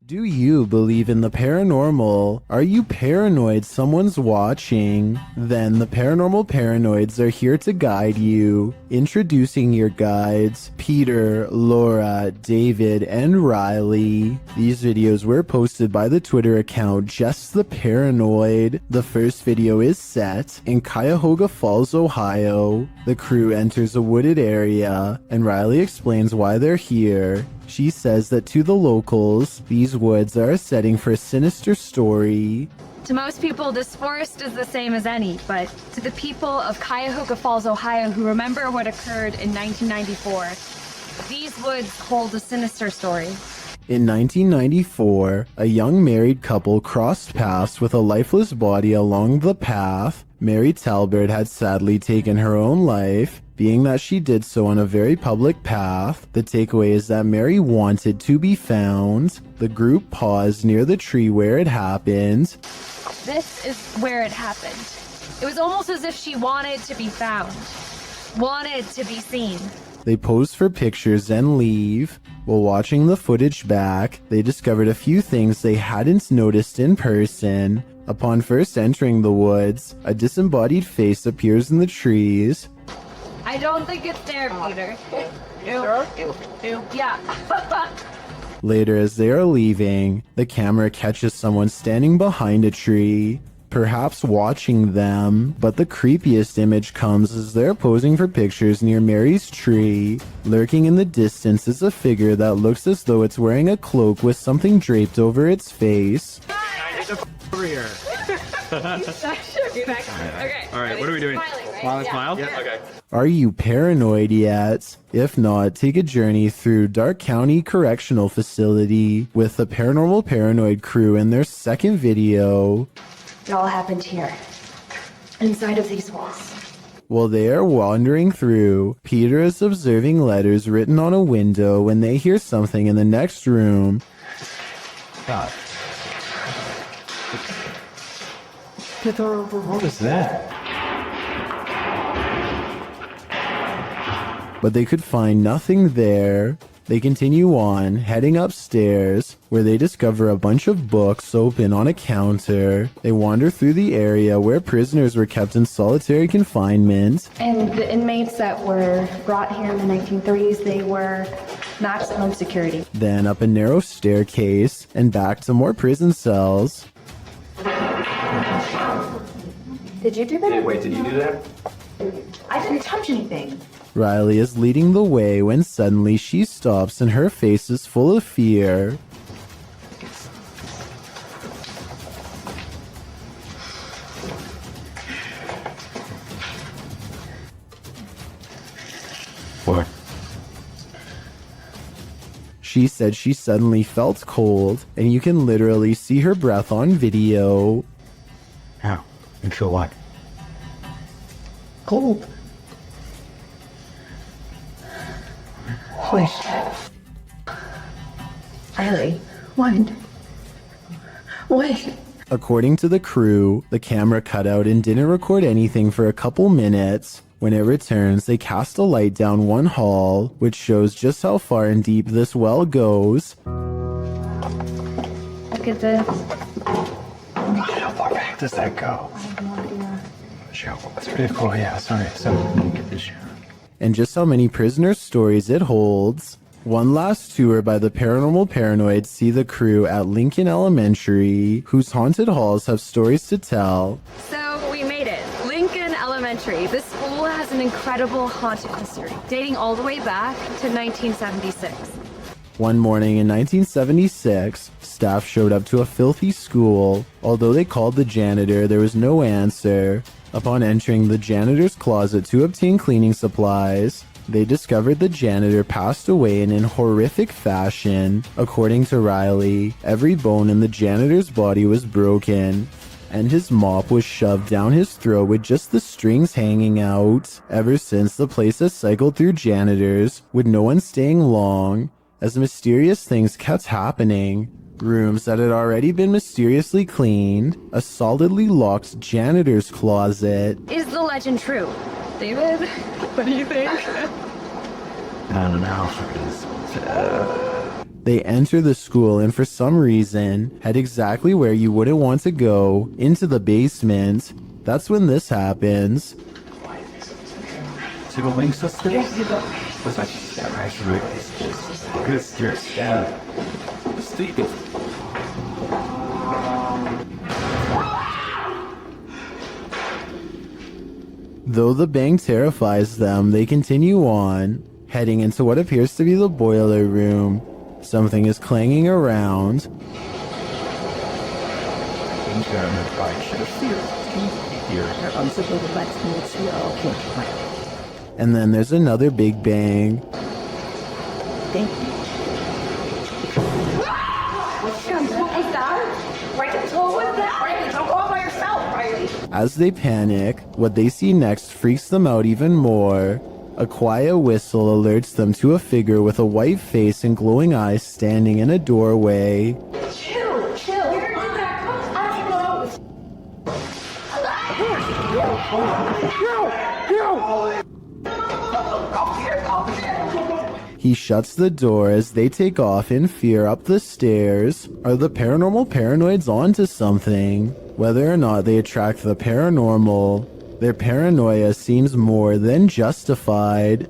Do you believe in the paranormal? Are you paranoid someone's watching? Then the Paranormal Paranoids are here to guide you. Introducing your guides, Peter, Laura, David, and Riley. These videos were posted by the Twitter account Just the Paranoid. The first video is set in Cuyahoga Falls, Ohio. The crew enters a wooded area, and Riley explains why they're here. She says that to the locals, these woods are a setting for a sinister story. To most people, this forest is the same as any, but to the people of Cuyahoga Falls, Ohio, who remember what occurred in 1994, these woods hold a sinister story. In 1994, a young married couple crossed paths with a lifeless body along the path. Mary Talbert had sadly taken her own life. Being that she did so on a very public path, the takeaway is that Mary wanted to be found. The group paused near the tree where it happened. This is where it happened. It was almost as if she wanted to be found, wanted to be seen. They pose for pictures and leave. While watching the footage back, they discovered a few things they hadn't noticed in person. Upon first entering the woods, a disembodied face appears in the trees. I don't think it's there, Peter. Yeah. Later, as they are leaving, the camera catches someone standing behind a tree, perhaps watching them, but the creepiest image comes as they're posing for pictures near Mary's tree. Lurking in the distance is a figure that looks as though it's wearing a cloak with something draped over its face. Over here. Okay. All right, what are we doing? Smile? Yeah. Okay. Are you paranoid yet? If not, take a journey through Dark County Correctional Facility with the Paranormal Paranoid crew in their second video. It all happened here, inside of these walls. While they are wandering through, Peter is observing letters written on a window when they hear something in the next room. God. What was that? But they could find nothing there. They continue on, heading upstairs, where they discover a bunch of books open on a counter. They wander through the area where prisoners were kept in solitary confinement. And the inmates that were brought here in the 1930s, they were maximum security. Then up a narrow staircase, and back to more prison cells. Did you do that? Wait, did you do that? I didn't touch anything. Riley is leading the way when suddenly she stops and her face is full of fear. What? She said she suddenly felt cold, and you can literally see her breath on video. How? You feel what? Cold. Wait. Riley, what? Wait. According to the crew, the camera cut out and didn't record anything for a couple minutes. When it returns, they cast a light down one hall, which shows just how far and deep this well goes. Look at this. How far back does that go? I have no idea. That's pretty cool, yeah, sorry. So, get this shot. And just how many prisoners' stories it holds. One last tour by the Paranormal Paranoids see the crew at Lincoln Elementary, whose haunted halls have stories to tell. So we made it. Lincoln Elementary. This school has an incredible haunted history, dating all the way back to 1976. One morning in 1976, staff showed up to a filthy school. Although they called the janitor, there was no answer. Upon entering the janitor's closet to obtain cleaning supplies, they discovered the janitor passed away in horrific fashion. According to Riley, every bone in the janitor's body was broken, and his mop was shoved down his throat with just the strings hanging out. Ever since, the place has cycled through janitors, with no one staying long, as mysterious things kept happening. Rooms that had already been mysteriously cleaned, a solidly locked janitor's closet. Is the legend true? David, what do you think? I don't know. They enter the school and for some reason head exactly where you wouldn't want to go, into the basement. That's when this happens. 지금 왜 있었어? 그래서 진짜 말씀을 그래서 진짜 stupid. Though the bang terrifies them, they continue on, heading into what appears to be the boiler room. Something is clanging around. And then there's another big bang. As they panic, what they see next freaks them out even more. A quiet whistle alerts them to a figure with a white face and glowing eyes standing in a doorway. Chill. He shuts the door as they take off in fear up the stairs. Are the paranormal paranoids onto something? Whether or not they attract the paranormal, their paranoia seems more than justified.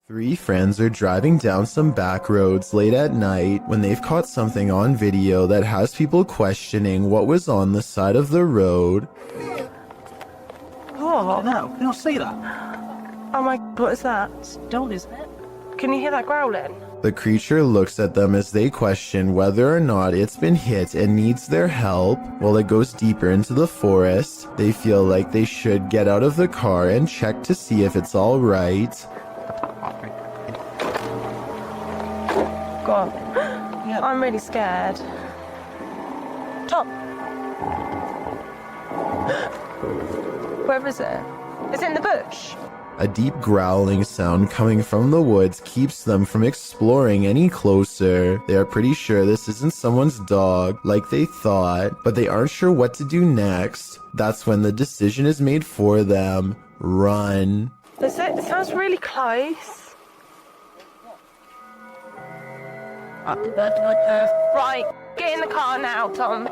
Three friends are driving down some back roads late at night when they've caught something on video that has people questioning what was on the side of the road. Oh, no, can I see that? Oh my god, what is that? It's a dog, isn't it? Can you hear that growling? The creature looks at them as they question whether or not it's been hit and needs their help. While it goes deeper into the forest, they feel like they should get out of the car and check to see if it's all right. God, I'm really scared. Tom! Where is it? It's in the bush. A deep growling sound coming from the woods keeps them from exploring any closer. They are pretty sure this isn't someone's dog, like they thought, but they aren't sure what to do next. That's when the decision is made for them. Run. Is it? It sounds really close. Right, get in the car now, Tom.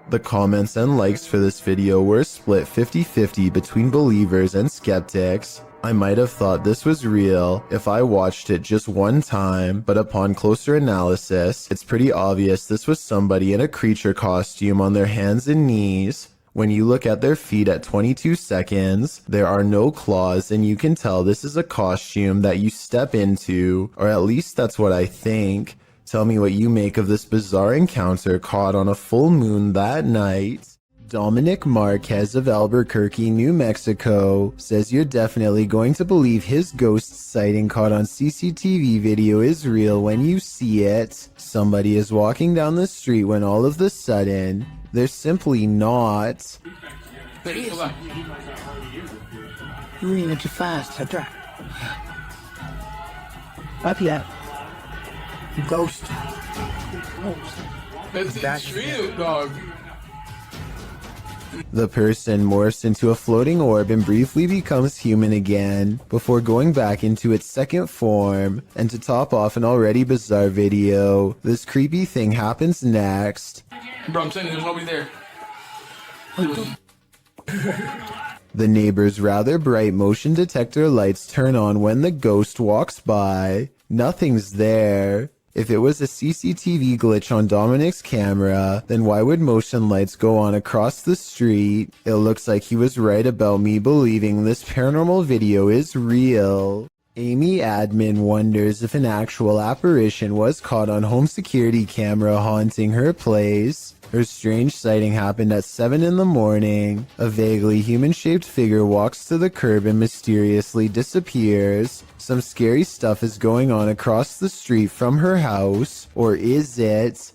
The comments and likes for this video were split 50-50 between believers and skeptics. I might have thought this was real if I watched it just one time, but upon closer analysis, it's pretty obvious this was somebody in a creature costume on their hands and knees. When you look at their feet at 22 seconds, there are no claws and you can tell this is a costume that you step into, or at least that's what I think. Tell me what you make of this bizarre encounter caught on a full moon that night. Dominic Marquez of Albuquerque, New Mexico, says you're definitely going to believe his ghost sighting caught on CCTV video is real when you see it. Somebody is walking down the street when all of a sudden, they're simply not. You're reading too fast, Up yet. Ghost. That's real, dog. The person morphs into a floating orb and briefly becomes human again, before going back into its second form. And to top off an already bizarre video, this creepy thing happens next. Bro, I'm saying there's nobody there. The neighbor's rather bright motion detector lights turn on when the ghost walks by. Nothing's there. If it was a CCTV glitch on Dominic's camera, then why would motion lights go on across the street? It looks like he was right about me believing this paranormal video is real. Amy Admin wonders if an actual apparition was caught on home security camera haunting her place. Her strange sighting happened at 7 in the morning. A vaguely human-shaped figure walks to the curb and mysteriously disappears. Some scary stuff is going on across the street from her house. Or is it?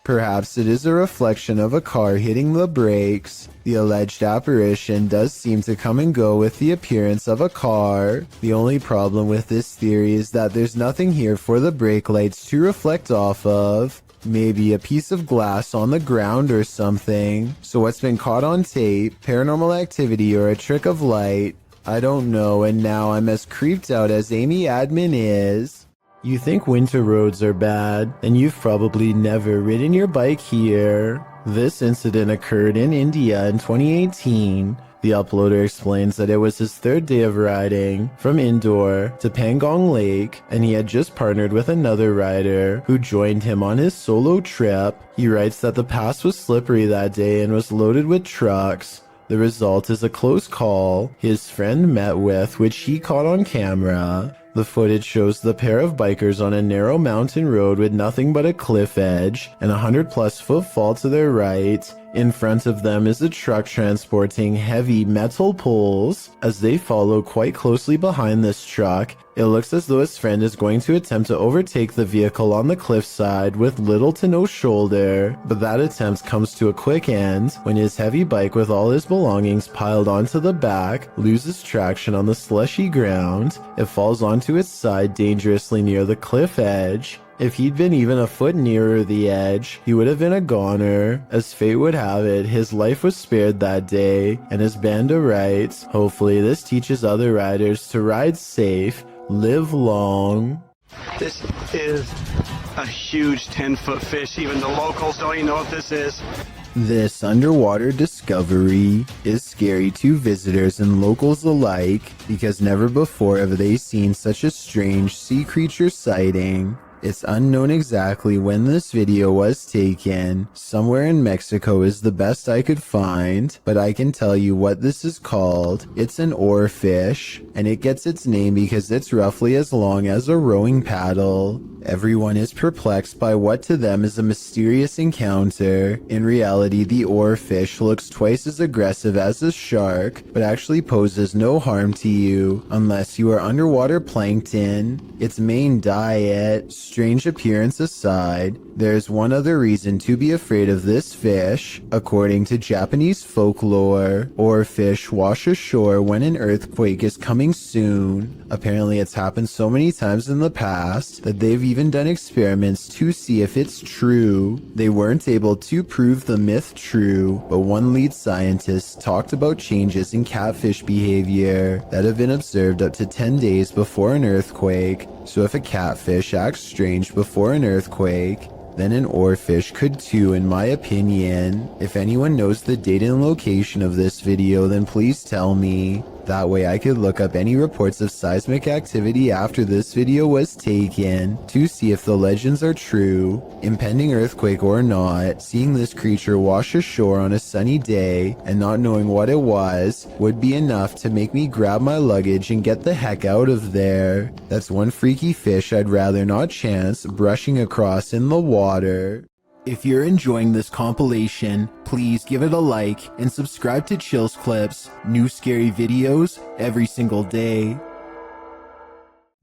Perhaps it is a reflection of a car hitting the brakes. The alleged apparition does seem to come and go with the appearance of a car. The only problem with this theory is that there's nothing here for the brake lights to reflect off of. Maybe a piece of glass on the ground or something. So what's been caught on tape, paranormal activity or a trick of light? I don't know, and now I'm as creeped out as Amy Admin is. You think winter roads are bad, and you've probably never ridden your bike here. This incident occurred in India in 2018. The uploader explains that it was his third day of riding from Indore to Pangong Lake, and he had just partnered with another rider who joined him on his solo trip. He writes that the pass was slippery that day and was loaded with trucks. The result is a close call his friend met with, which he caught on camera. The footage shows the pair of bikers on a narrow mountain road with nothing but a cliff edge and 100+ foot fall to their right. In front of them is a truck transporting heavy metal poles. As they follow quite closely behind this truck, it looks as though his friend is going to attempt to overtake the vehicle on the cliffside with little to no shoulder, but that attempt comes to a quick end when his heavy bike with all his belongings piled onto the back loses traction on the slushy ground. It falls onto its side dangerously near the cliff edge. If he'd been even a foot nearer the edge, he would have been a goner. As fate would have it, his life was spared that day, and as Banda writes, hopefully this teaches other riders to ride safe, live long. This is a huge 10-foot fish. Even the locals don't even know what this is. This underwater discovery is scary to visitors and locals alike because never before have they seen such a strange sea creature sighting. It's unknown exactly when this video was taken. Somewhere in Mexico is the best I could find, but I can tell you what this is called. It's an oarfish, and it gets its name because it's roughly as long as a rowing paddle. Everyone is perplexed by what to them is a mysterious encounter. In reality, the oarfish looks twice as aggressive as a shark, but actually poses no harm to you unless you are underwater plankton. Its main diet, strange appearance aside, there's one other reason to be afraid of this fish. According to Japanese folklore, oarfish wash ashore when an earthquake is coming soon. Apparently it's happened so many times in the past that they've even done experiments to see if it's true. They weren't able to prove the myth true, but one lead scientist talked about changes in catfish behavior that have been observed up to 10 days before an earthquake. So if a catfish acts strange before an earthquake, then an oarfish could too, in my opinion. If anyone knows the date and location of this video, then please tell me. That way I could look up any reports of seismic activity after this video was taken to see if the legends are true. Impending earthquake or not, seeing this creature wash ashore on a sunny day and not knowing what it was would be enough to make me grab my luggage and get the heck out of there. That's one freaky fish I'd rather not chance brushing across in the water. If you're enjoying this compilation, please give it a like and subscribe to Chills Clips, new scary videos every single day.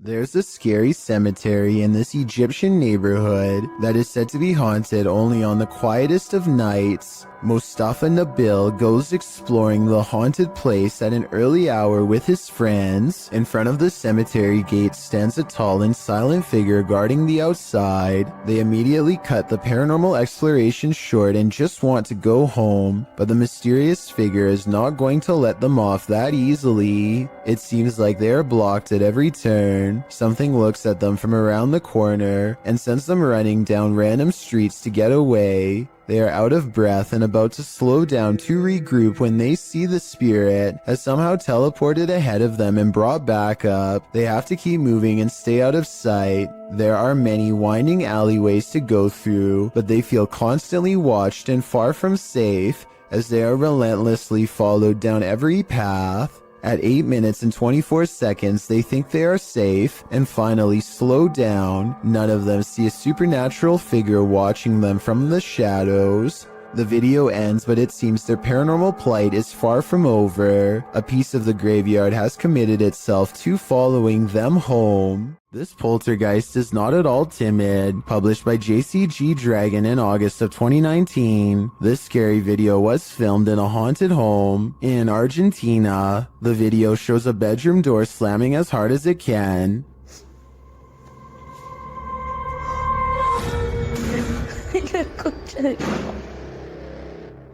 There's a scary cemetery in this Egyptian neighborhood that is said to be haunted only on the quietest of nights. Mustafa Nabil goes exploring the haunted place at an early hour with his friends. In front of the cemetery gate stands a tall and silent figure guarding the outside. They immediately cut the paranormal exploration short and just want to go home, but the mysterious figure is not going to let them off that easily. It seems like they are blocked at every turn. Something looks at them from around the corner and sends them running down random streets to get away. They are out of breath and about to slow down to regroup when they see the spirit has somehow teleported ahead of them and brought back up. They have to keep moving and stay out of sight. There are many winding alleyways to go through, but they feel constantly watched and far from safe as they are relentlessly followed down every path. At 8 minutes and 24 seconds, they think they are safe and finally slow down. None of them see a supernatural figure watching them from the shadows. The video ends, but it seems their paranormal plight is far from over. A piece of the graveyard has committed itself to following them home. This poltergeist is not at all timid. Published by JCG Dragon in August of 2019. This scary video was filmed in a haunted home in Argentina. The video shows a bedroom door slamming as hard as it can.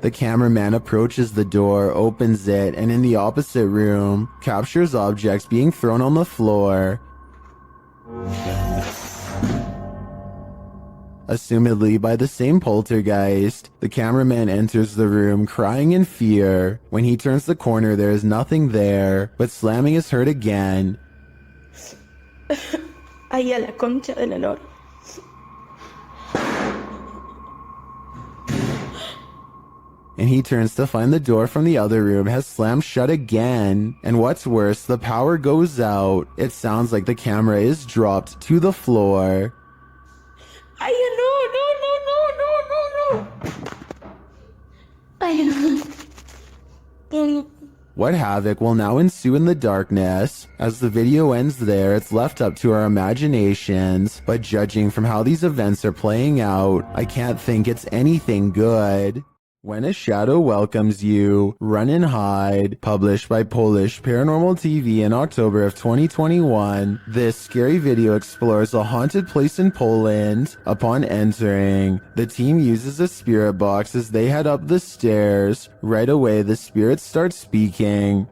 The cameraman approaches the door, opens it, and in the opposite room, captures objects being thrown on the floor. Assumedly by the same poltergeist, the cameraman enters the room crying in fear. When he turns the corner, there is nothing there, but slamming is heard again. Ahí a la concha de la lora. And he turns to find the door from the other room has slammed shut again. And what's worse, the power goes out. It sounds like the camera is dropped to the floor. Ay, no. Ay, no. What havoc will now ensue in the darkness? As the video ends there, it's left up to our imaginations, but judging from how these events are playing out, I can't think it's anything good. When a Shadow Welcomes You, Run and Hide, published by Polish Paranormal TV in October of 2021, this scary video explores a haunted place in Poland. Upon entering, the team uses a spirit box as they head up the stairs. Right away, the spirits start speaking.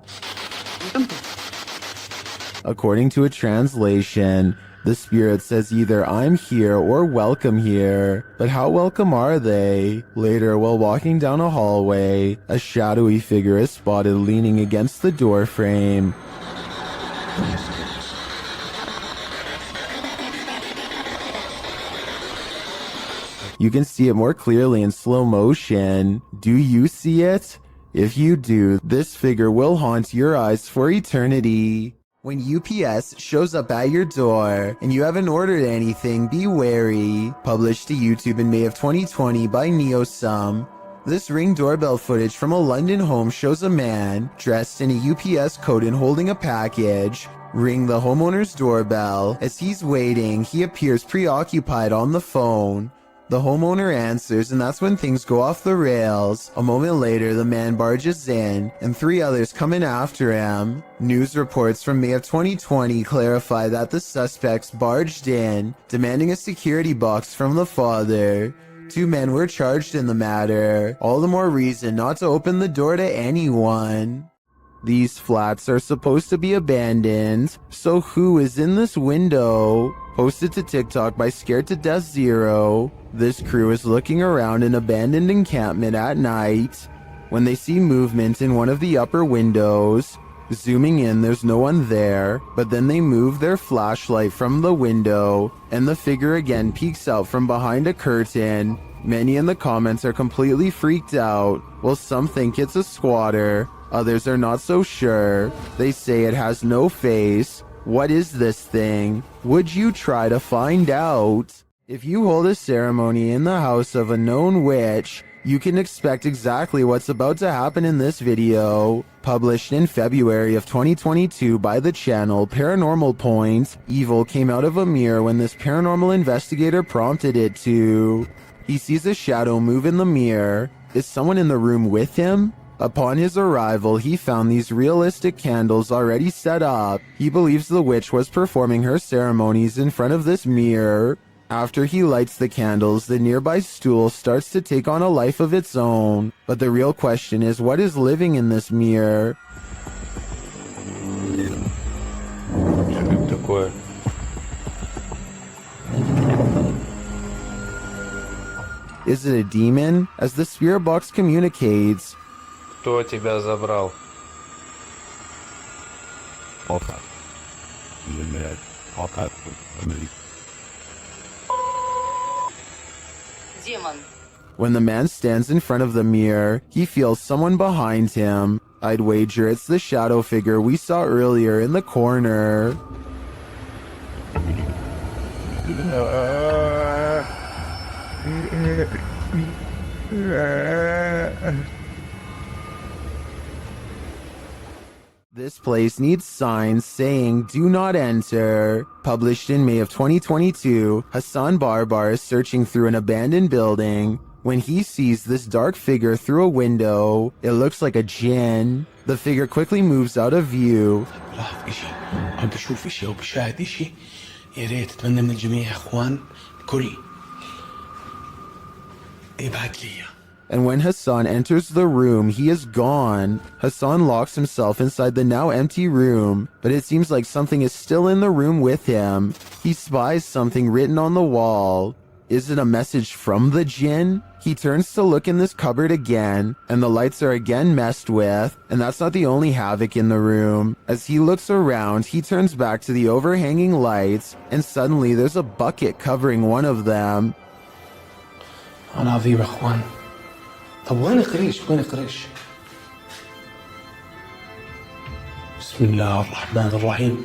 According to a translation, the spirit says either "I'm here" or "welcome here." But how welcome are they? Later, while walking down a hallway, a shadowy figure is spotted leaning against the door frame. You can see it more clearly in slow motion. Do you see it? If you do, this figure will haunt your eyes for eternity. When UPS shows up at your door and you haven't ordered anything, be wary. Published to YouTube in May of 2020 by NeoSum. This Ring doorbell footage from a London home shows a man dressed in a UPS coat and holding a package ring the homeowner's doorbell. As he's waiting, he appears preoccupied on the phone. The homeowner answers, and that's when things go off the rails. A moment later, the man barges in, and 3 others come in after him. News reports from May of 2020 clarify that the suspects barged in, demanding a security box from the father. 2 men were charged in the matter. All the more reason not to open the door to anyone. These flats are supposed to be abandoned, so who is in this window? Posted to TikTok by Scared to Death Zero, this crew is looking around an abandoned encampment at night when they see movement in one of the upper windows. Zooming in, there's no one there, but then they move their flashlight from the window, and the figure again peeks out from behind a curtain. Many in the comments are completely freaked out, while some think it's a squatter. Others are not so sure. They say it has no face. What is this thing? Would you try to find out? If you hold a ceremony in the house of a known witch, you can expect exactly what's about to happen in this video. Published in February of 2022 by the channel Paranormal Point, evil came out of a mirror when this paranormal investigator prompted it to. He sees a shadow move in the mirror. Is someone in the room with him? Upon his arrival, he found these realistic candles already set up. He believes the witch was performing her ceremonies in front of this mirror. After he lights the candles, the nearby stool starts to take on a life of its own. But the real question is, what is living in this mirror? Is it a demon? As the spirit box communicates, Кто тебя забрал? Демон. when the man stands in front of the mirror, he feels someone behind him. I'd wager it's the shadow figure we saw earlier in the corner. This place needs signs saying "Do not enter." Published in May of 2022, Hassan Barbar is searching through an abandoned building when he sees this dark figure through a window. It looks like a jinn. The figure quickly moves out of view. لاحظ إشي أو بشوف إشي أو بشاهد إشي يا ريت أتمنى من الجميع يا إخوان كل ابعت لي إياه. And when Hassan enters the room, he is gone. Hassan locks himself inside the now empty room, but it seems like something is still in the room with him. He spies something written on the wall. Is it a message from the jinn? He turns to look in this cupboard again, and the lights are again messed with, and that's not the only havoc in the room. As he looks around, he turns back to the overhanging lights, and suddenly there's a bucket covering one of them. أنا عظيم يا إخوان. طب وين قريش؟ وين قريش؟ بسم الله الرحمن الرحيم.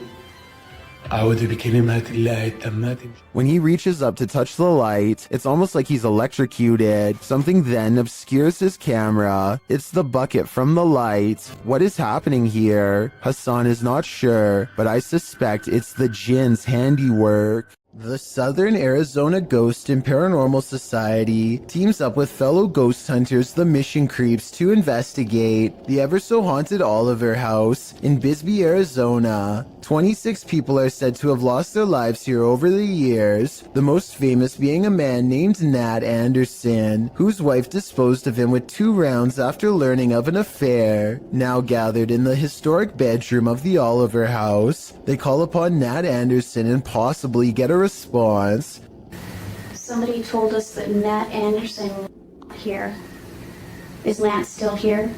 أعوذ بكلمات الله التامات. When he reaches up to touch the light, it's almost like he's electrocuted. Something then obscures his camera. It's the bucket from the light. What is happening here? Hassan is not sure, but I suspect it's the jinn's handiwork. The Southern Arizona Ghost and Paranormal Society teams up with fellow ghost hunters, the Mission Creeps, to investigate the ever-so-haunted Oliver House in Bisbee, Arizona. 26 people are said to have lost their lives here over the years, the most famous being a man named Nat Anderson, whose wife disposed of him with 2 rounds after learning of an affair. Now gathered in the historic bedroom of the Oliver House, they call upon Nat Anderson and possibly get a response. Somebody told us that Nat Anderson was here. Is Nat still here?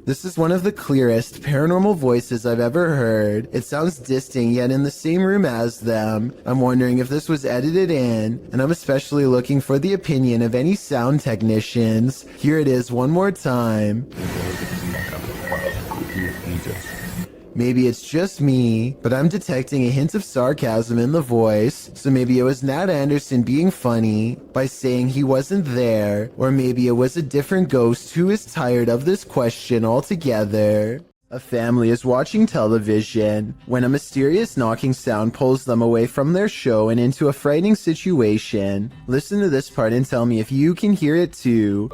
This is one of the clearest paranormal voices I've ever heard. It sounds distinct, yet in the same room as them. I'm wondering if this was edited in, and I'm especially looking for the opinion of any sound technicians. Here it is one more time. Maybe it's just me, but I'm detecting a hint of sarcasm in the voice, so maybe it was Nat Anderson being funny by saying he wasn't there, or maybe it was a different ghost who is tired of this question altogether. A family is watching television when a mysterious knocking sound pulls them away from their show and into a frightening situation. Listen to this part and tell me if you can hear it too.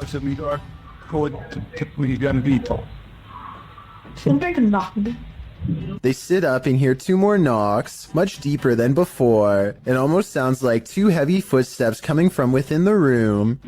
They sit up and hear 2 more knocks, much deeper than before. It almost sounds like 2 heavy footsteps coming from within the room.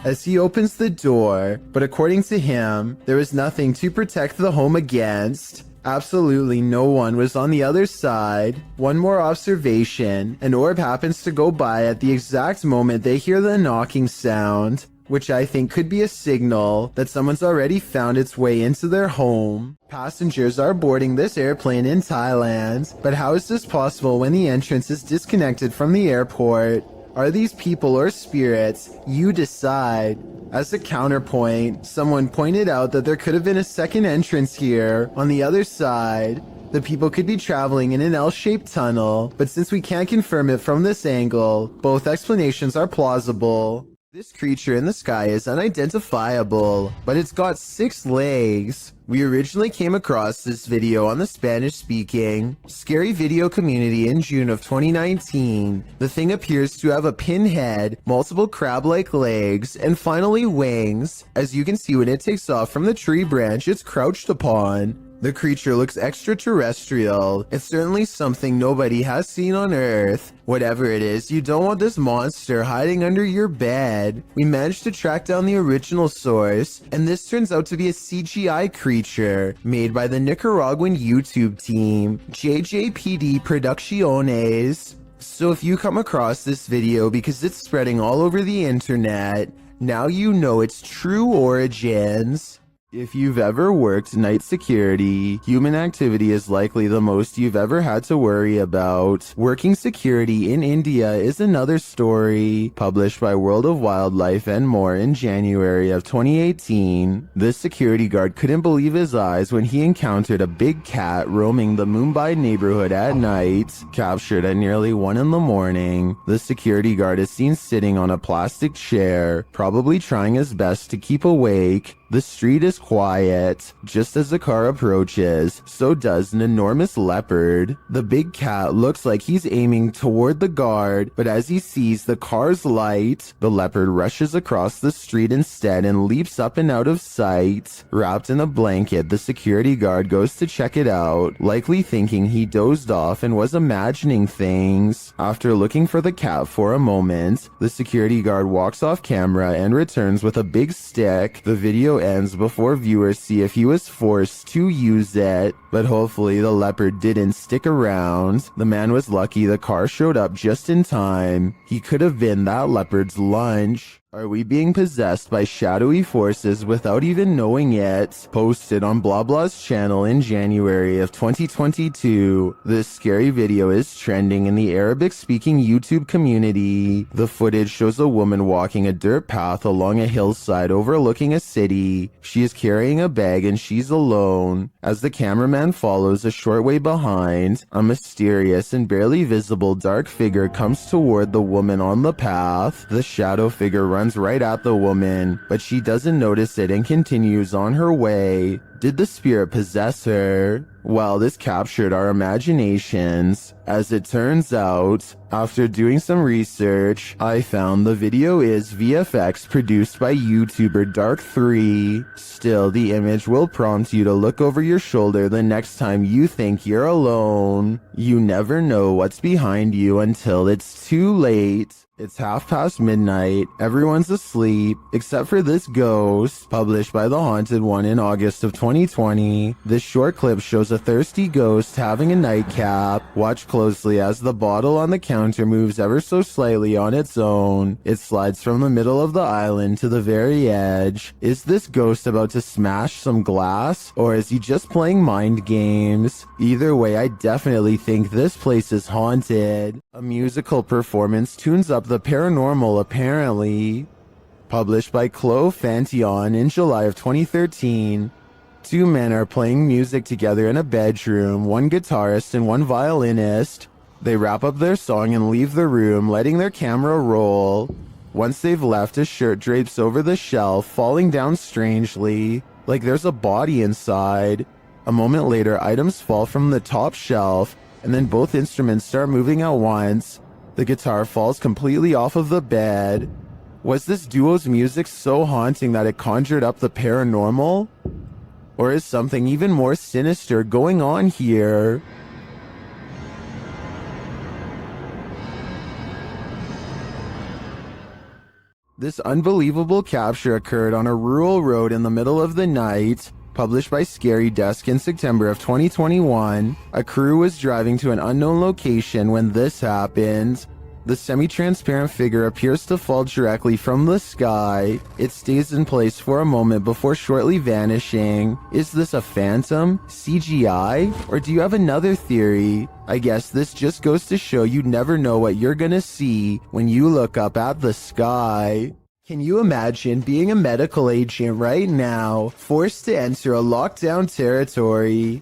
As he opens the door, but according to him, there is nothing to protect the home against. Absolutely no one was on the other side. One more observation, an orb happens to go by at the exact moment they hear the knocking sound, which I think could be a signal that someone's already found its way into their home. Passengers are boarding this airplane in Thailand, but how is this possible when the entrance is disconnected from the airport? Are these people or spirits? You decide. As a counterpoint, someone pointed out that there could have been a second entrance here on the other side. The people could be traveling in an L-shaped tunnel, but since we can't confirm it from this angle, both explanations are plausible. This creature in the sky is unidentifiable, but it's got 6 legs. We originally came across this video on the Spanish-speaking Scary Video community in June of 2019. The thing appears to have a pinhead, multiple crab-like legs, and finally wings. As you can see when it takes off from the tree branch it's crouched upon. The creature looks extraterrestrial. It's certainly something nobody has seen on Earth. Whatever it is, you don't want this monster hiding under your bed. We managed to track down the original source, and this turns out to be a CGI creature made by the Nicaraguan YouTube team, JJPD Producciones. So if you come across this video because it's spreading all over the internet, now you know its true origins. If you've ever worked night security, human activity is likely the most you've ever had to worry about. Working security in India is another story. Published by World of Wildlife and More in January of 2018, this security guard couldn't believe his eyes when he encountered a big cat roaming the Mumbai neighborhood at night. Captured at nearly 1 in the morning, the security guard is seen sitting on a plastic chair, probably trying his best to keep awake. The street is quiet. Just as the car approaches, so does an enormous leopard. The big cat looks like he's aiming toward the guard, but as he sees the car's light, the leopard rushes across the street instead and leaps up and out of sight. Wrapped in a blanket, the security guard goes to check it out, likely thinking he dozed off and was imagining things. After looking for the cat for a moment, the security guard walks off camera and returns with a big stick. The video ends before viewers see if he was forced to use it, but hopefully the leopard didn't stick around. The man was lucky the car showed up just in time. He could have been that leopard's lunch. Are we being possessed by shadowy forces without even knowing it? Posted on Blah Blah's channel in January of 2022. This scary video is trending in the Arabic-speaking YouTube community. The footage shows a woman walking a dirt path along a hillside overlooking a city. She is carrying a bag and she's alone. As the cameraman follows a short way behind, a mysterious and barely visible dark figure comes toward the woman on the path. The shadow figure runs right at the woman, but she doesn't notice it and continues on her way. Did the spirit possess her? Well, this captured our imaginations. As it turns out, after doing some research, I found the video is VFX produced by YouTuber Dark3. Still, the image will prompt you to look over your shoulder the next time you think you're alone. You never know what's behind you until it's too late. It's midnight, everyone's asleep, except for this ghost, published by The Haunted One in August of 2020. This short clip shows a thirsty ghost having a nightcap. Watch closely as the bottle on the counter moves ever so slightly on its own. It slides from the middle of the island to the very edge. Is this ghost about to smash some glass, or is he just playing mind games? Either way, I definitely think this place is haunted. A musical performance tunes up the paranormal apparently. Published by Chloe Fantion in July of 2013. Two men are playing music together in a bedroom, one guitarist and one violinist. They wrap up their song and leave the room, letting their camera roll. Once they've left, a shirt drapes over the shelf, falling down strangely, like there's a body inside. A moment later, items fall from the top shelf, and then both instruments start moving at once. The guitar falls completely off of the bed. Was this duo's music so haunting that it conjured up the paranormal? Or is something even more sinister going on here? This unbelievable capture occurred on a rural road in the middle of the night. Published by Scary Desk in September of 2021, a crew was driving to an unknown location when this happened. The semi-transparent figure appears to fall directly from the sky. It stays in place for a moment before shortly vanishing. Is this a phantom, CGI, or do you have another theory? I guess this just goes to show you never know what you're gonna see when you look up at the sky. Can you imagine being a medical agent right now, forced to enter a lockdown territory?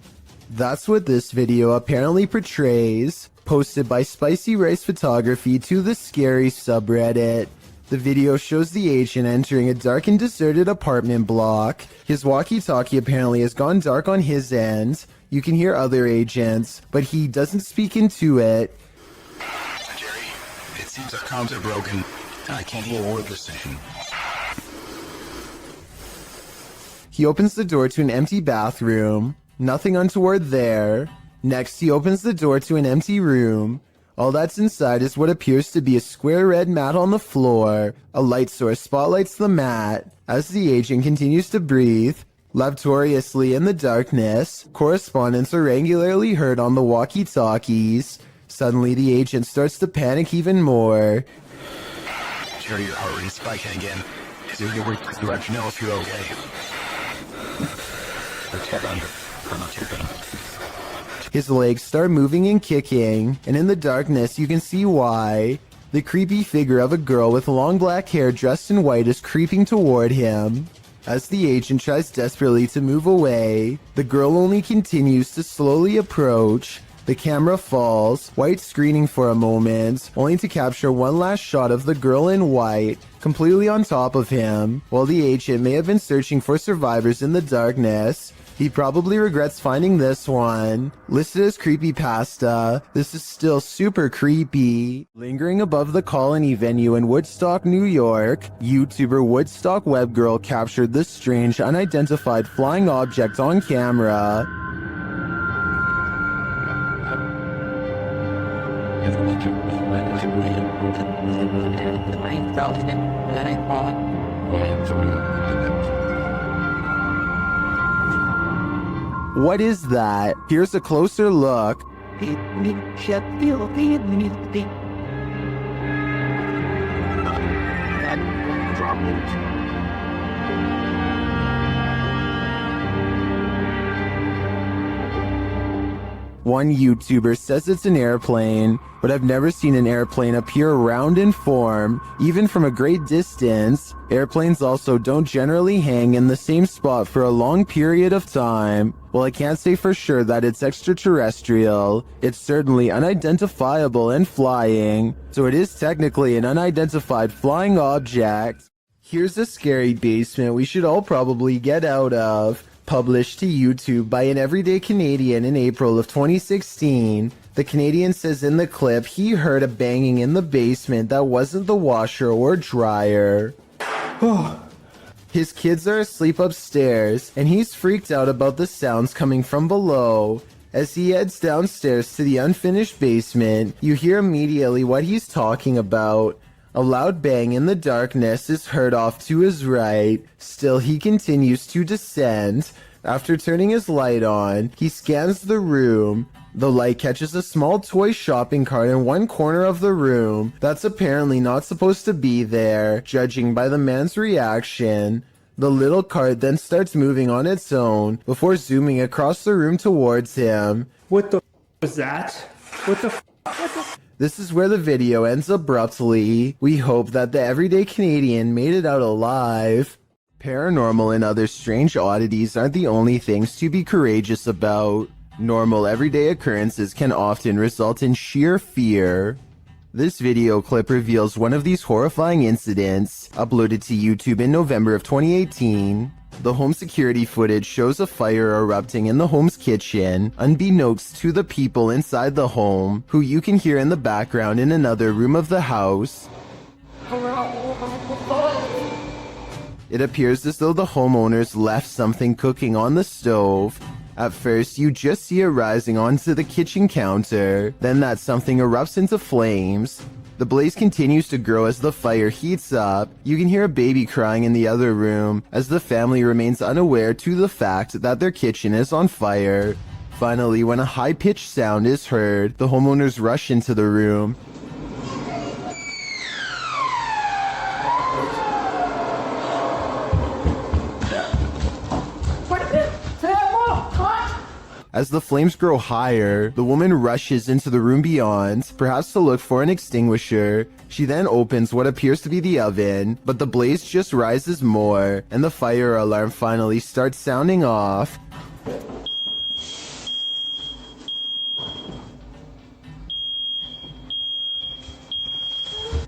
That's what this video apparently portrays. Posted by Spicy Rice Photography to the Scary subreddit. The video shows the agent entering a dark and deserted apartment block. His walkie-talkie apparently has gone dark on his end. You can hear other agents, but he doesn't speak into it. Jerry, it seems our comms are broken. I can't hear a word they're saying. He opens the door to an empty bathroom. Nothing untoward there. Next, he opens the door to an empty room. All that's inside is what appears to be a square red mat on the floor. A light source spotlights the mat. As the agent continues to breathe laboriously in the darkness, correspondents are regularly heard on the walkie-talkies. Suddenly, the agent starts to panic even more. Jerry, your heart rate is spiking again. Is there any way to let you know if you're okay? I'm not checking. His legs start moving and kicking, and in the darkness you can see why. The creepy figure of a girl with long black hair dressed in white is creeping toward him. As the agent tries desperately to move away, the girl only continues to slowly approach. The camera falls, white screening for a moment, only to capture one last shot of the girl in white, completely on top of him. While the agent may have been searching for survivors in the darkness, he probably regrets finding this one. Listed as creepypasta, this is still super creepy. Lingering above the Colony venue in Woodstock, New York, YouTuber Woodstock Webgirl captured this strange unidentified flying object on camera. What is that? Here's a closer look. One YouTuber says it's an airplane, but I've never seen an airplane appear round in form, even from a great distance. Airplanes also don't generally hang in the same spot for a long period of time. While I can't say for sure that it's extraterrestrial, it's certainly unidentifiable and flying, so it is technically an unidentified flying object. Here's a scary basement we should all probably get out of. Published to YouTube by an everyday Canadian in April of 2016. The Canadian says in the clip he heard a banging in the basement that wasn't the washer or dryer. His kids are asleep upstairs, and he's freaked out about the sounds coming from below. As he heads downstairs to the unfinished basement, you hear immediately what he's talking about. A loud bang in the darkness is heard off to his right. Still, he continues to descend. After turning his light on, he scans the room. The light catches a small toy shopping cart in one corner of the room that's apparently not supposed to be there, judging by the man's reaction. The little cart then starts moving on its own before zooming across the room towards him. What the was that? What the This is where the video ends abruptly. We hope that the everyday Canadian made it out alive. Paranormal and other strange oddities aren't the only things to be courageous about. Normal everyday occurrences can often result in sheer fear. This video clip reveals one of these horrifying incidents, uploaded to YouTube in November of 2018. The home security footage shows a fire erupting in the home's kitchen, unbeknownst to the people inside the home, who you can hear in the background in another room of the house. It appears as though the homeowners left something cooking on the stove. At first, you just see it rising onto the kitchen counter, then that something erupts into flames. The blaze continues to grow as the fire heats up. You can hear a baby crying in the other room as the family remains unaware to the fact that their kitchen is on fire. Finally, when a high-pitched sound is heard, the homeowners rush into the room. As the flames grow higher, the woman rushes into the room beyond, perhaps to look for an extinguisher. She then opens what appears to be the oven, but the blaze just rises more, and the fire alarm finally starts sounding off.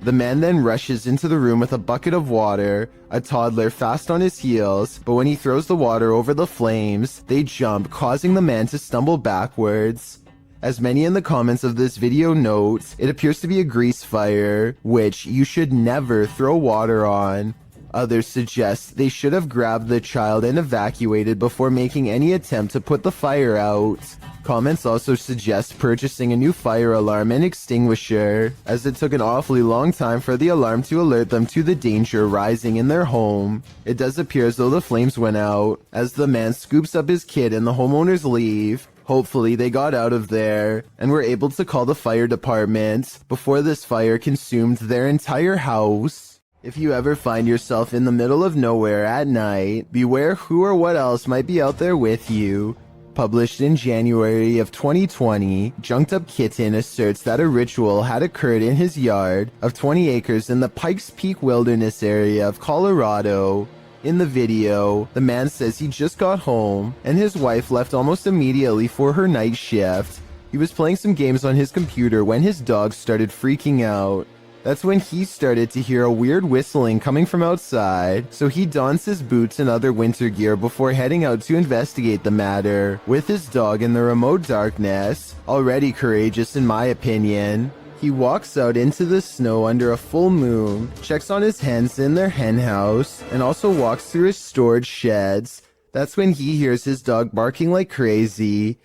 The man then rushes into the room with a bucket of water, a toddler fast on his heels, but when he throws the water over the flames, they jump, causing the man to stumble backwards. As many in the comments of this video note, it appears to be a grease fire, which you should never throw water on. Others suggest they should have grabbed the child and evacuated before making any attempt to put the fire out. Comments also suggest purchasing a new fire alarm and extinguisher, as it took an awfully long time for the alarm to alert them to the danger rising in their home. It does appear as though the flames went out, as the man scoops up his kid and the homeowners leave. Hopefully they got out of there, and were able to call the fire department before this fire consumed their entire house. If you ever find yourself in the middle of nowhere at night, beware who or what else might be out there with you. Published in January of 2020, Junked Up Kitten asserts that a ritual had occurred in his yard of 20 acres in the Pikes Peak Wilderness area of Colorado. In the video, the man says he just got home, and his wife left almost immediately for her night shift. He was playing some games on his computer when his dog started freaking out. That's when he started to hear a weird whistling coming from outside, so he dons his boots and other winter gear before heading out to investigate the matter, with his dog in the remote darkness, already courageous in my opinion. He walks out into the snow under a full moon, checks on his hens in their hen house, and also walks through his storage sheds. That's when he hears his dog barking like crazy.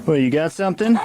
Well, you got something?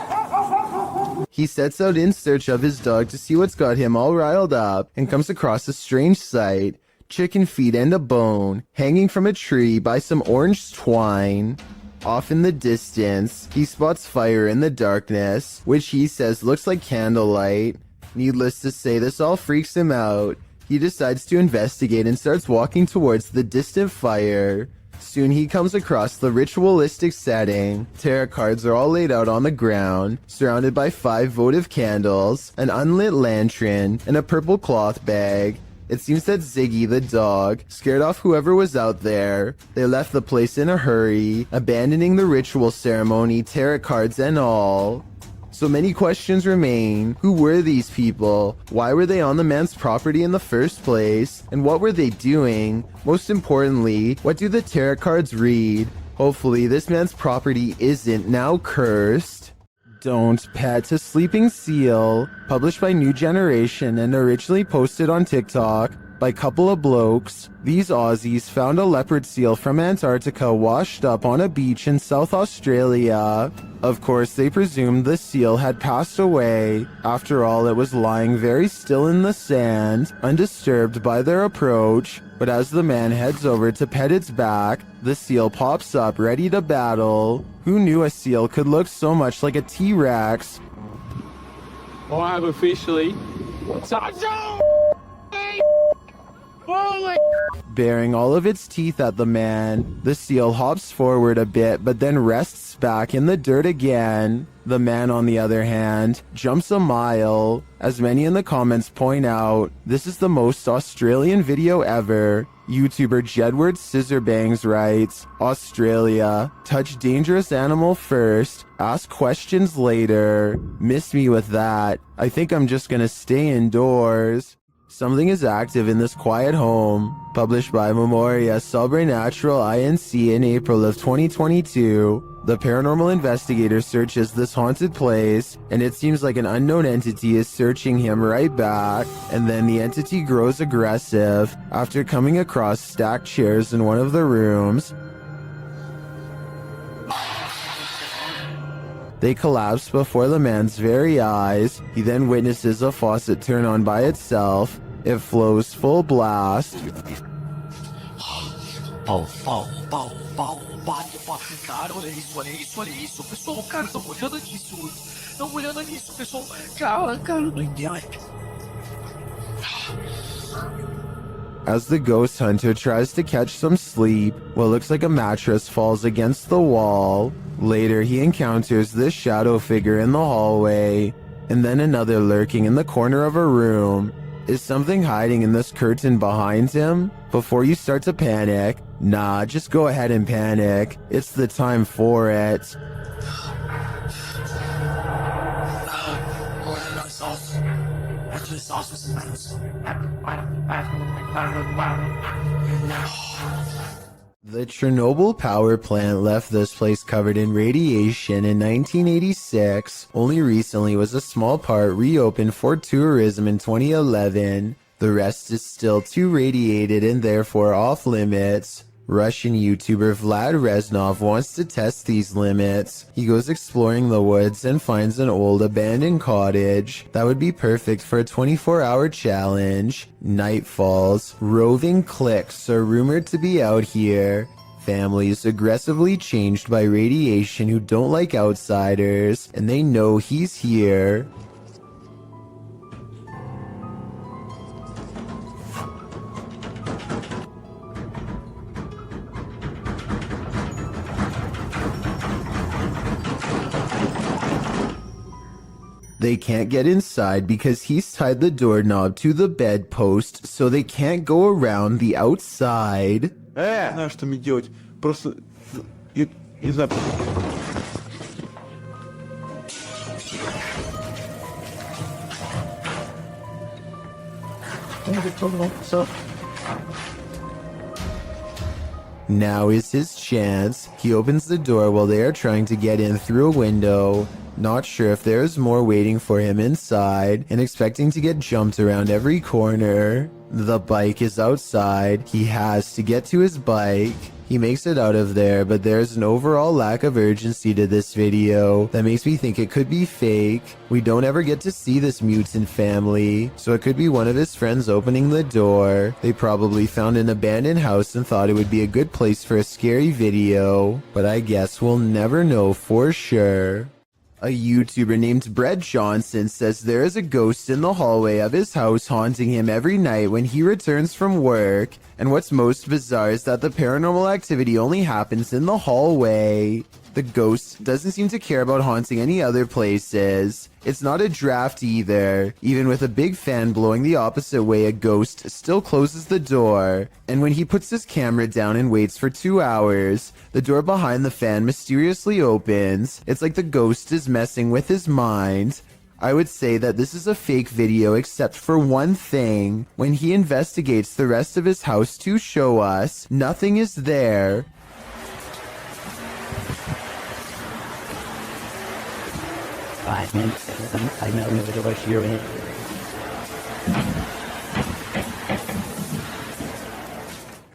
He sets out in search of his dog to see what's got him all riled up and comes across a strange sight. Chicken feet and a bone hanging from a tree by some orange twine. Off in the distance, he spots fire in the darkness, which he says looks like candlelight. Needless to say, this all freaks him out. He decides to investigate and starts walking towards the distant fire. Soon he comes across the ritualistic setting. Tarot cards are all laid out on the ground, surrounded by 5 votive candles, an unlit lantern, and a purple cloth bag. It seems that Ziggy the dog scared off whoever was out there. They left the place in a hurry, abandoning the ritual ceremony, tarot cards and all. So many questions remain. Who were these people? Why were they on the man's property in the first place? And what were they doing? Most importantly, what do the tarot cards read? Hopefully this man's property isn't now cursed. Don't Pet a Sleeping Seal, published by New Generation and originally posted on TikTok by a couple of blokes. These Aussies found a leopard seal from Antarctica washed up on a beach in South Australia. Of course, they presumed the seal had passed away. After all, it was lying very still in the sand, undisturbed by their approach. But as the man heads over to pet its back, the seal pops up ready to battle. Who knew a seal could look so much like a T-Rex? I have officially... Baring all of its teeth at the man, the seal hops forward a bit but then rests back in the dirt again. The man, on the other hand, jumps a mile. As many in the comments point out, this is the most Australian video ever. YouTuber Jedward Scissorbangs writes, Australia, touch dangerous animal first, ask questions later. Miss me with that. I think I'm just gonna stay indoors. Something is active in this quiet home. Published by Memoria Sobrenatural Inc. in April of 2022. The paranormal investigator searches this haunted place, and it seems like an unknown entity is searching him right back, and then the entity grows aggressive after coming across stacked chairs in one of the rooms. They collapse before the man's very eyes. He then witnesses a faucet turn on by itself. It flows full blast. As the ghost hunter tries to catch some sleep, what looks like a mattress falls against the wall. Later, he encounters this shadow figure in the hallway, and then another lurking in the corner of a room. Is something hiding in this curtain behind him? Before you start to panic, nah, just go ahead and panic. It's the time for it. The Chernobyl power plant left this place covered in radiation in 1986. Only recently was a small part reopened for tourism in 2011. The rest is still too radiated and therefore off limits. Russian YouTuber Vlad Reznov wants to test these limits. He goes exploring the woods and finds an old abandoned cottage that would be perfect for a 24-hour challenge. Night falls. Roving cliques are rumored to be out here. Families aggressively changed by radiation who don't like outsiders, and they know he's here. They can't get inside because he's tied the doorknob to the bedpost so they can't go around the outside. Знаешь, что мне делать? Просто... Я не знаю... Now is his chance. He opens the door while they are trying to get in through a window, not sure if there is more waiting for him inside, and expecting to get jumped around every corner. The bike is outside. He has to get to his bike. He makes it out of there, but there's an overall lack of urgency to this video that makes me think it could be fake. We don't ever get to see this mutant family, so it could be one of his friends opening the door. They probably found an abandoned house and thought it would be a good place for a scary video, but I guess we'll never know for sure. A YouTuber named Brett Johnson says there is a ghost in the hallway of his house haunting him every night when he returns from work. And what's most bizarre is that the paranormal activity only happens in the hallway. The ghost doesn't seem to care about haunting any other places. It's not a draft either. Even with a big fan blowing the opposite way, a ghost still closes the door. And when he puts his camera down and waits for 2 hours, the door behind the fan mysteriously opens. It's like the ghost is messing with his mind. I would say that this is a fake video except for one thing. When he investigates the rest of his house to show us, nothing is there. I know what you're in.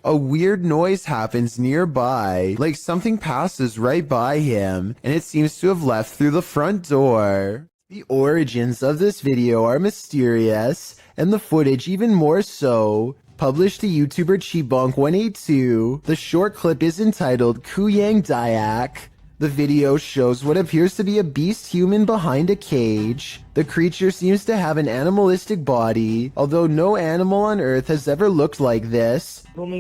A weird noise happens nearby, like something passes right by him, and it seems to have left through the front door. The origins of this video are mysterious, and the footage even more so. Published to YouTuber Chibonk182, the short clip is entitled Kuyang Dayak. The video shows what appears to be a beast human behind a cage. The creature seems to have an animalistic body, although no animal on Earth has ever looked like this. While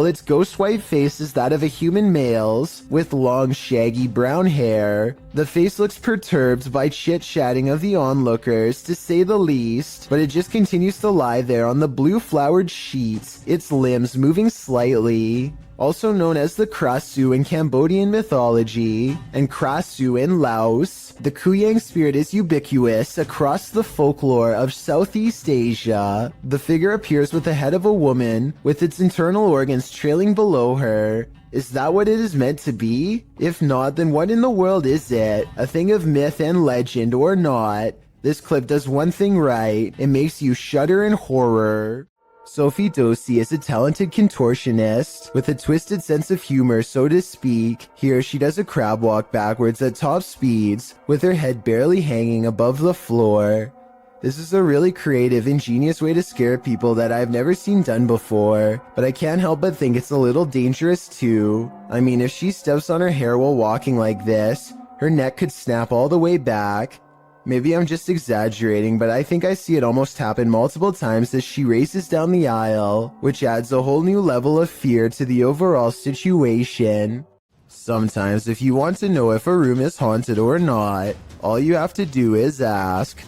its ghost white face is that of a human male's, with long shaggy brown hair. The face looks perturbed by chit-chatting of the onlookers, to say the least, but it just continues to lie there on the blue flowered sheet, its limbs moving slightly. Also known as the Krasu in Cambodian mythology, and Krasu in Laos, the Kuyang spirit is ubiquitous across the folklore of Southeast Asia. The figure appears with the head of a woman, with its internal organs trailing below her. Is that what it is meant to be? If not, then what in the world is it? A thing of myth and legend or not? This clip does one thing right, it makes you shudder in horror. Sophie Dosey is a talented contortionist with a twisted sense of humor, so to speak. Here she does a crab walk backwards at top speeds, with her head barely hanging above the floor. This is a really creative, ingenious way to scare people that I've never seen done before, but I can't help but think it's a little dangerous too. I mean, if she steps on her hair while walking like this, her neck could snap all the way back. Maybe I'm just exaggerating, but I think I see it almost happen multiple times as she races down the aisle, which adds a whole new level of fear to the overall situation. Sometimes, if you want to know if a room is haunted or not, all you have to do is ask.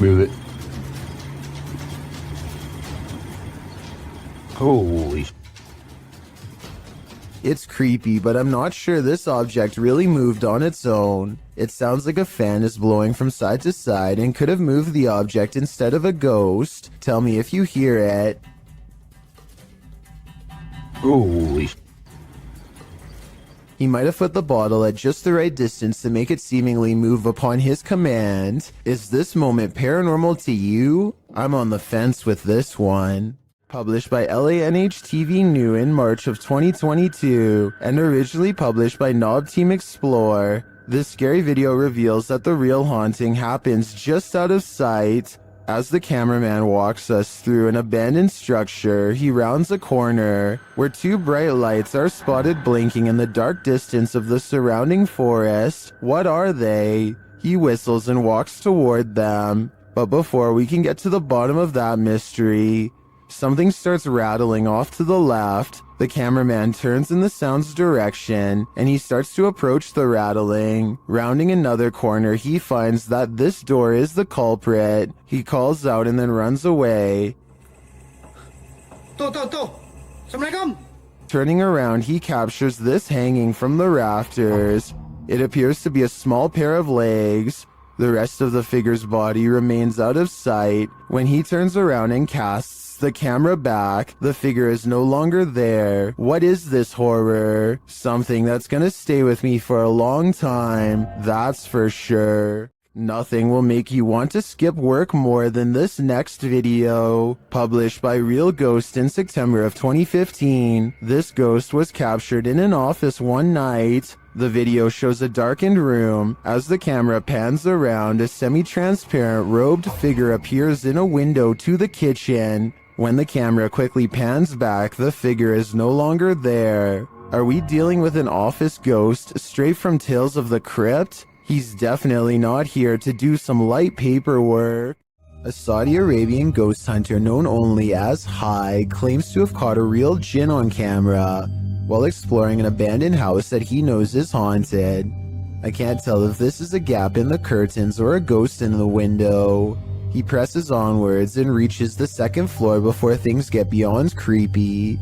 Move it. Holy. It's creepy, but I'm not sure this object really moved on its own. It sounds like a fan is blowing from side to side and could have moved the object instead of a ghost. Tell me if you hear it. Holy. He might have put the bottle at just the right distance to make it seemingly move upon his command. Is this moment paranormal to you? I'm on the fence with this one. Published by LANH TV New in March of 2022, and originally published by Knob Team Explore, this scary video reveals that the real haunting happens just out of sight. As the cameraman walks us through an abandoned structure, he rounds a corner, where two bright lights are spotted blinking in the dark distance of the surrounding forest. What are they? He whistles and walks toward them. But before we can get to the bottom of that mystery, something starts rattling off to the left. The cameraman turns in the sound's direction, and he starts to approach the rattling. Rounding another corner, he finds that this door is the culprit. He calls out and then runs away. Assalamualaikum. Turning around, he captures this hanging from the rafters. It appears to be a small pair of legs. The rest of the figure's body remains out of sight. When he turns around and casts the camera back, the figure is no longer there. What is this horror? Something that's gonna stay with me for a long time, that's for sure. Nothing will make you want to skip work more than this next video. Published by Real Ghost in September of 2015, this ghost was captured in an office one night. The video shows a darkened room. As the camera pans around, a semi-transparent robed figure appears in a window to the kitchen. When the camera quickly pans back, the figure is no longer there. Are we dealing with an office ghost straight from Tales of the Crypt? He's definitely not here to do some light paperwork. A Saudi Arabian ghost hunter known only as Hai claims to have caught a real jinn on camera while exploring an abandoned house that he knows is haunted. I can't tell if this is a gap in the curtains or a ghost in the window. He presses onwards and reaches the second floor before things get beyond creepy.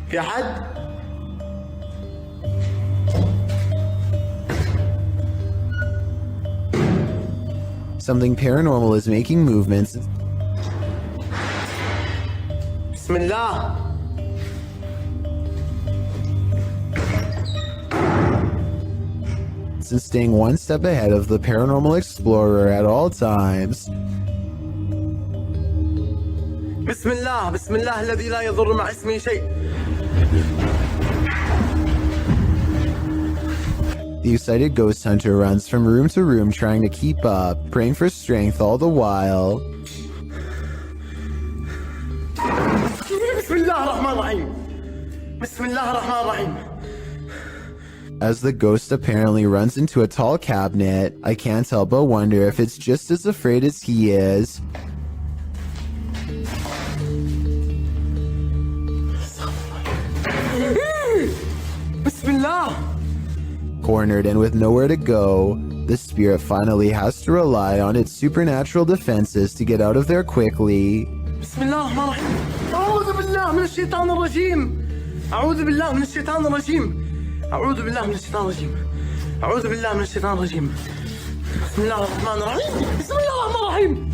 في حد؟ Something paranormal is making movements. بسم الله. And staying one step ahead of the paranormal explorer at all times. بسم الله بسم الله الذي لا يضر مع اسمه شيء. The excited ghost hunter runs from room to room trying to keep up, praying for strength all the while. بسم الله الرحمن الرحيم. بسم الله الرحمن الرحيم. As the ghost apparently runs into a tall cabinet, I can't help but wonder if it's just as afraid as he is. بسم الله. Cornered and with nowhere to go, the spirit finally has to rely on its supernatural defenses to get out of there quickly. بسم الله الرحمن الرحيم. أعوذ بالله من الشيطان الرجيم. أعوذ بالله من الشيطان الرجيم. أعوذ بالله من الشيطان الرجيم. أعوذ بالله من الشيطان الرجيم. بسم الله الرحمن الرحيم. بسم الله الرحمن الرحيم.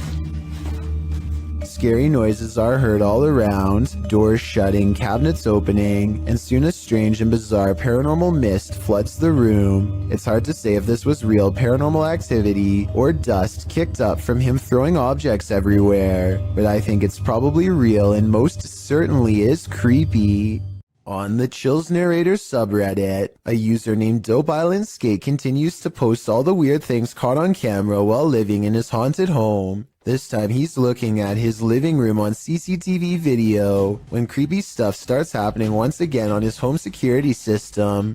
Scary noises are heard all around, doors shutting, cabinets opening, and soon a strange and bizarre paranormal mist floods the room. It's hard to say if this was real paranormal activity or dust kicked up from him throwing objects everywhere, but I think it's probably real and most certainly is creepy. On the Chills Narrator subreddit, a user named Dope Island Skate continues to post all the weird things caught on camera while living in his haunted home. This time he's looking at his living room on CCTV video when creepy stuff starts happening once again on his home security system.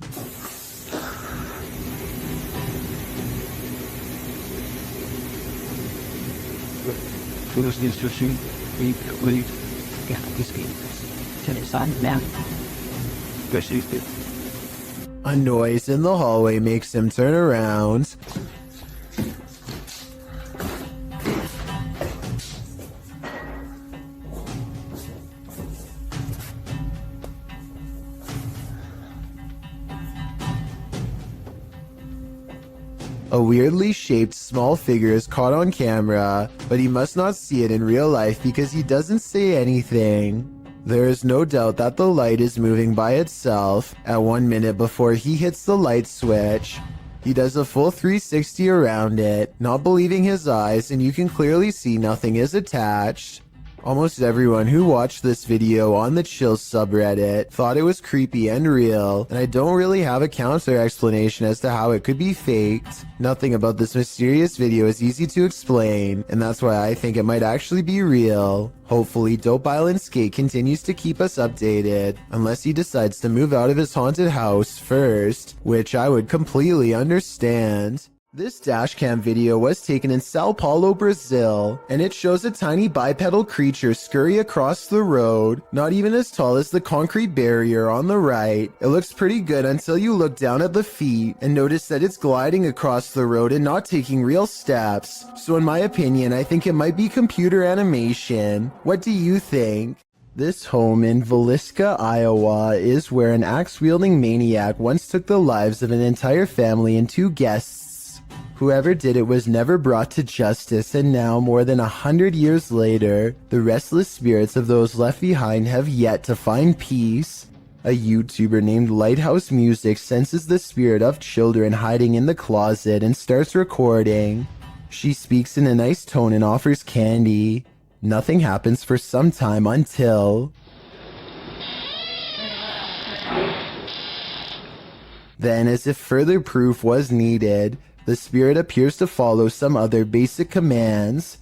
A noise in the hallway makes him turn around. A weirdly shaped small figure is caught on camera, but he must not see it in real life because he doesn't say anything. There is no doubt that the light is moving by itself at 1 minute before he hits the light switch. He does a full 360 around it, not believing his eyes, and you can clearly see nothing is attached. Almost everyone who watched this video on the Chills subreddit thought it was creepy and real, and I don't really have a counter explanation as to how it could be faked. Nothing about this mysterious video is easy to explain, and that's why I think it might actually be real. Hopefully, Dope Island Skate continues to keep us updated, unless he decides to move out of his haunted house first, which I would completely understand. This dashcam video was taken in Sao Paulo, Brazil, and it shows a tiny bipedal creature scurry across the road, not even as tall as the concrete barrier on the right. It looks pretty good until you look down at the feet and notice that it's gliding across the road and not taking real steps. So in my opinion, I think it might be computer animation. What do you think? This home in Villisca, Iowa is where an axe-wielding maniac once took the lives of an entire family and 2 guests. Whoever did it was never brought to justice, and now, more than 100 years later, the restless spirits of those left behind have yet to find peace. A YouTuber named Lighthouse Music senses the spirit of children hiding in the closet and starts recording. She speaks in a nice tone and offers candy. Nothing happens for some time until... Then, as if further proof was needed, the spirit appears to follow some other basic commands.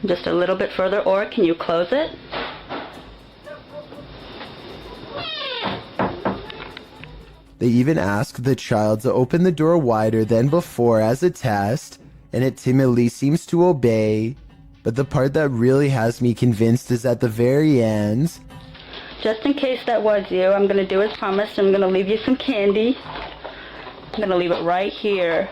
Just a little bit further, or can you close it? They even ask the child to open the door wider than before as a test, and it timidly seems to obey. But the part that really has me convinced is at the very end. Just in case that was you, I'm going to do as promised. I'm going to leave you some candy. I'm going to leave it right here,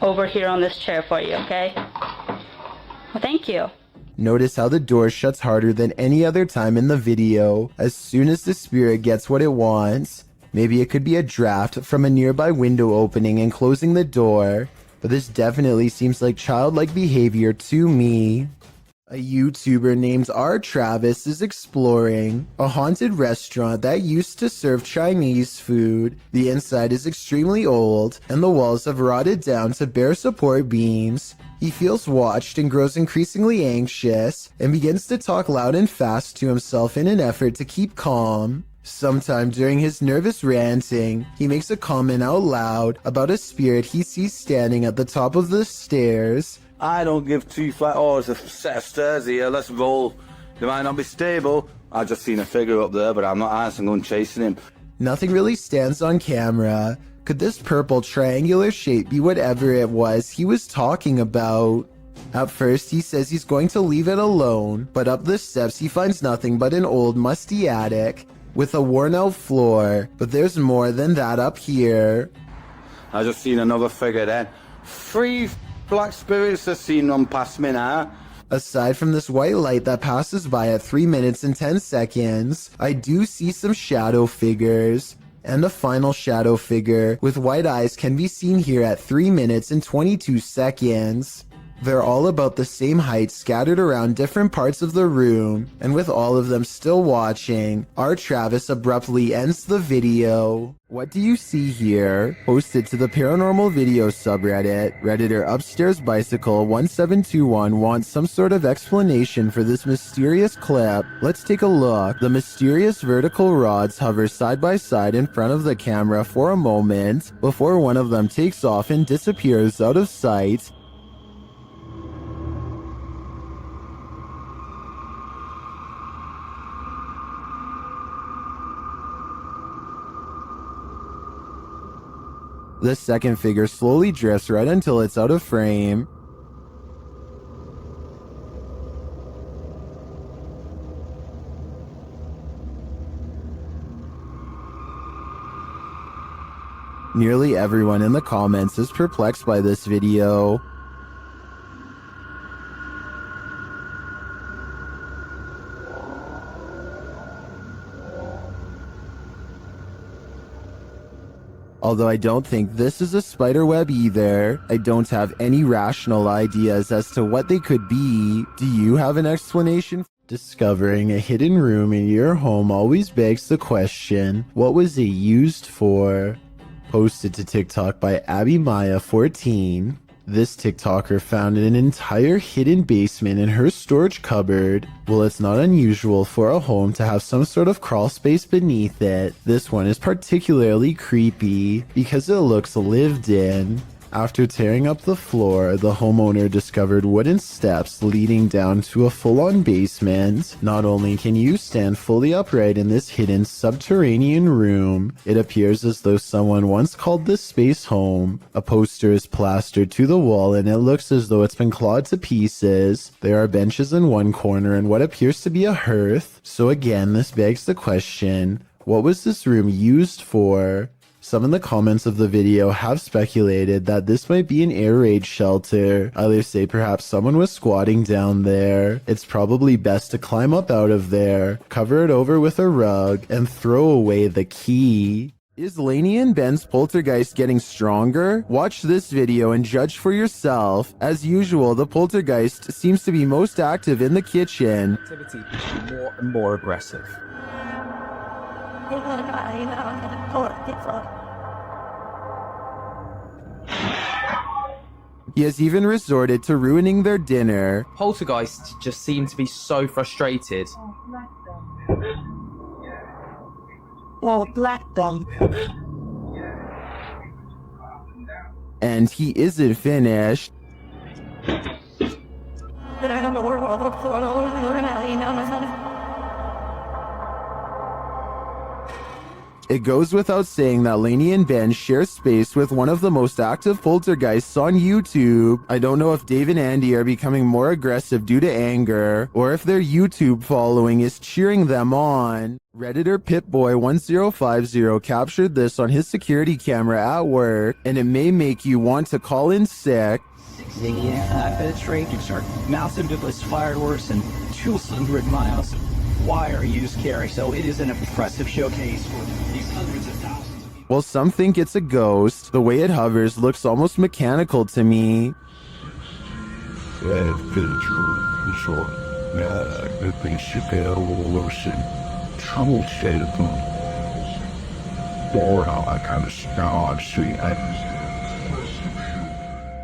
over here on this chair for you, okay? Well, thank you. Notice how the door shuts harder than any other time in the video as soon as the spirit gets what it wants. Maybe it could be a draft from a nearby window opening and closing the door, but this definitely seems like childlike behavior to me. A YouTuber named R. Travis is exploring a haunted restaurant that used to serve Chinese food. The inside is extremely old, and the walls have rotted down to bare support beams. He feels watched and grows increasingly anxious, and begins to talk loud and fast to himself in an effort to keep calm. Sometime during his nervous ranting, he makes a comment out loud about a spirit he sees standing at the top of the stairs. I don't give 2 flat. Oh, there's a set of stairs here. Let's roll. They might not be stable. I just seen a figure up there, but I'm not asking going chasing him. Nothing really stands on camera. Could this purple triangular shape be whatever it was he was talking about? At first, he says he's going to leave it alone, but up the steps he finds nothing but an old, musty attic with a worn-out floor. But there's more than that up here. I just seen another figure then. 3 black spirits have seen them past me now. Aside from this white light that passes by at 3 minutes and 10 seconds, I do see some shadow figures. And a final shadow figure with white eyes can be seen here at 3 minutes and 22 seconds. They're all about the same height, scattered around different parts of the room, and with all of them still watching, R. Travis abruptly ends the video. What do you see here? Posted to the paranormal video subreddit, Redditor Upstairs Bicycle 1721 wants some sort of explanation for this mysterious clip. Let's take a look. The mysterious vertical rods hover side by side in front of the camera for a moment, before one of them takes off and disappears out of sight. The second figure slowly drifts right until it's out of frame. Nearly everyone in the comments is perplexed by this video. Although I don't think this is a spider web either. I don't have any rational ideas as to what they could be. Do you have an explanation? Discovering a hidden room in your home always begs the question, what was it used for? Posted to TikTok by Abby Maya 14. This TikToker found an entire hidden basement in her storage cupboard. Well, it's not unusual for a home to have some sort of crawl space beneath it. This one is particularly creepy because it looks lived in. After tearing up the floor, the homeowner discovered wooden steps leading down to a full-on basement. Not only can you stand fully upright in this hidden subterranean room, it appears as though someone once called this space home. A poster is plastered to the wall and it looks as though it's been clawed to pieces. There are benches in one corner and what appears to be a hearth. So again, this begs the question, what was this room used for? Some in the comments of the video have speculated that this might be an air raid shelter. Others say perhaps someone was squatting down there. It's probably best to climb up out of there, cover it over with a rug, and throw away the key. Is Lainey and Ben's poltergeist getting stronger? Watch this video and judge for yourself. As usual, the poltergeist seems to be most active in the kitchen. Activity more and more aggressive. He has even resorted to ruining their dinner. Poltergeists just seem to be so frustrated. And he isn't finished. It goes without saying that Lainey and Ben share space with one of the most active poltergeists on YouTube. I don't know if Dave and Andy are becoming more aggressive due to anger, or if their YouTube following is cheering them on. Redditor Pitboy1050 captured this on his security camera at work, and it may make you want to call in sick. Penetration are massive doubtless fire worse than 200 miles. Wire use carry, so it is an impressive showcase for these hundreds of thousands of people. While some think it's a ghost, the way it hovers looks almost mechanical to me.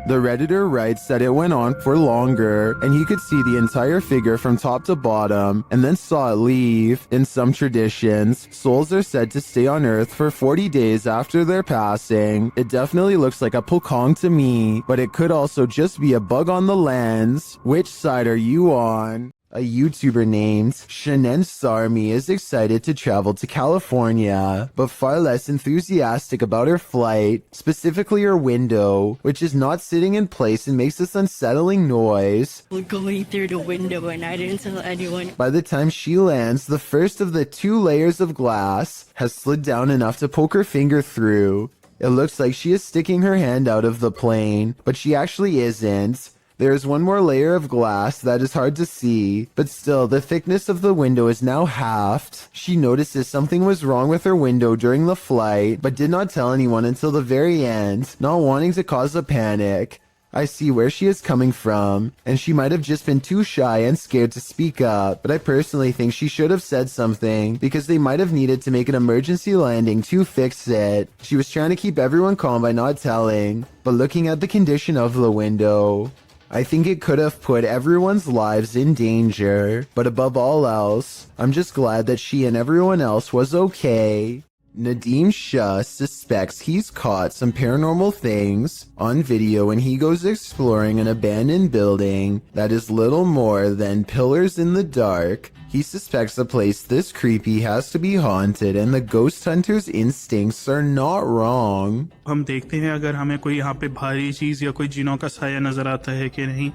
The Redditor writes that it went on for longer, and he could see the entire figure from top to bottom, and then saw it leave. In some traditions, souls are said to stay on Earth for 40 days after their passing. It definitely looks like a pokong to me, but it could also just be a bug on the lens. Which side are you on? A YouTuber named Shanen Sarmi is excited to travel to California, but far less enthusiastic about her flight, specifically her window, which is not sitting in place and makes this unsettling noise. We're going through the window and I didn't tell anyone. By the time she lands, the first of the 2 layers of glass has slid down enough to poke her finger through. It looks like she is sticking her hand out of the plane, but she actually isn't. There is one more layer of glass that is hard to see, but still, the thickness of the window is now halved. She notices something was wrong with her window during the flight, but did not tell anyone until the very end, not wanting to cause a panic. I see where she is coming from, and she might have just been too shy and scared to speak up, but I personally think she should have said something, because they might have needed to make an emergency landing to fix it. She was trying to keep everyone calm by not telling, but looking at the condition of the window, I think it could have put everyone's lives in danger, but above all else, I'm just glad that she and everyone else was okay. Nadim Shah suspects he's caught some paranormal things on video when he goes exploring an abandoned building that is little more than pillars in the dark. He suspects the place this creepy has to be haunted, and the ghost hunter's instincts are not wrong. हम देखते हैं अगर हमें कोई यहाँ पे भारी चीज या कोई जिनों का साया नजर आता है कि नहीं।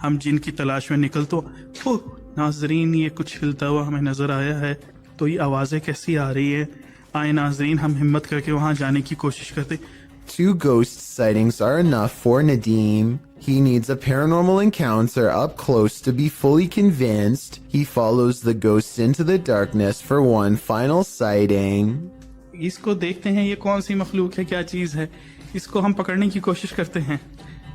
हम जिन की तलाश में निकल तो नाजरीन ये कुछ हिलता हुआ हमें नजर आया है, तो ये आवाजें कैसी आ रही है। आए नाजरीन हम हिम्मत करके वहां जाने की कोशिश करते। 2 ghost sightings are enough for Nadim. He needs a paranormal encounter up close to be fully convinced. He follows the ghosts into the darkness for one final sighting. इसको देखते हैं ये कौन सी मखलूक है, क्या चीज है। इसको हम पकड़ने की कोशिश करते हैं।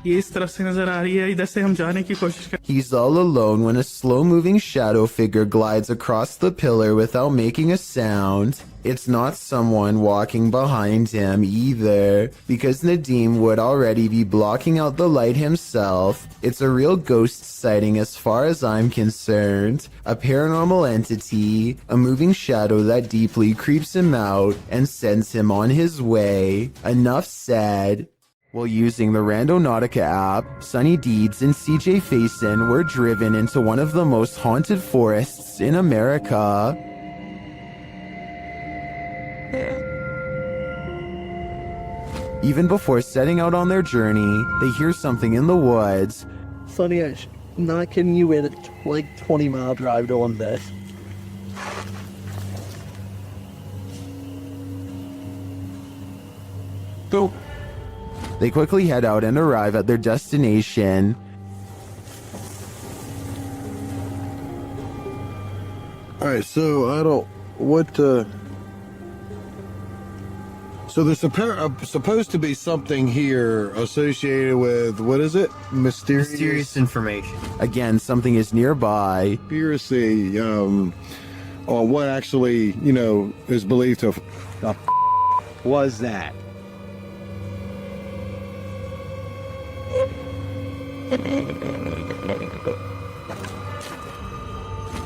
ये इस तरफ से नजर आ रही है, इधर से हम जाने की कोशिश करते हैं। He's all alone when a slow-moving shadow figure glides across the pillar without making a sound. It's not someone walking behind him either, because Nadim would already be blocking out the light himself. It's a real ghost sighting as far as I'm concerned. A paranormal entity, a moving shadow that deeply creeps him out and sends him on his way. Enough said. While using the Randonautica app, Sunny Deeds and CJ Faison were driven into one of the most haunted forests in America. Even before setting out on their journey, they hear something in the woods. Sunny, I'm not kidding you, in like 20-mile drive doing this. Go. They quickly head out and arrive at their destination. Alright, so so there's supposed to be something here associated with, what is it? Mysterious information. Again, something is nearby. Conspiracy, on what actually, is believed to have was that?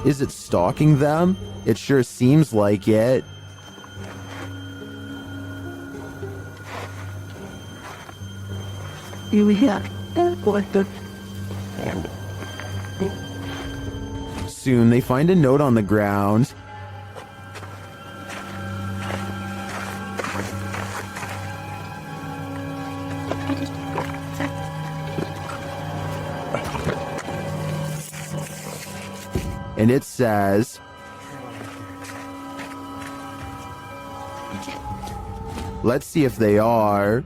Is it stalking them? It sure seems like it. Soon they find a note on the ground. And it says, let's see if they are.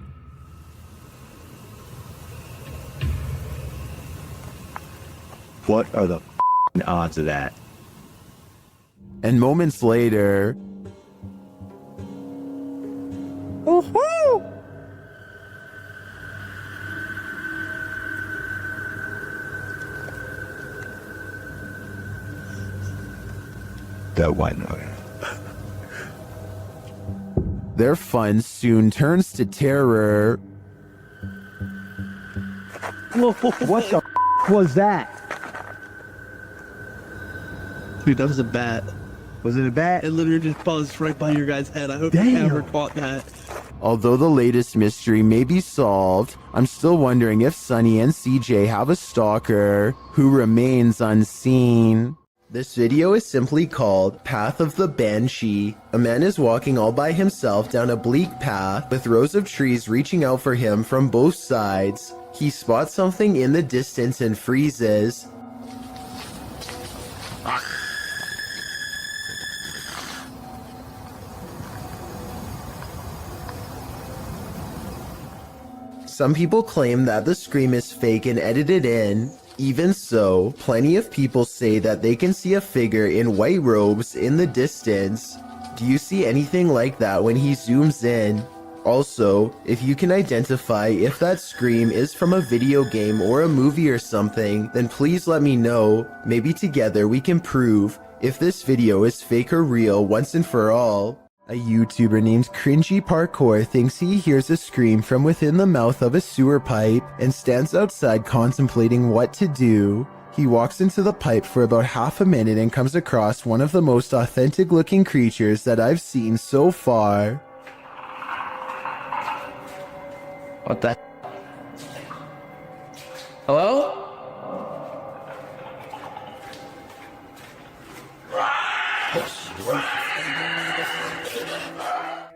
What are the odds of that? And moments later, That white noise. their fun soon turns to terror. What the was that? Dude, that was a bat. Was it a bat? It literally just buzzed right by your guy's head. I hope Damn. you never caught that. Although the latest mystery may be solved, I'm still wondering if Sunny and CJ have a stalker who remains unseen. This video is simply called Path of the Banshee. A man is walking all by himself down a bleak path with rows of trees reaching out for him from both sides. He spots something in the distance and freezes. Some people claim that the scream is fake and edited in. Even so, plenty of people say that they can see a figure in white robes in the distance. Do you see anything like that when he zooms in? Also, if you can identify if that scream is from a video game or a movie or something, then please let me know. Maybe together we can prove if this video is fake or real once and for all. A YouTuber named Cringy Parkour thinks he hears a scream from within the mouth of a sewer pipe and stands outside contemplating what to do. He walks into the pipe for about half a minute and comes across one of the most authentic looking creatures that I've seen so far. What the? Hello?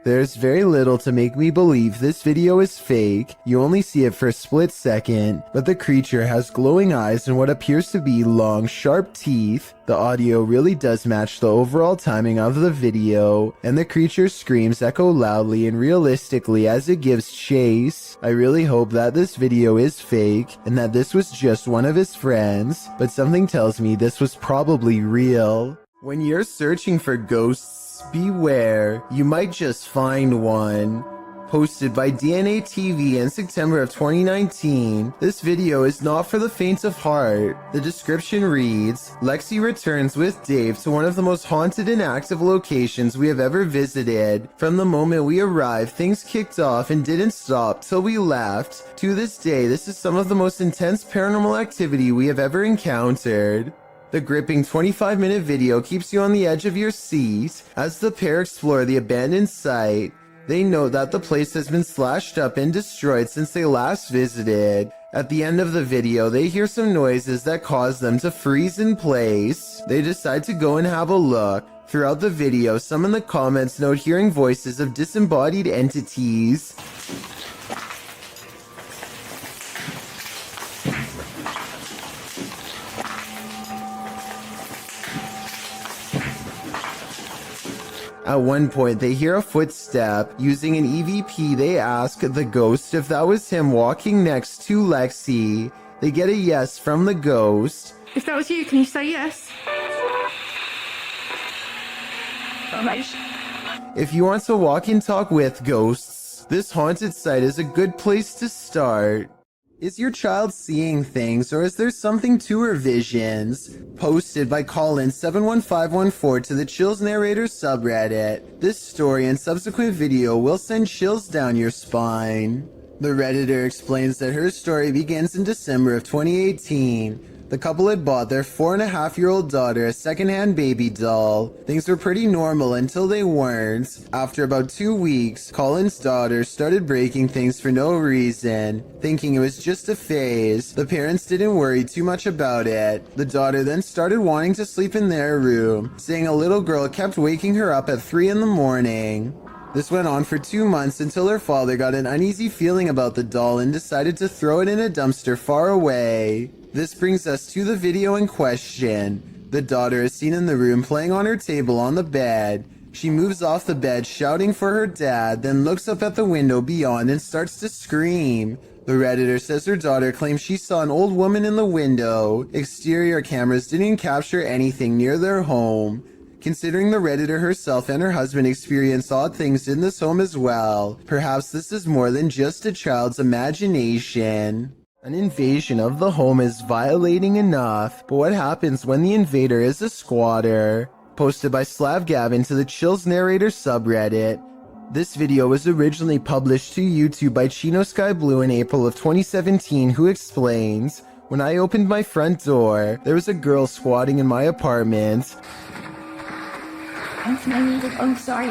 There's very little to make me believe this video is fake. You only see it for a split second, but the creature has glowing eyes and what appears to be long, sharp teeth. The audio really does match the overall timing of the video, and the creature's screams echo loudly and realistically as it gives chase. I really hope that this video is fake, and that this was just one of his friends, but something tells me this was probably real. When you're searching for ghosts, beware, you might just find one. Posted by DNA TV in September of 2019, this video is not for the faint of heart. The description reads, Lexi returns with Dave to one of the most haunted and active locations we have ever visited. From the moment we arrived, things kicked off and didn't stop till we left. To this day, this is some of the most intense paranormal activity we have ever encountered. The gripping 25-minute video keeps you on the edge of your seat as the pair explore the abandoned site. They note that the place has been slashed up and destroyed since they last visited. At the end of the video, they hear some noises that cause them to freeze in place. They decide to go and have a look. Throughout the video, some in the comments note hearing voices of disembodied entities. At one point, they hear a footstep. Using an EVP, they ask the ghost if that was him walking next to Lexi. They get a yes from the ghost. If that was you, can you say yes? If you want to walk and talk with ghosts, this haunted site is a good place to start. Is your child seeing things, or is there something to her visions? Posted by Colin71514 to the Chills Narrators subreddit. This story and subsequent video will send chills down your spine. The Redditor explains that her story begins in December of 2018. The couple had bought their 4.5-year-old daughter a secondhand baby doll. Things were pretty normal until they weren't. After about 2 weeks, Colin's daughter started breaking things for no reason, thinking it was just a phase. The parents didn't worry too much about it. The daughter then started wanting to sleep in their room, saying a little girl kept waking her up at 3 in the morning. This went on for 2 months until her father got an uneasy feeling about the doll and decided to throw it in a dumpster far away. This brings us to the video in question. The daughter is seen in the room playing on her table on the bed. She moves off the bed shouting for her dad, then looks up at the window beyond and starts to scream. The Redditor says her daughter claims she saw an old woman in the window. Exterior cameras didn't capture anything near their home. Considering the Redditor herself and her husband experienced odd things in this home as well, perhaps this is more than just a child's imagination. An invasion of the home is violating enough, but what happens when the invader is a squatter? Posted by SlavGavin to the Chills Narrator subreddit. This video was originally published to YouTube by Chino Sky Blue in April of 2017, who explains, "When I opened my front door, there was a girl squatting in my apartment. I'm sorry,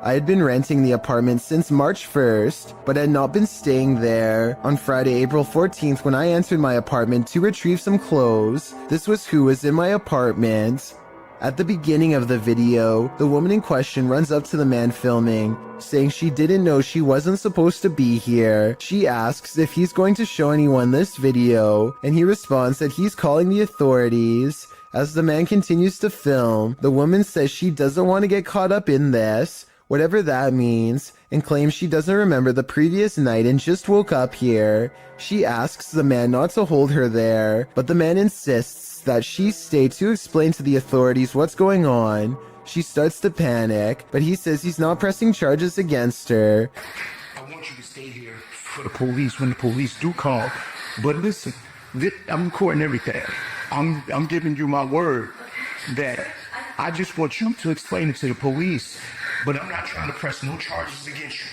I had been renting the apartment since March 1st, but had not been staying there. On Friday, April 14th, when I entered my apartment to retrieve some clothes, this was who was in my apartment." At the beginning of the video, the woman in question runs up to the man filming, saying she didn't know she wasn't supposed to be here. She asks if he's going to show anyone this video, and he responds that he's calling the authorities. As the man continues to film, the woman says she doesn't want to get caught up in this, whatever that means, and claims she doesn't remember the previous night and just woke up here. She asks the man not to hold her there, but the man insists that she stay to explain to the authorities what's going on. She starts to panic, but he says he's not pressing charges against her. "I want you to stay here for the police when the police do call. But listen, I'm recording everything. I'm giving you my word that I just want you to explain it to the police. But I'm not trying to press no charges against you."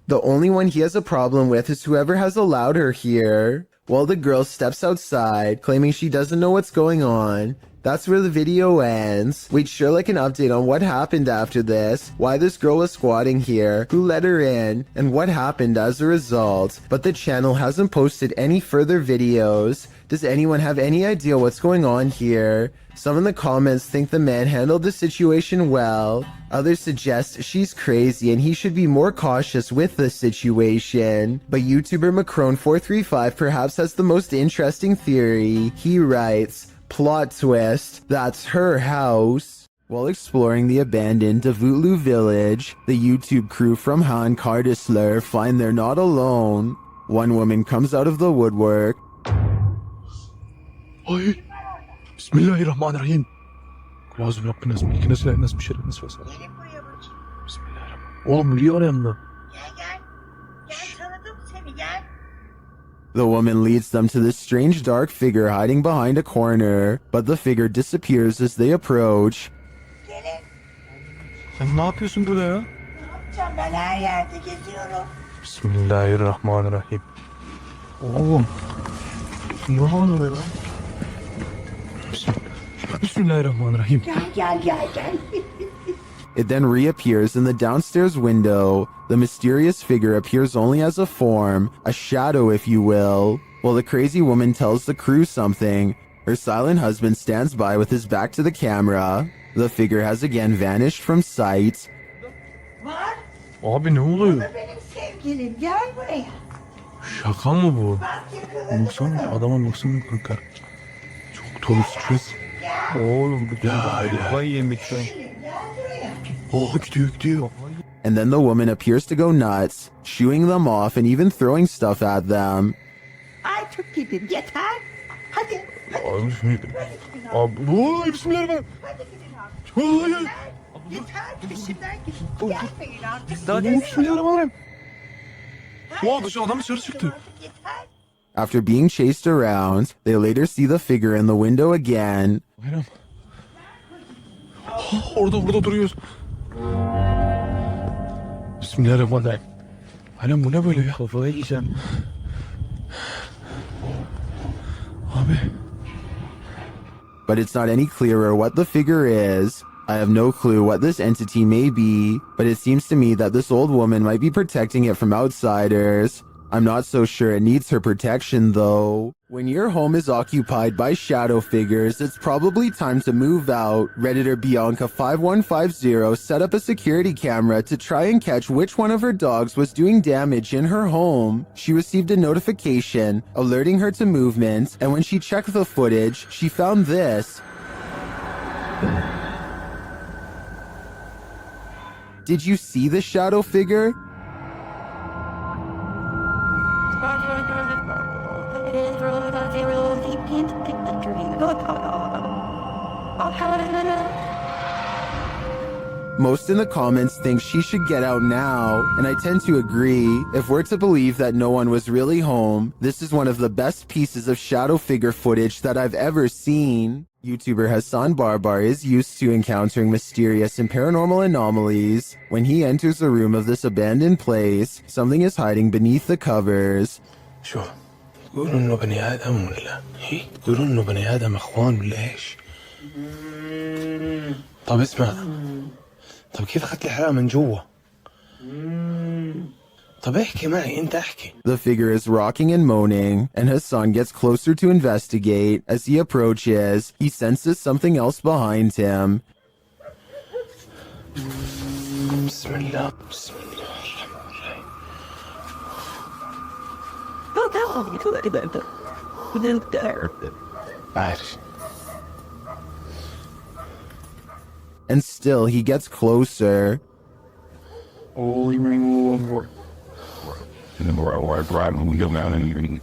The only one he has a problem with is whoever has allowed her here. While the girl steps outside, claiming she doesn't know what's going on. That's where the video ends. We'd sure like an update on what happened after this, why this girl was squatting here, who let her in, and what happened as a result. But the channel hasn't posted any further videos. Does anyone have any idea what's going on here? Some in the comments think the man handled the situation well. Others suggest she's crazy and he should be more cautious with the situation. But YouTuber Macron435 perhaps has the most interesting theory. He writes, "Plot twist, that's her house." While exploring the abandoned Davutlu village, the YouTube crew from Han Kardisler find they're not alone. One woman comes out of the woodwork. Ay, Bismillahirrahmanirrahim. Lazım Rabbiniz, ilkiniz ilahiniz bir şerefiniz vesaire. Bismillahirrahmanirrahim. Oğlum biliyor yanımda. The woman leads them to this strange dark figure hiding behind a corner, but the figure disappears as they approach. Sen ne yapıyorsun burada ya? Ben her yerde geziyorum. Bismillahirrahmanirrahim. Oğlum. Ne oluyor lan? Bismillahirrahmanirrahim. Gel. It then reappears in the downstairs window. The mysterious figure appears only as a form, a shadow if you will. While the crazy woman tells the crew something, her silent husband stands by with his back to the camera. The figure has again vanished from sight. Var. Abi ne oluyor? Bu da benim sevgilim. Gel buraya. Şaka mı bu? Bak yakaladım. Baksana adama baksana kanka. Çok stres. Gel. And then the woman appears to go nuts, shooing them off and even throwing stuff at them. I took you to get her. Hadi. Yeter peşimden git. Gelmeyin artık. After being chased around, they later see the figure in the window again. Burada duruyoruz. Bismillahirrahmanirrahim. Anam bu ne böyle ya? Kafayı yiyeceğim. Abi. But it's not any clearer what the figure is. I have no clue what this entity may be, but it seems to me that this old woman might be protecting it from outsiders. I'm not so sure it needs her protection though. When your home is occupied by shadow figures, it's probably time to move out. Redditor Bianca5150 set up a security camera to try and catch which one of her dogs was doing damage in her home. She received a notification alerting her to movement, and when she checked the footage, she found this. Did you see the shadow figure? Most in the comments think she should get out now, and I tend to agree. If we're to believe that no one was really home, this is one of the best pieces of shadow figure footage that I've ever seen. YouTuber Hassan Barbar is used to encountering mysterious and paranormal anomalies. When he enters a room of this abandoned place, something is hiding beneath the covers. شو تقولوا انه بني ادم ولا هي تقولوا انه بني ادم اخوان ولا ايش؟ طب اسمع، طب كيف اخذت الحرام من جوا؟ طب احكي معي، انت احكي. The figure is rocking and moaning, and Hassan gets closer to investigate. As he approaches, he senses something else behind him. بسم الله بسم الله الرحمن الرحيم. عارف. And still he gets closer. Holy ring, and then we're driving, we go down and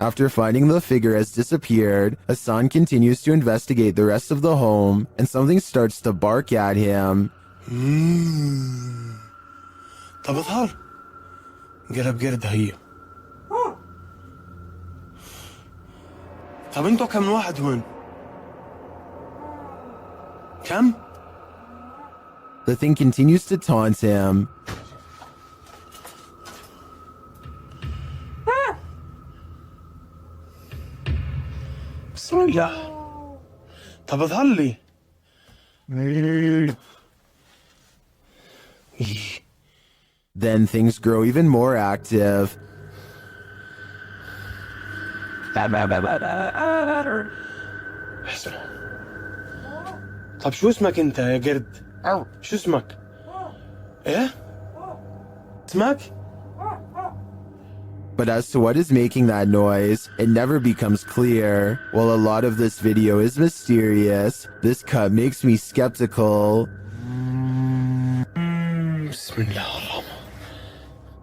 After finding the figure has disappeared, Hassan continues to investigate the rest of the home, and something starts to bark at him. طب اظهر قلب قرد هي. طب انتوا كم واحد هون؟ كم؟ The thing continues to taunt him. بسم الله. طب اظهر لي. Then things grow even more active. طب شو اسمك انت يا قرد؟ شو اسمك؟ ايه؟ اسمك؟ But as to what is making that noise, it never becomes clear. While a lot of this video is mysterious, this cut makes me skeptical.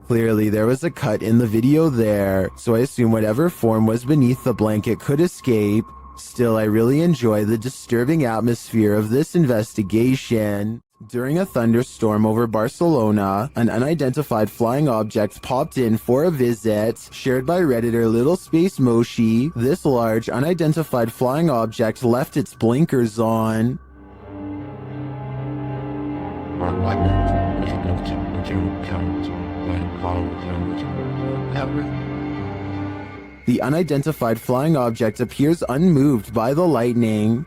Clearly, there was a cut in the video there, so I assume whatever form was beneath the blanket could escape. Still, I really enjoy the disturbing atmosphere of this investigation. During a thunderstorm over Barcelona, an unidentified flying object popped in for a visit. Shared by Redditor Little Space Moshi, this large unidentified flying object left its blinkers on. The unidentified flying object appears unmoved by the lightning.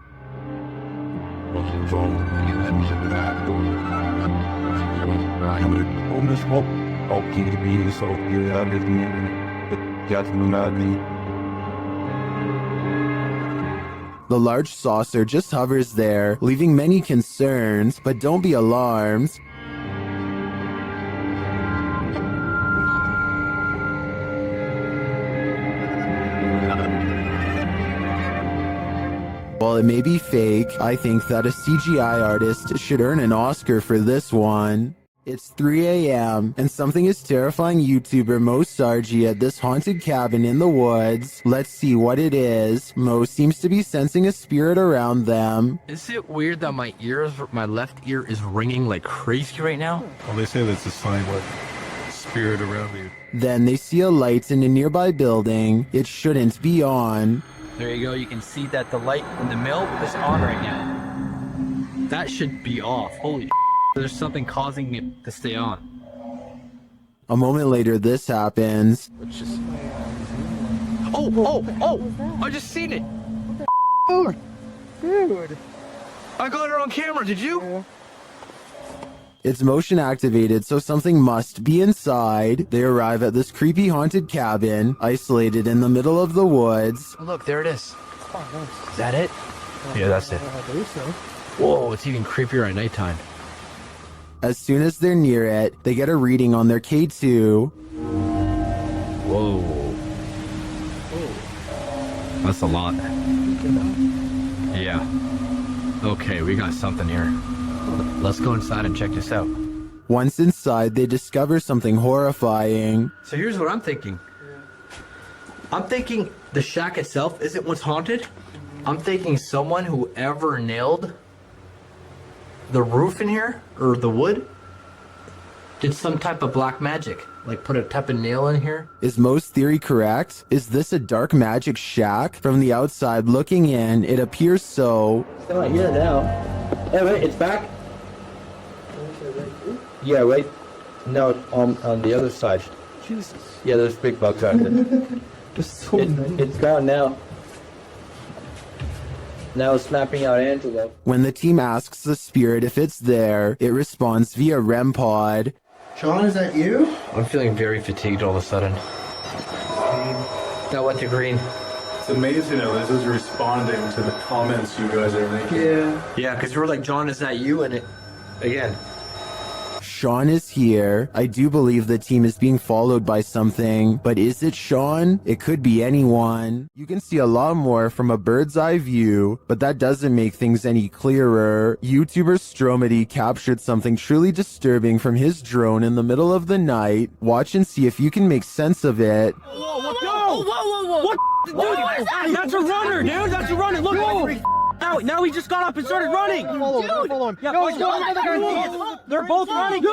The large saucer just hovers there, leaving many concerns, but don't be alarmed. While it may be fake, I think that a CGI artist should earn an Oscar for this one. It's 3 a.m. and something is terrifying YouTuber Mo Sargi at this haunted cabin in the woods. Let's see what it is. Mo seems to be sensing a spirit around them. Is it weird that my left ear is ringing like crazy right now? Well, they say that's a sign of spirit around you. Then they see a light in a nearby building. It shouldn't be on. There you go. You can see that the light in the mill is on right now. That should be off. Holy there's something causing it to stay on. A moment later, this happens. Oh! I just seen it! Oh, dude. I got it on camera, did you? It's motion activated, so something must be inside. They arrive at this creepy haunted cabin, isolated in the middle of the woods. Oh, look, there it is. Is that it? Yeah, that's it. I believe so. Whoa, it's even creepier at nighttime. As soon as they're near it, they get a reading on their K2. Whoa. That's a lot. Yeah. Okay, we got something here. Let's go inside and check this out. Once inside, they discover something horrifying. So here's what I'm thinking. I'm thinking the shack itself isn't what's haunted. I'm thinking someone who ever nailed the roof in here, or the wood, did some type of black magic. Like put a type of nail in here. Is Mo's theory correct? Is this a dark magic shack? From the outside looking in, it appears so. It's not here now. Hey, wait, it's back? Yeah, wait. No, on the other side. Jesus. Yeah, there's big bugs out there. It's gone now. Now it's snapping out antelope. When the team asks the spirit if it's there, it responds via REM pod. Sean, is that you? I'm feeling very fatigued all of a sudden. Now what to green? It's amazing how this is responding to the comments you guys are making. Yeah, because we were like, John, is that you? And it, again. Sean is here. I do believe the team is being followed by something, but is it Sean? It could be anyone. You can see a lot more from a bird's eye view, but that doesn't make things any clearer. YouTuber Stromedy captured something truly disturbing from his drone in the middle of the night. Watch and see if you can make sense of it. Whoa! What? Dude, that's a runner, dude. That's a runner. Look. Now he just got up and started running. Hold on. Yeah, they're both running.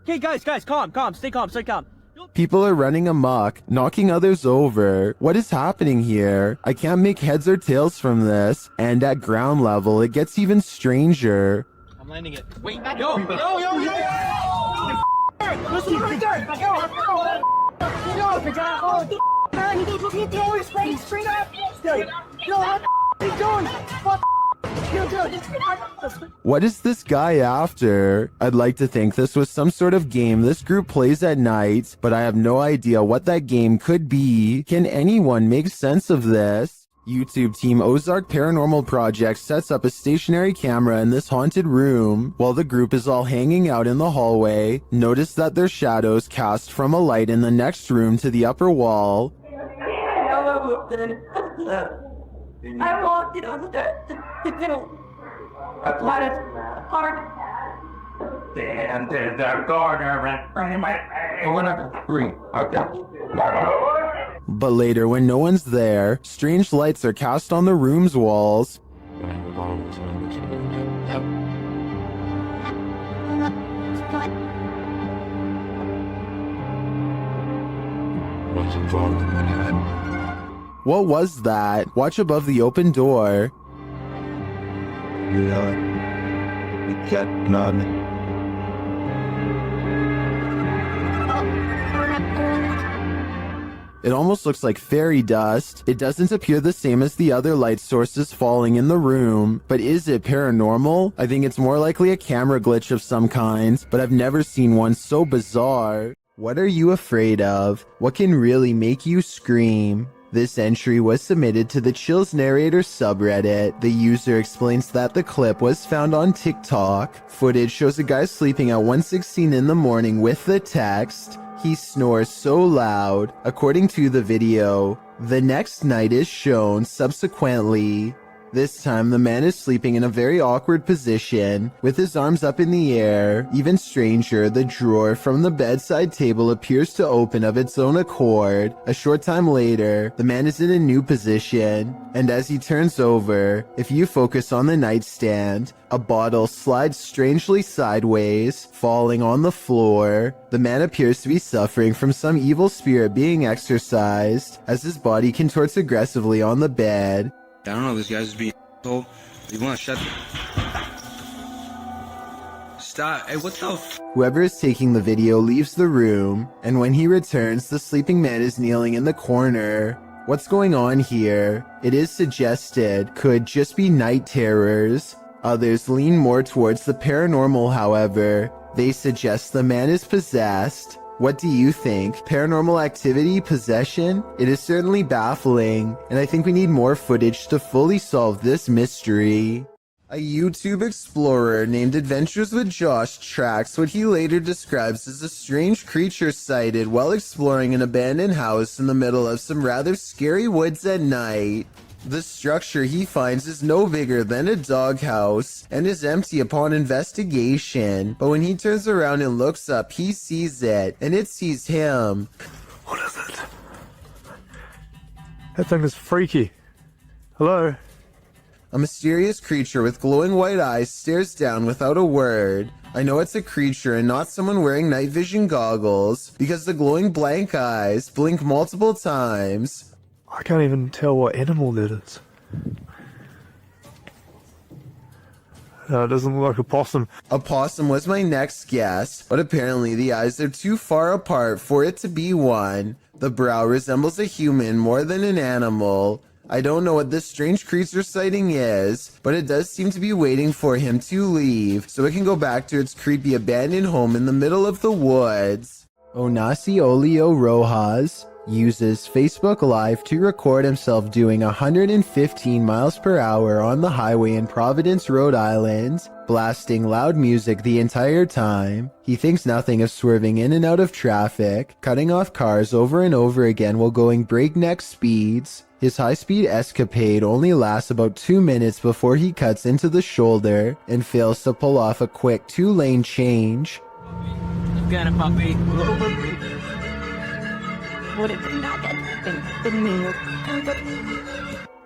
Okay, guys, calm. Stay calm. People are running amok, knocking others over. What is happening here? I can't make heads or tails from this. And at ground level, it gets even stranger. I'm landing it. Wait, yo! Listen right there! Man, he's looking through his face straight up! What is this guy after? I'd like to think this was some sort of game this group plays at night, but I have no idea what that game could be. Can anyone make sense of this? YouTube team Ozark Paranormal Project sets up a stationary camera in this haunted room. While the group is all hanging out in the hallway, notice that their shadows cast from a light in the next room to the upper wall. I walked on the applied hard. And there's a corner in my green. Okay. But later, when no one's there, strange lights are cast on the room's walls. What was that? Watch above the open door. It almost looks like fairy dust. It doesn't appear the same as the other light sources falling in the room. But is it paranormal? I think it's more likely a camera glitch of some kind, but I've never seen one so bizarre. What are you afraid of? What can really make you scream? This entry was submitted to the Chills Narrator subreddit. The user explains that the clip was found on TikTok. Footage shows a guy sleeping at 1:16 in the morning with the text, "He snores so loud." According to the video, the next night is shown subsequently. This time, the man is sleeping in a very awkward position, with his arms up in the air. Even stranger, the drawer from the bedside table appears to open of its own accord. A short time later, the man is in a new position, and as he turns over, if you focus on the nightstand, a bottle slides strangely sideways, falling on the floor. The man appears to be suffering from some evil spirit being exorcised, as his body contorts aggressively on the bed. I don't know, this guy's just being told. You want to shut Stop. Hey, what the f? Whoever is taking the video leaves the room, and when he returns, the sleeping man is kneeling in the corner. What's going on here? It is suggested could just be night terrors. Others lean more towards the paranormal, however. They suggest the man is possessed. What do you think? Paranormal activity? Possession? It is certainly baffling, and I think we need more footage to fully solve this mystery. A YouTube explorer named Adventures with Josh tracks what he later describes as a strange creature sighted while exploring an abandoned house in the middle of some rather scary woods at night. The structure he finds is no bigger than a doghouse and is empty upon investigation, but when he turns around and looks up, he sees it, and it sees him. What is it? That thing is freaky. Hello? A mysterious creature with glowing white eyes stares down without a word. I know it's a creature and not someone wearing night vision goggles, because the glowing blank eyes blink multiple times. I can't even tell what animal that is. No, it doesn't look like a possum. A possum was my next guess, but apparently the eyes are too far apart for it to be one. The brow resembles a human more than an animal. I don't know what this strange creature sighting is, but it does seem to be waiting for him to leave, so it can go back to its creepy abandoned home in the middle of the woods. Onasio Rojas uses Facebook Live to record himself doing 115 miles per hour on the highway in Providence, Rhode Island, blasting loud music the entire time. He thinks nothing of swerving in and out of traffic, cutting off cars over and over again while going breakneck speeds. His high-speed escapade only lasts about 2 minutes before he cuts into the shoulder and fails to pull off a quick 2-lane change. You got it, puppy.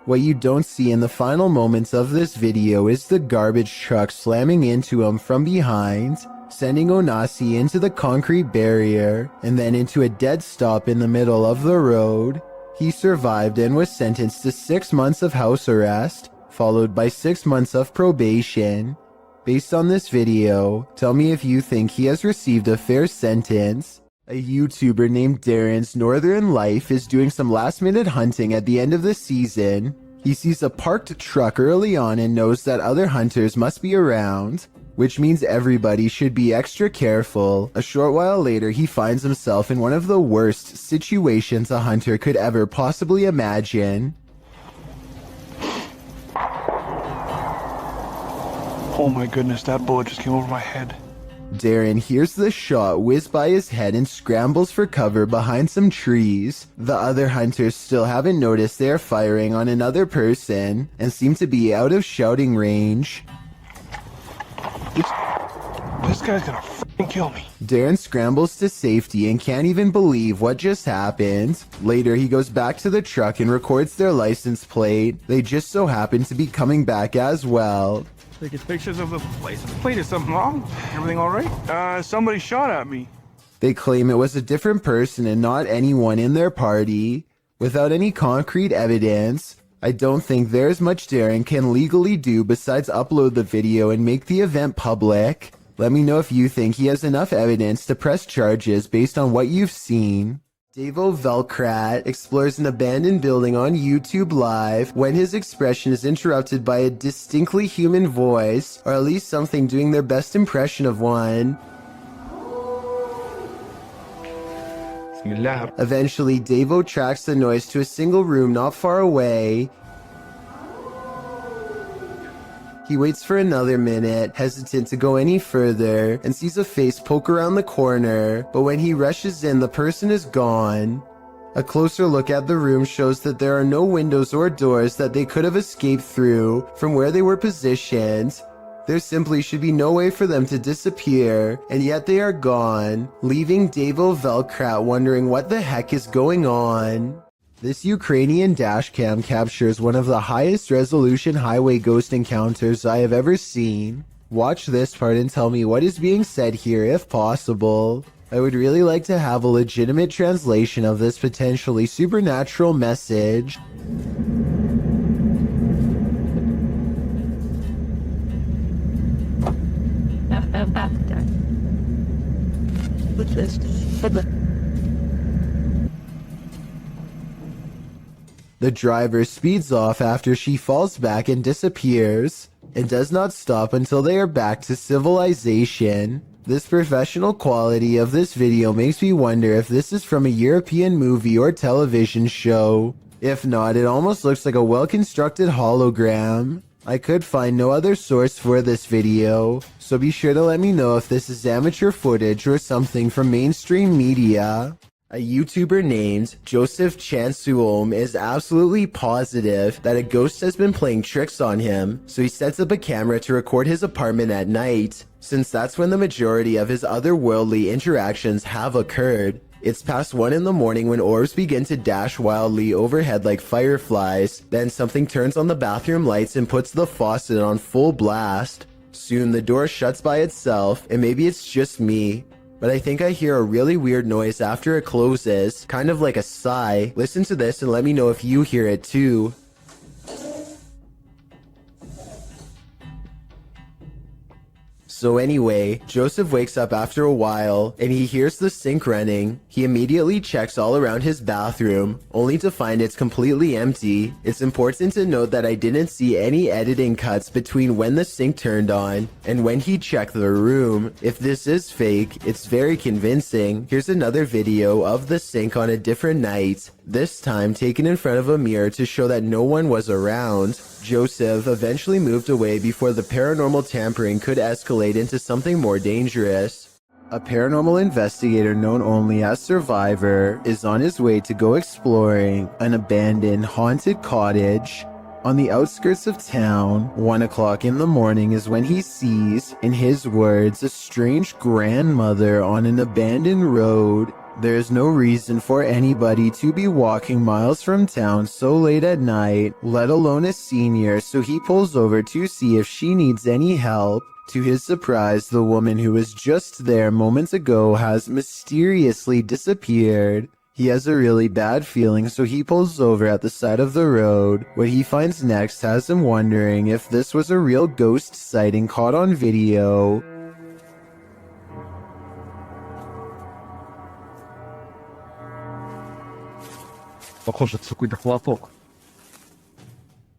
What you don't see in the final moments of this video is the garbage truck slamming into him from behind, sending Onasi into the concrete barrier and then into a dead stop in the middle of the road. He survived and was sentenced to 6 months of house arrest, followed by 6 months of probation. Based on this video, tell me if you think he has received a fair sentence. A YouTuber named Darren's Northern Life is doing some last-minute hunting at the end of the season. He sees a parked truck early on and knows that other hunters must be around, which means everybody should be extra careful. A short while later, he finds himself in one of the worst situations a hunter could ever possibly imagine. Oh my goodness, that bullet just came over my head. Darren hears the shot whiz by his head and scrambles for cover behind some trees. The other hunters still haven't noticed they are firing on another person and seem to be out of shouting range. This guy's gonna freaking kill me. Darren scrambles to safety and can't even believe what just happened. Later, he goes back to the truck and records their license plate. They just so happen to be coming back as well. Taking pictures of the place. Plate, is something wrong? Everything all right? Somebody shot at me. They claim it was a different person and not anyone in their party. Without any concrete evidence, I don't think there's much Darren can legally do besides upload the video and make the event public. Let me know if you think he has enough evidence to press charges based on what you've seen. Davo Velkrat explores an abandoned building on YouTube Live when his expression is interrupted by a distinctly human voice, or at least something doing their best impression of one. Eventually, Davo tracks the noise to a single room not far away. He waits for another minute, hesitant to go any further, and sees a face poke around the corner, but when he rushes in, the person is gone. A closer look at the room shows that there are no windows or doors that they could have escaped through from where they were positioned. There simply should be no way for them to disappear, and yet they are gone, leaving Davo Velkrat wondering what the heck is going on. This Ukrainian dashcam captures one of the highest resolution highway ghost encounters I have ever seen. Watch this part and tell me what is being said here if possible. I would really like to have a legitimate translation of this potentially supernatural message. What's this? The driver speeds off after she falls back and disappears, and does not stop until they are back to civilization. This professional quality of this video makes me wonder if this is from a European movie or television show. If not, it almost looks like a well-constructed hologram. I could find no other source for this video, so be sure to let me know if this is amateur footage or something from mainstream media. A YouTuber named Joseph Chansuom is absolutely positive that a ghost has been playing tricks on him, so he sets up a camera to record his apartment at night, since that's when the majority of his otherworldly interactions have occurred. It's past 1 in the morning when orbs begin to dash wildly overhead like fireflies, then something turns on the bathroom lights and puts the faucet on full blast. Soon the door shuts by itself, and maybe it's just me, but I think I hear a really weird noise after it closes, kind of like a sigh. Listen to this and let me know if you hear it too. So anyway, Joseph wakes up after a while, and he hears the sink running. He immediately checks all around his bathroom, only to find it's completely empty. It's important to note that I didn't see any editing cuts between when the sink turned on and when he checked the room. If this is fake, it's very convincing. Here's another video of the sink on a different night, this time taken in front of a mirror to show that no one was around. Joseph eventually moved away before the paranormal tampering could escalate into something more dangerous. A paranormal investigator known only as Survivor is on his way to go exploring an abandoned haunted cottage on the outskirts of town. 1 o'clock in the morning is when he sees, in his words, a strange grandmother on an abandoned road. There's no reason for anybody to be walking miles from town so late at night, let alone a senior, so he pulls over to see if she needs any help. To his surprise, the woman who was just there moments ago has mysteriously disappeared. He has a really bad feeling, so he pulls over at the side of the road. What he finds next has him wondering if this was a real ghost sighting caught on video.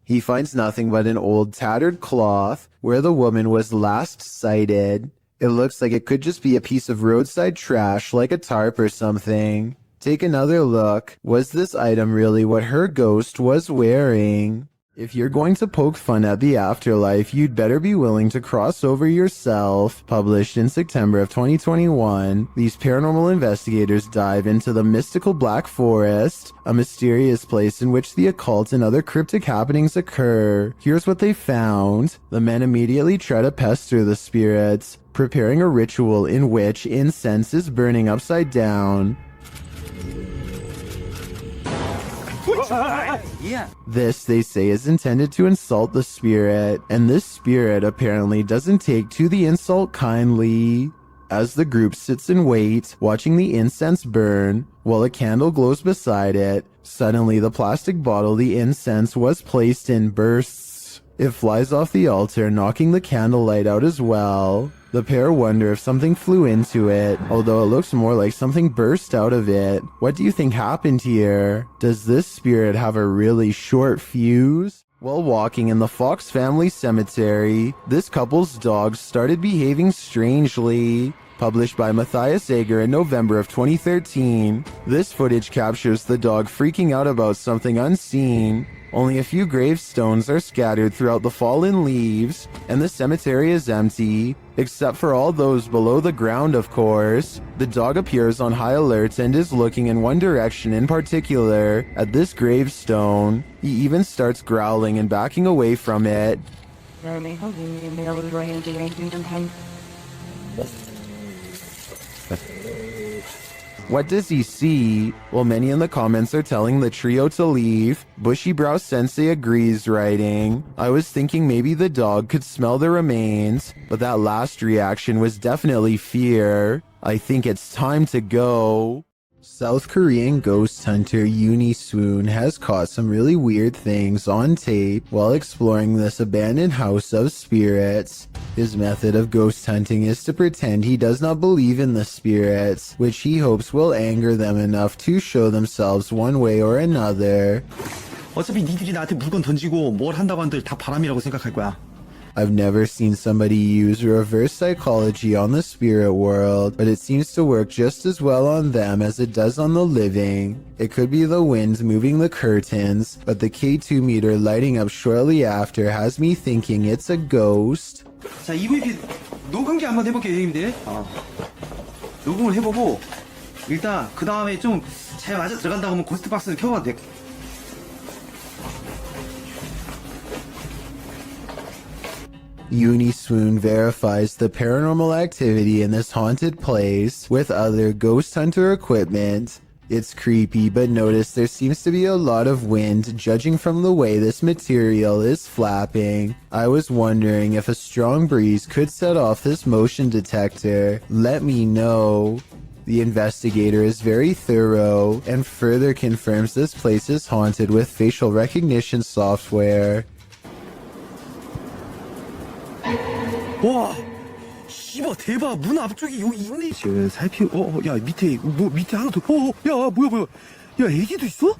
He finds nothing but an old tattered cloth where the woman was last sighted. It looks like it could just be a piece of roadside trash like a tarp or something. Take another look. Was this item really what her ghost was wearing? If you're going to poke fun at the afterlife, you'd better be willing to cross over yourself. Published in September of 2021, these paranormal investigators dive into the mystical Black Forest, a mysterious place in which the occult and other cryptic happenings occur. Here's what they found. The men immediately try to pester the spirits, preparing a ritual in which incense is burning upside down. Yeah. This, they say, is intended to insult the spirit, and this spirit apparently doesn't take to the insult kindly. As the group sits and waits, watching the incense burn, while a candle glows beside it, suddenly the plastic bottle the incense was placed in bursts. It flies off the altar, knocking the candlelight out as well. The pair wonder if something flew into it, although it looks more like something burst out of it. What do you think happened here? Does this spirit have a really short fuse? While walking in the Fox family cemetery, this couple's dogs started behaving strangely. published by Matthias Ager in November of 2013. This footage captures the dog freaking out about something unseen. Only a few gravestones are scattered throughout the fallen leaves, and the cemetery is empty, except for all those below the ground, of course. The dog appears on high alert and is looking in one direction in particular, at this gravestone. He even starts growling and backing away from it. What does he see? Well, many in the comments are telling the trio to leave. Bushybrow Sensei agrees, writing, I was thinking maybe the dog could smell the remains, but that last reaction was definitely fear. I think it's time to go. South Korean ghost hunter Uni Swoon has caught some really weird things on tape while exploring this abandoned house of spirits. His method of ghost hunting is to pretend he does not believe in the spirits, which he hopes will anger them enough to show themselves one way or another. 어차피 니들이 나한테 물건 던지고 뭘 한다고 한들 다 바람이라고 생각할 거야. I've never seen somebody use reverse psychology on the spirit world, but it seems to work just as well on them as it does on the living. It could be the wind moving the curtains, but the K2 meter lighting up shortly after has me thinking it's a ghost. 자, EVP 녹음기 한번 해볼게요, 형님들. 녹음을 해보고 일단 그 다음에 좀 잘 맞아 들어간다고 하면 고스트박스를 켜봐도 돼. Uni Swoon verifies the paranormal activity in this haunted place with other ghost hunter equipment. It's creepy, but notice there seems to be a lot of wind judging from the way this material is flapping. I was wondering if a strong breeze could set off this motion detector. Let me know. The investigator is very thorough and further confirms this place is haunted with facial recognition software. 와, 씨발 대박. 문 앞쪽에 여기 있네. 지금 야 밑에 밑에 하나 더. 야 뭐야. 야 애기도 있어?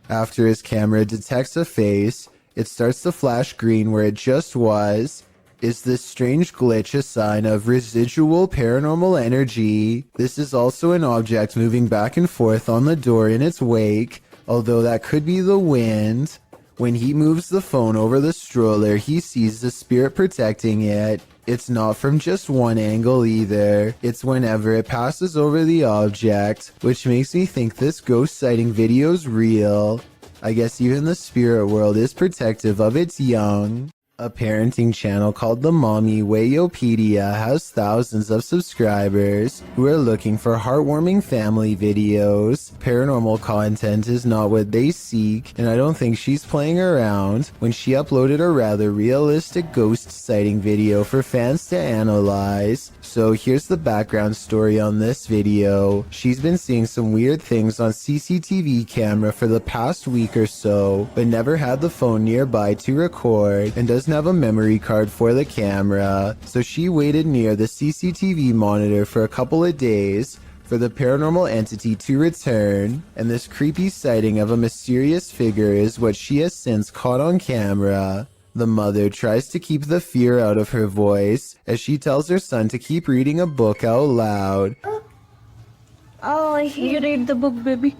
After his camera detects a face, it starts to flash green where it just was. Is this strange glitch a sign of residual paranormal energy? This is also an object moving back and forth on the door in its wake, although that could be the wind. When he moves the phone over the stroller, he sees the spirit protecting it. It's not from just one angle either. It's whenever it passes over the object, which makes me think this ghost sighting video's real. I guess even the spirit world is protective of its young. A parenting channel called the Mommy Wayopedia has thousands of subscribers who are looking for heartwarming family videos. Paranormal content is not what they seek, and I don't think she's playing around when she uploaded a rather realistic ghost sighting video for fans to analyze. So here's the background story on this video. She's been seeing some weird things on CCTV camera for the past week or so, but never had the phone nearby to record and doesn't have a memory card for the camera. So she waited near the CCTV monitor for a couple of days for the paranormal entity to return, and this creepy sighting of a mysterious figure is what she has since caught on camera. The mother tries to keep the fear out of her voice as she tells her son to keep reading a book out loud. Oh, You read the book, baby.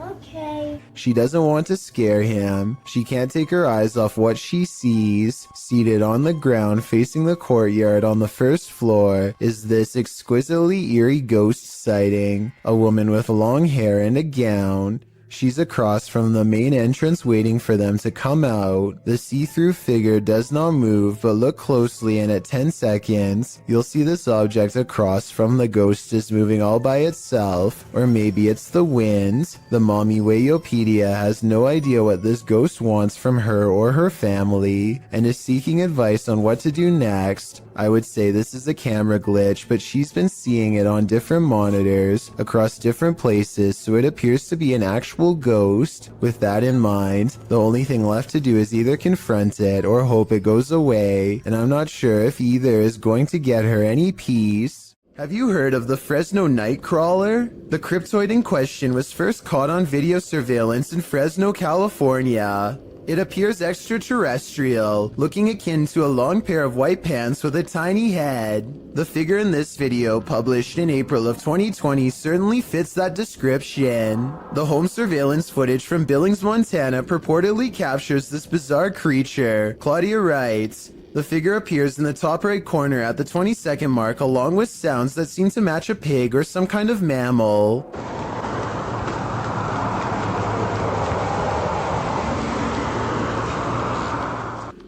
okay. She doesn't want to scare him. She can't take her eyes off what she sees. Seated on the ground facing the courtyard on the first floor is this exquisitely eerie ghost sighting. A woman with long hair and a gown. She's across from the main entrance waiting for them to come out. The see-through figure does not move, but look closely and at 10 seconds, you'll see this object across from the ghost is moving all by itself, or maybe it's the wind. The Mommy Wayopedia has no idea what this ghost wants from her or her family, and is seeking advice on what to do next. I would say this is a camera glitch, but she's been seeing it on different monitors across different places, so it appears to be an actual ghost. With that in mind, the only thing left to do is either confront it or hope it goes away, and I'm not sure if either is going to get her any peace. Have you heard of the Fresno Nightcrawler? The cryptoid in question was first caught on video surveillance in Fresno, California. It appears extraterrestrial, looking akin to a long pair of white pants with a tiny head. The figure in this video, published in April of 2020, certainly fits that description. The home surveillance footage from Billings, Montana purportedly captures this bizarre creature. Claudia writes, "The figure appears in the top right corner at the 20-second mark along with sounds that seem to match a pig or some kind of mammal."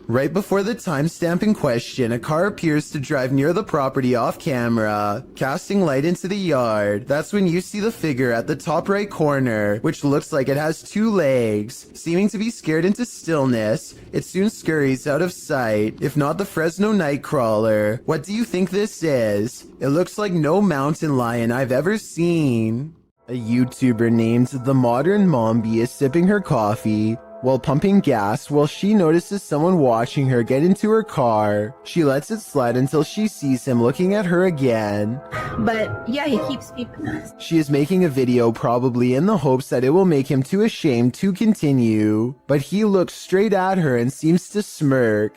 Right before the timestamp in question, a car appears to drive near the property off camera, casting light into the yard. That's when you see the figure at the top right corner, which looks like it has 2 legs. Seeming to be scared into stillness, it soon scurries out of sight, if not the Fresno Nightcrawler. What do you think this is? It looks like no mountain lion I've ever seen. A YouTuber named The Modern Mombi is sipping her coffee while pumping gas while she notices someone watching her get into her car. She lets it slide until she sees him looking at her again. But yeah, he keeps peeping us. She is making a video probably in the hopes that it will make him too ashamed to continue, but he looks straight at her and seems to smirk.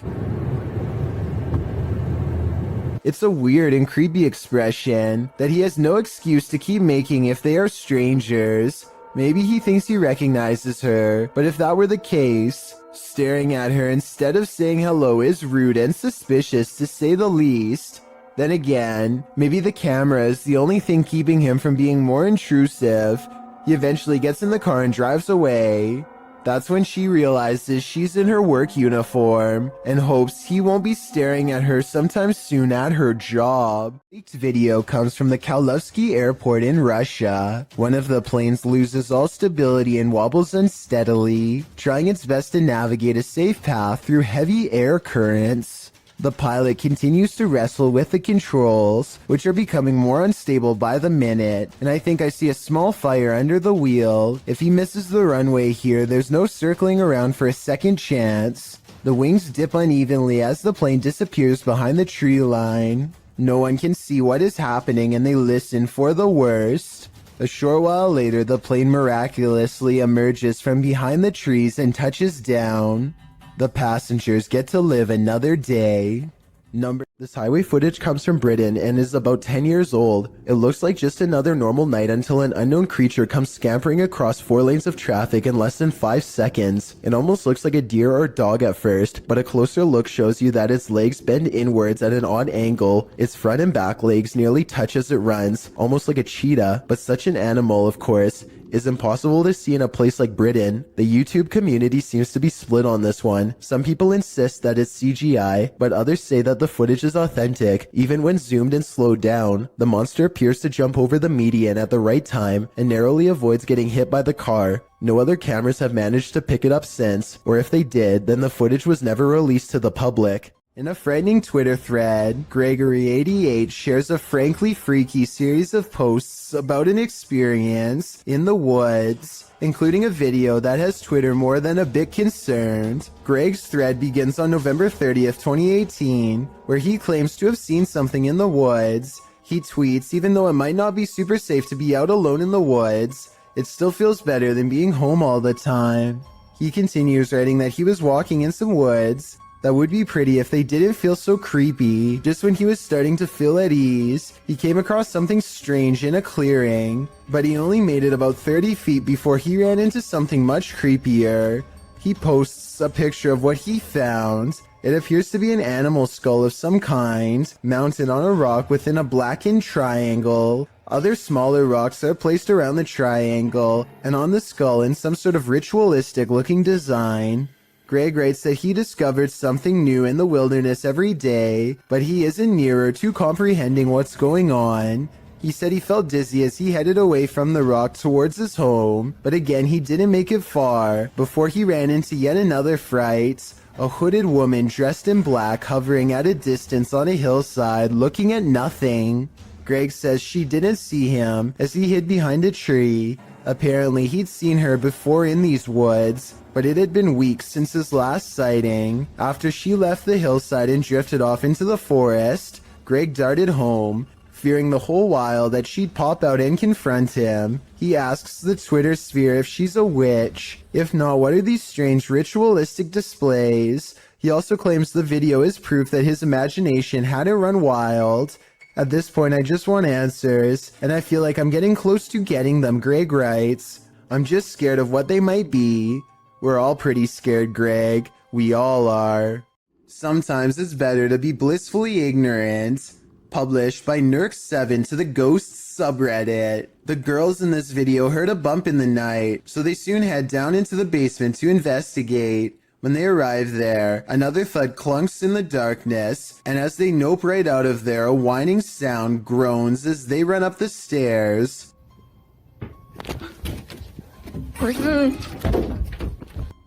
It's a weird and creepy expression that he has no excuse to keep making if they are strangers. Maybe he thinks he recognizes her, but if that were the case, staring at her instead of saying hello is rude and suspicious to say the least. Then again, maybe the camera is the only thing keeping him from being more intrusive. He eventually gets in the car and drives away. That's when she realizes she's in her work uniform and hopes he won't be staring at her sometime soon at her job. The leaked video comes from the Kaluzhsky airport in Russia. One of the planes loses all stability and wobbles unsteadily, trying its best to navigate a safe path through heavy air currents. The pilot continues to wrestle with the controls, which are becoming more unstable by the minute, and I think I see a small fire under the wheel. If he misses the runway here, there's no circling around for a second chance. The wings dip unevenly as the plane disappears behind the tree line. No one can see what is happening and they listen for the worst. A short while later, the plane miraculously emerges from behind the trees and touches down. The passengers get to live another day. This highway footage comes from Britain and is about 10 years old. It looks like just another normal night until an unknown creature comes scampering across 4 lanes of traffic in less than 5 seconds. It almost looks like a deer or dog at first, but a closer look shows you that its legs bend inwards at an odd angle. Its front and back legs nearly touch as it runs, almost like a cheetah, but such an animal, of course, is impossible to see in a place like Britain. The YouTube community seems to be split on this one. Some people insist that it's CGI, but others say that the footage is authentic. Even when zoomed and slowed down, the monster appears to jump over the median at the right time and narrowly avoids getting hit by the car. No other cameras have managed to pick it up since, or if they did, then the footage was never released to the public. In a frightening Twitter thread, Gregory88 shares a frankly freaky series of posts about an experience in the woods, including a video that has Twitter more than a bit concerned. Greg's thread begins on November 30th, 2018, where he claims to have seen something in the woods. He tweets, "Even though it might not be super safe to be out alone in the woods, it still feels better than being home all the time." He continues writing that he was walking in some woods that would be pretty if they didn't feel so creepy. Just when he was starting to feel at ease, he came across something strange in a clearing, but he only made it about 30 feet before he ran into something much creepier. He posts a picture of what he found. It appears to be an animal skull of some kind, mounted on a rock within a blackened triangle. Other smaller rocks are placed around the triangle, and on the skull in some sort of ritualistic looking design. Greg writes that he discovered something new in the wilderness every day, but he isn't nearer to comprehending what's going on. He said he felt dizzy as he headed away from the rock towards his home, but again he didn't make it far before he ran into yet another fright. A hooded woman dressed in black hovering at a distance on a hillside looking at nothing. Greg says she didn't see him as he hid behind a tree. Apparently he'd seen her before in these woods, but it had been weeks since his last sighting. After she left the hillside and drifted off into the forest, Greg darted home, fearing the whole while that she'd pop out and confront him. He asks the Twitter sphere if she's a witch. If not, what are these strange ritualistic displays? He also claims the video is proof that his imagination hadn't run wild. At this point, I just want answers, and I feel like I'm getting close to getting them, Greg writes. I'm just scared of what they might be. We're all pretty scared, Greg. We all are. Sometimes it's better to be blissfully ignorant. Published by Nurk7 to the Ghosts subreddit. The girls in this video heard a bump in the night, so they soon head down into the basement to investigate. When they arrive there, another thud clunks in the darkness, and as they nope right out of there, a whining sound groans as they run up the stairs.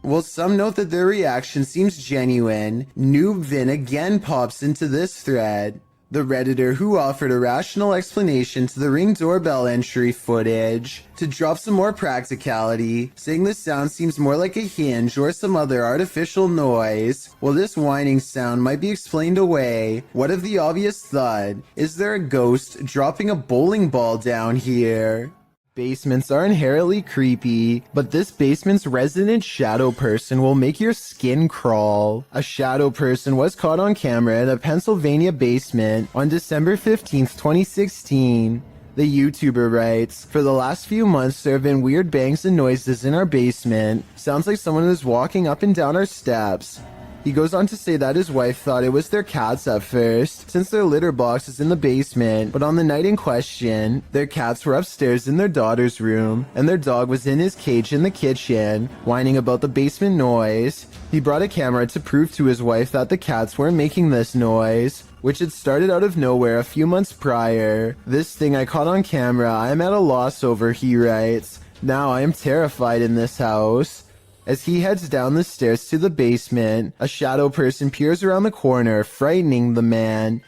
While some note that their reaction seems genuine, Noobvin again pops into this thread. The Redditor who offered a rational explanation to the Ring doorbell entry footage to drop some more practicality, saying the sound seems more like a hinge or some other artificial noise. While this whining sound might be explained away, what of the obvious thud? Is there a ghost dropping a bowling ball down here? Basements are inherently creepy, but this basement's resident shadow person will make your skin crawl. A shadow person was caught on camera in a Pennsylvania basement on December 15th, 2016. The YouTuber writes, "For the last few months there have been weird bangs and noises in our basement. Sounds like someone is walking up and down our steps." He goes on to say that his wife thought it was their cats at first, since their litter box is in the basement, but on the night in question, their cats were upstairs in their daughter's room, and their dog was in his cage in the kitchen, whining about the basement noise. He brought a camera to prove to his wife that the cats weren't making this noise, which had started out of nowhere a few months prior. "This thing I caught on camera, I am at a loss over," he writes. "Now I am terrified in this house." As he heads down the stairs to the basement, a shadow person peers around the corner, frightening the man.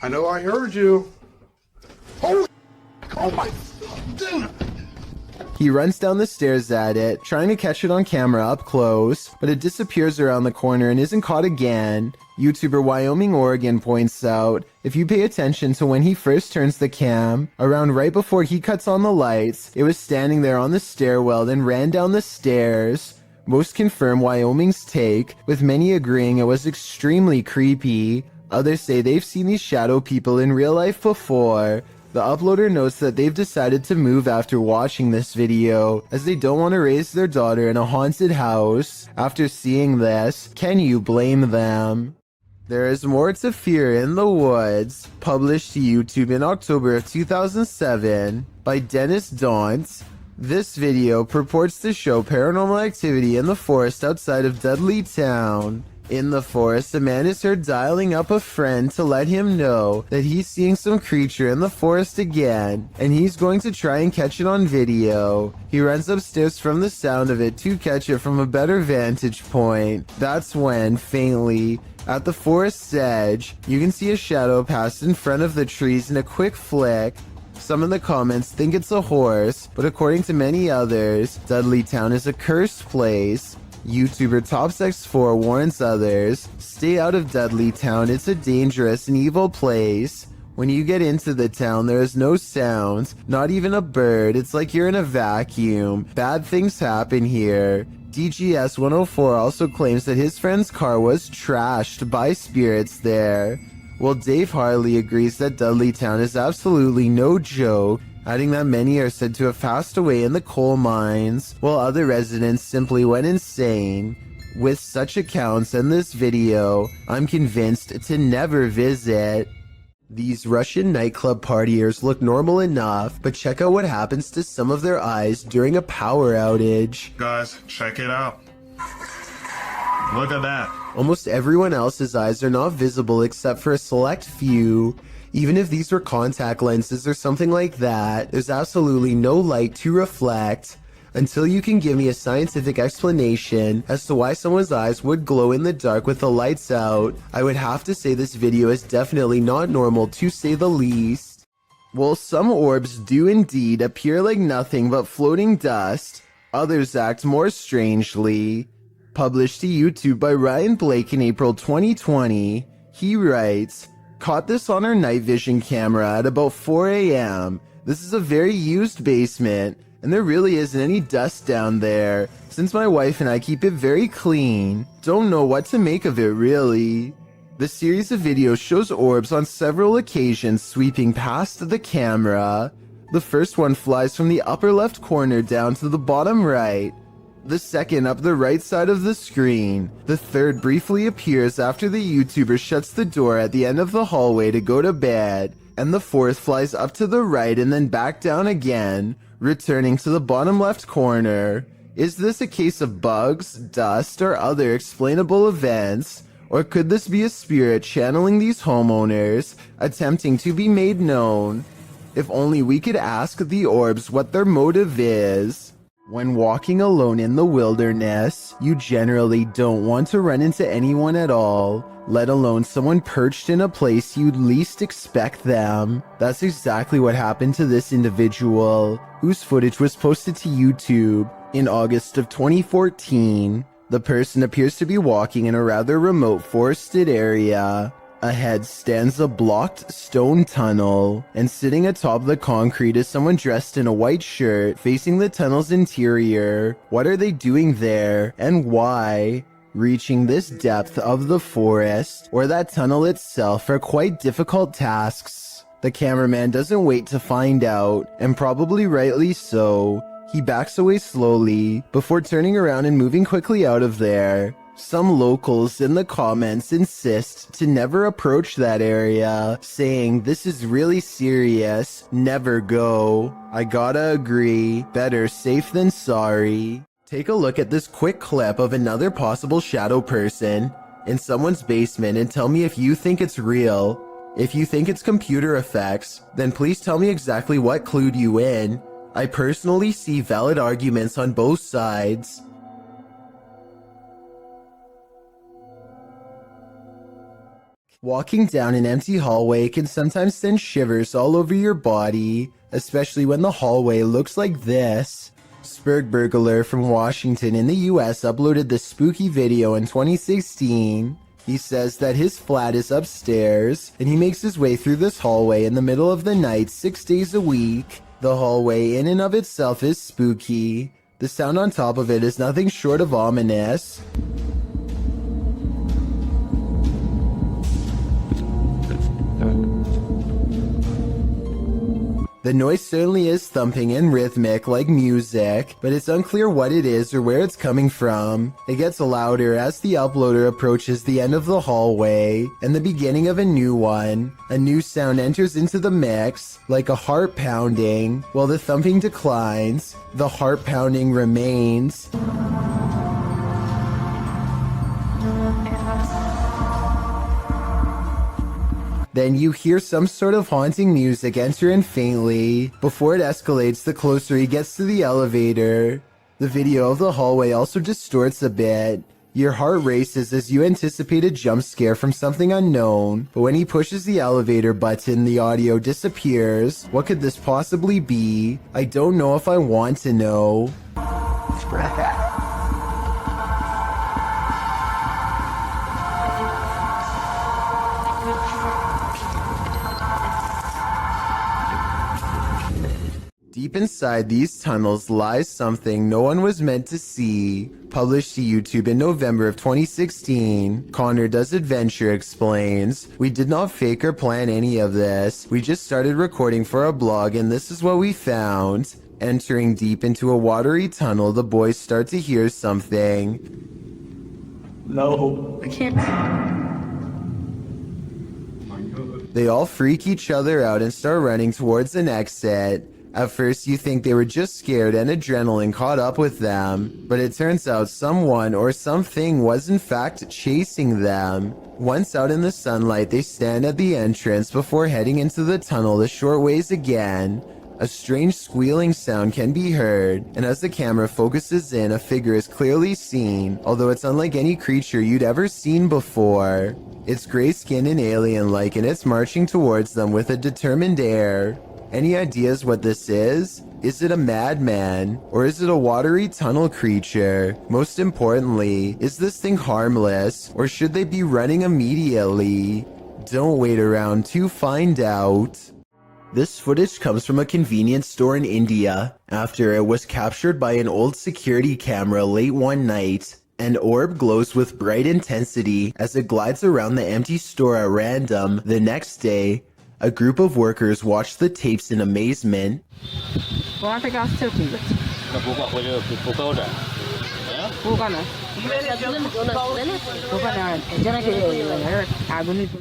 I know I heard you. Oh my. He runs down the stairs at it, trying to catch it on camera up close, but it disappears around the corner and isn't caught again. YouTuber Wyoming Oregon points out, if you pay attention to when he first turns the cam, around right before he cuts on the lights, it was standing there on the stairwell and ran down the stairs. Most confirm Wyoming's take, with many agreeing it was extremely creepy. Others say they've seen these shadow people in real life before. The uploader notes that they've decided to move after watching this video, as they don't want to raise their daughter in a haunted house. After seeing this, can you blame them? There is more to fear in the woods, published to YouTube in October of 2007 by Dennis Daunt. This video purports to show paranormal activity in the forest outside of Dudley Town. In the forest, a man is heard dialing up a friend to let him know that he's seeing some creature in the forest again, and he's going to try and catch it on video. He runs upstairs from the sound of it to catch it from a better vantage point. That's when, faintly, at the forest's edge, you can see a shadow pass in front of the trees in a quick flick. Some in the comments think it's a horse, but according to many others, Dudley Town is a cursed place. YouTuber TopsX4 warns others, stay out of Dudley Town, it's a dangerous and evil place. When you get into the town, there is no sound, not even a bird, it's like you're in a vacuum. Bad things happen here. DGS 104 also claims that his friend's car was trashed by spirits there. While Dave Harley agrees that Dudley Town is absolutely no joke, adding that many are said to have passed away in the coal mines, while other residents simply went insane. With such accounts and this video, I'm convinced to never visit. These Russian nightclub partiers look normal enough, but check out what happens to some of their eyes during a power outage. Guys, check it out. Look at that. Almost everyone else's eyes are not visible except for a select few. Even if these were contact lenses or something like that, there's absolutely no light to reflect. Until you can give me a scientific explanation as to why someone's eyes would glow in the dark with the lights out, I would have to say this video is definitely not normal, to say the least. While some orbs do indeed appear like nothing but floating dust, others act more strangely. Published to YouTube by Ryan Blake in April 2020, he writes, "Caught this on our night vision camera at about 4 a.m. This is a very used basement, and there really isn't any dust down there, since my wife and I keep it very clean. Don't know what to make of it, really. The series of videos shows orbs on several occasions sweeping past the camera. The first one flies from the upper left corner down to the bottom right. The second up the right side of the screen. The third briefly appears after the YouTuber shuts the door at the end of the hallway to go to bed. And the fourth flies up to the right and then back down again, returning to the bottom left corner. Is this a case of bugs, dust, or other explainable events? Or could this be a spirit channeling these homeowners, attempting to be made known? If only we could ask the orbs what their motive is. When walking alone in the wilderness, you generally don't want to run into anyone at all, let alone someone perched in a place you'd least expect them. That's exactly what happened to this individual, whose footage was posted to YouTube in August of 2014. The person appears to be walking in a rather remote forested area. Ahead stands a blocked stone tunnel, and sitting atop the concrete is someone dressed in a white shirt facing the tunnel's interior. What are they doing there, and why? Reaching this depth of the forest, or that tunnel itself, are quite difficult tasks. The cameraman doesn't wait to find out, and probably rightly so. He backs away slowly, before turning around and moving quickly out of there. Some locals in the comments insist to never approach that area, saying this is really serious, never go. I gotta agree, better safe than sorry. Take a look at this quick clip of another possible shadow person in someone's basement and tell me if you think it's real. If you think it's computer effects, then please tell me exactly what clued you in. I personally see valid arguments on both sides. Walking down an empty hallway can sometimes send shivers all over your body, especially when the hallway looks like this. Spurgburglar from Washington in the US uploaded this spooky video in 2016. He says that his flat is upstairs, and he makes his way through this hallway in the middle of the night 6 days a week. The hallway in and of itself is spooky. The sound on top of it is nothing short of ominous. The noise certainly is thumping and rhythmic like music, but it's unclear what it is or where it's coming from. It gets louder as the uploader approaches the end of the hallway and the beginning of a new one. A new sound enters into the mix, like a heart pounding. While the thumping declines, the heart pounding remains. Then you hear some sort of haunting music enter in faintly, before it escalates the closer he gets to the elevator. The video of the hallway also distorts a bit. Your heart races as you anticipate a jump scare from something unknown, but when he pushes the elevator button, the audio disappears. What could this possibly be? I don't know if I want to know. Deep inside these tunnels lies something no one was meant to see. Published to YouTube in November of 2016, Connor Does Adventure explains, "We did not fake or plan any of this. We just started recording for a blog and this is what we found." Entering deep into a watery tunnel, the boys start to hear something. No, I can't. They all freak each other out and start running towards an exit. At first you think they were just scared and adrenaline caught up with them, but it turns out someone or something was in fact chasing them. Once out in the sunlight, they stand at the entrance before heading into the tunnel a short ways again. A strange squealing sound can be heard, and as the camera focuses in, a figure is clearly seen, although it's unlike any creature you'd ever seen before. It's gray-skinned and alien-like, and it's marching towards them with a determined air. Any ideas what this is? Is it a madman? Or is it a watery tunnel creature? Most importantly, is this thing harmless? Or should they be running immediately? Don't wait around to find out. This footage comes from a convenience store in India after it was captured by an old security camera late one night. An orb glows with bright intensity as it glides around the empty store at random. The next day, a group of workers watch the tapes in amazement.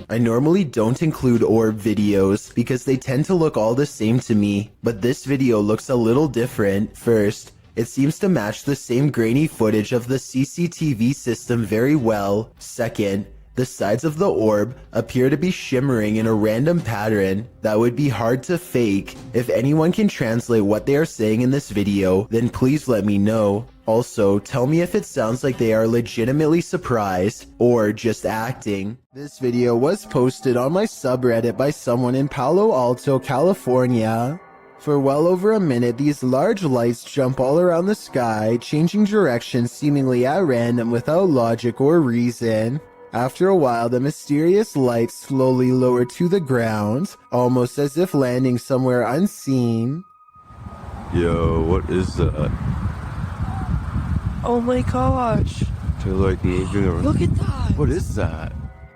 I normally don't include orb videos because they tend to look all the same to me, but this video looks a little different. First, it seems to match the same grainy footage of the CCTV system very well. Second, the sides of the orb appear to be shimmering in a random pattern that would be hard to fake. If anyone can translate what they are saying in this video, then please let me know. Also, tell me if it sounds like they are legitimately surprised or just acting. This video was posted on my subreddit by someone in Palo Alto, California. For well over a minute, these large lights jump all around the sky, changing direction seemingly at random without logic or reason. After a while, the mysterious lights slowly lower to the ground, almost as if landing somewhere unseen. Yo, what is that? Oh my gosh. They're like moving around. Look at that. What is that?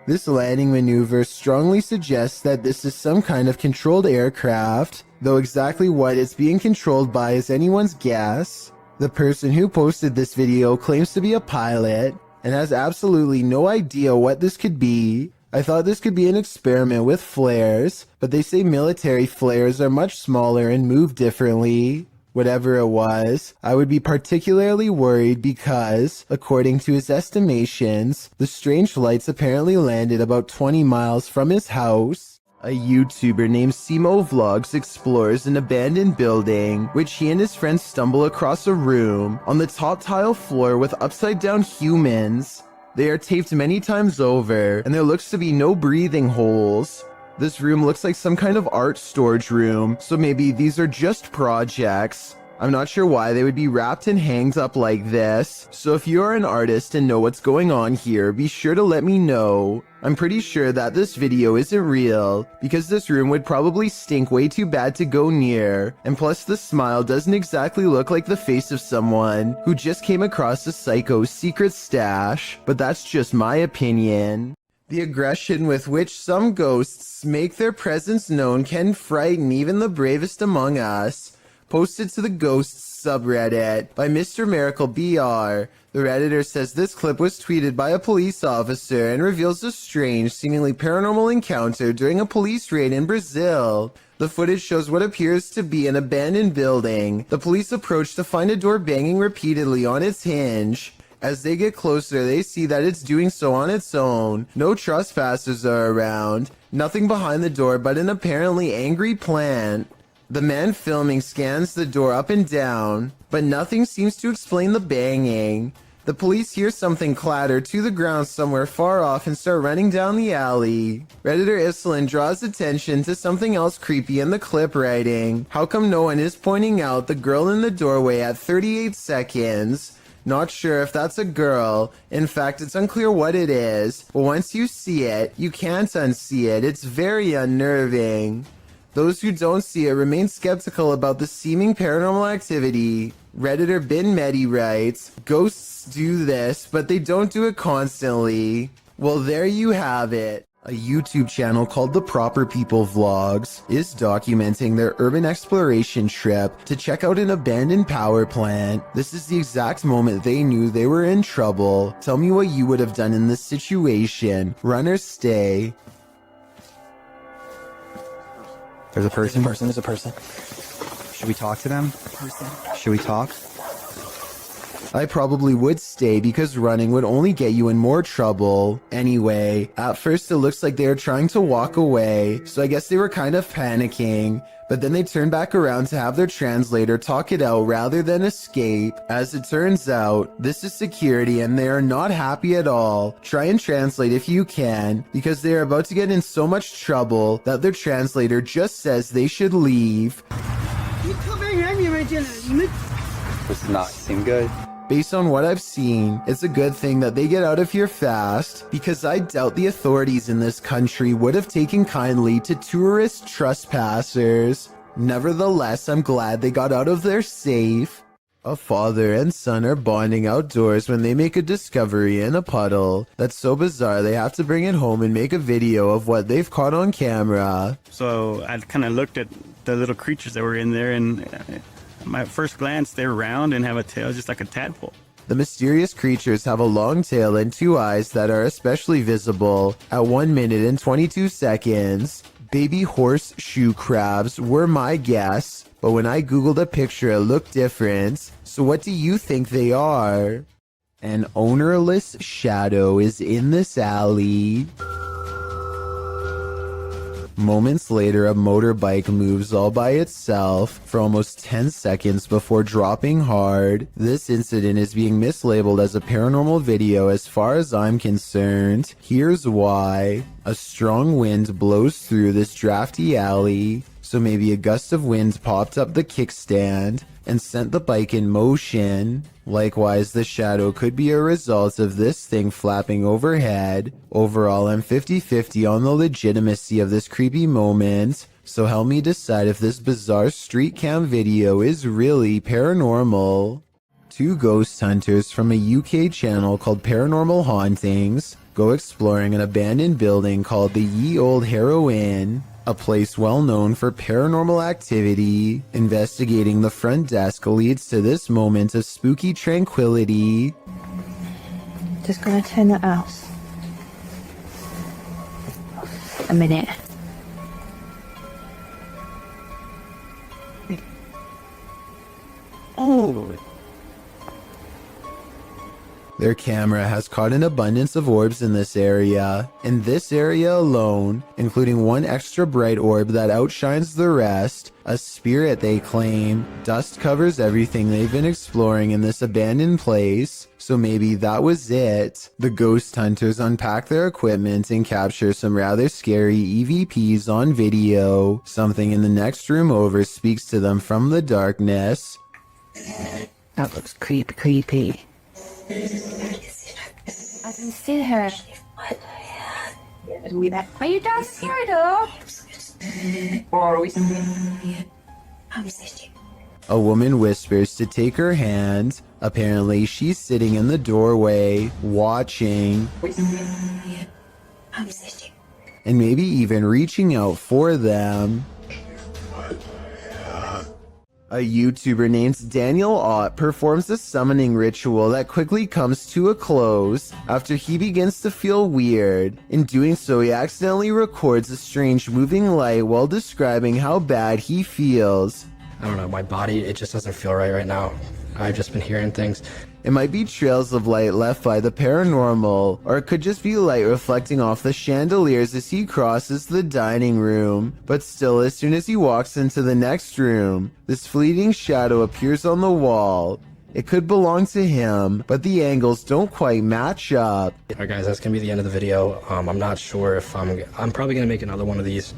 This landing maneuver strongly suggests that this is some kind of controlled aircraft, though exactly what it's being controlled by is anyone's guess. The person who posted this video claims to be a pilot and has absolutely no idea what this could be. I thought this could be an experiment with flares, but they say military flares are much smaller and move differently. Whatever it was, I would be particularly worried because, according to his estimations, the strange lights apparently landed about 20 miles from his house. A YouTuber named Simo Vlogs explores an abandoned building, which he and his friends stumble across a room on the top tile floor with upside down humans. They are taped many times over, and there looks to be no breathing holes. This room looks like some kind of art storage room, so maybe these are just projects. I'm not sure why they would be wrapped and hanged up like this, so if you are an artist and know what's going on here, be sure to let me know. I'm pretty sure that this video isn't real, because this room would probably stink way too bad to go near, and plus the smile doesn't exactly look like the face of someone who just came across a psycho's secret stash, but that's just my opinion. The aggression with which some ghosts make their presence known can frighten even the bravest among us. Posted to the Ghosts subreddit by Mr. Miracle BR. The Redditor says this clip was tweeted by a police officer and reveals a strange, seemingly paranormal encounter during a police raid in Brazil. The footage shows what appears to be an abandoned building. The police approach to find a door banging repeatedly on its hinge. As they get closer, they see that it's doing so on its own. No trespassers are around. Nothing behind the door but an apparently angry plant. The man filming scans the door up and down, but nothing seems to explain the banging. The police hear something clatter to the ground somewhere far off and start running down the alley. Redditor Islin draws attention to something else creepy in the clip, writing, "How come no one is pointing out the girl in the doorway at 38 seconds? Not sure if that's a girl. In fact, it's unclear what it is. But once you see it, you can't unsee it. It's very unnerving." Those who don't see it remain skeptical about the seeming paranormal activity. Redditor Bin Medi writes, "Ghosts do this, but they don't do it constantly." Well, there you have it. A YouTube channel called The Proper People Vlogs is documenting their urban exploration trip to check out an abandoned power plant. This is the exact moment they knew they were in trouble. Tell me what you would have done in this situation. Run or stay. There's a person. There's a person. Should we talk to them? Should we talk? I probably would stay because running would only get you in more trouble. Anyway, at first it looks like they were trying to walk away, so I guess they were kind of panicking. But then they turned back around to have their translator talk it out rather than escape. As it turns out, this is security and they are not happy at all. Try and translate if you can, because they are about to get in so much trouble that their translator just says they should leave. This does not seem good. Based on what I've seen, it's a good thing that they get out of here fast, because I doubt the authorities in this country would have taken kindly to tourist trespassers. Nevertheless, I'm glad they got out of there safe. A father and son are bonding outdoors when they make a discovery in a puddle that's so bizarre they have to bring it home and make a video of what they've caught on camera. So I kind of looked at the little creatures that were in there, and my first glance, they're round and have a tail just like a tadpole. The mysterious creatures have a long tail and 2 eyes that are especially visible at 1 minute and 22 seconds. Baby horseshoe crabs were my guess, but when I googled a picture it looked different. So what do you think they are? An ownerless shadow is in this alley. Moments later, a motorbike moves all by itself for almost 10 seconds before dropping hard. This incident is being mislabeled as a paranormal video as far as I'm concerned. Here's why. A strong wind blows through this drafty alley, so maybe a gust of wind popped up the kickstand and sent the bike in motion. Likewise, the shadow could be a result of this thing flapping overhead. Overall, I'm 50-50 on the legitimacy of this creepy moment, so help me decide if this bizarre street cam video is really paranormal. 2 ghost hunters from a UK channel called Paranormal Hauntings go exploring an abandoned building called the Ye Old Harrow Inn, a place well known for paranormal activity. Investigating the front desk leads to this moment of spooky tranquility. Just gonna turn that out. A minute. Oh. Their camera has caught an abundance of orbs in this area. In this area alone, including 1 extra bright orb that outshines the rest, a spirit they claim. Dust covers everything they've been exploring in this abandoned place, so maybe that was it. The ghost hunters unpack their equipment and capture some rather scary EVPs on video. Something in the next room over speaks to them from the darkness. That looks creepy. I can see her. Are you downstairs though? Or are we? A woman whispers to take her hand. Apparently, she's sitting in the doorway, watching, and maybe even reaching out for them. A YouTuber named Daniel Ott performs a summoning ritual that quickly comes to a close after he begins to feel weird. In doing so, he accidentally records a strange moving light while describing how bad he feels. I don't know, my body, it just doesn't feel right now. I've just been hearing things. It might be trails of light left by the paranormal, or it could just be light reflecting off the chandeliers as he crosses the dining room. But still, as soon as he walks into the next room, this fleeting shadow appears on the wall. It could belong to him, but the angles don't quite match up. Alright guys, that's gonna be the end of the video. I'm not sure if I'm probably gonna make another one of these.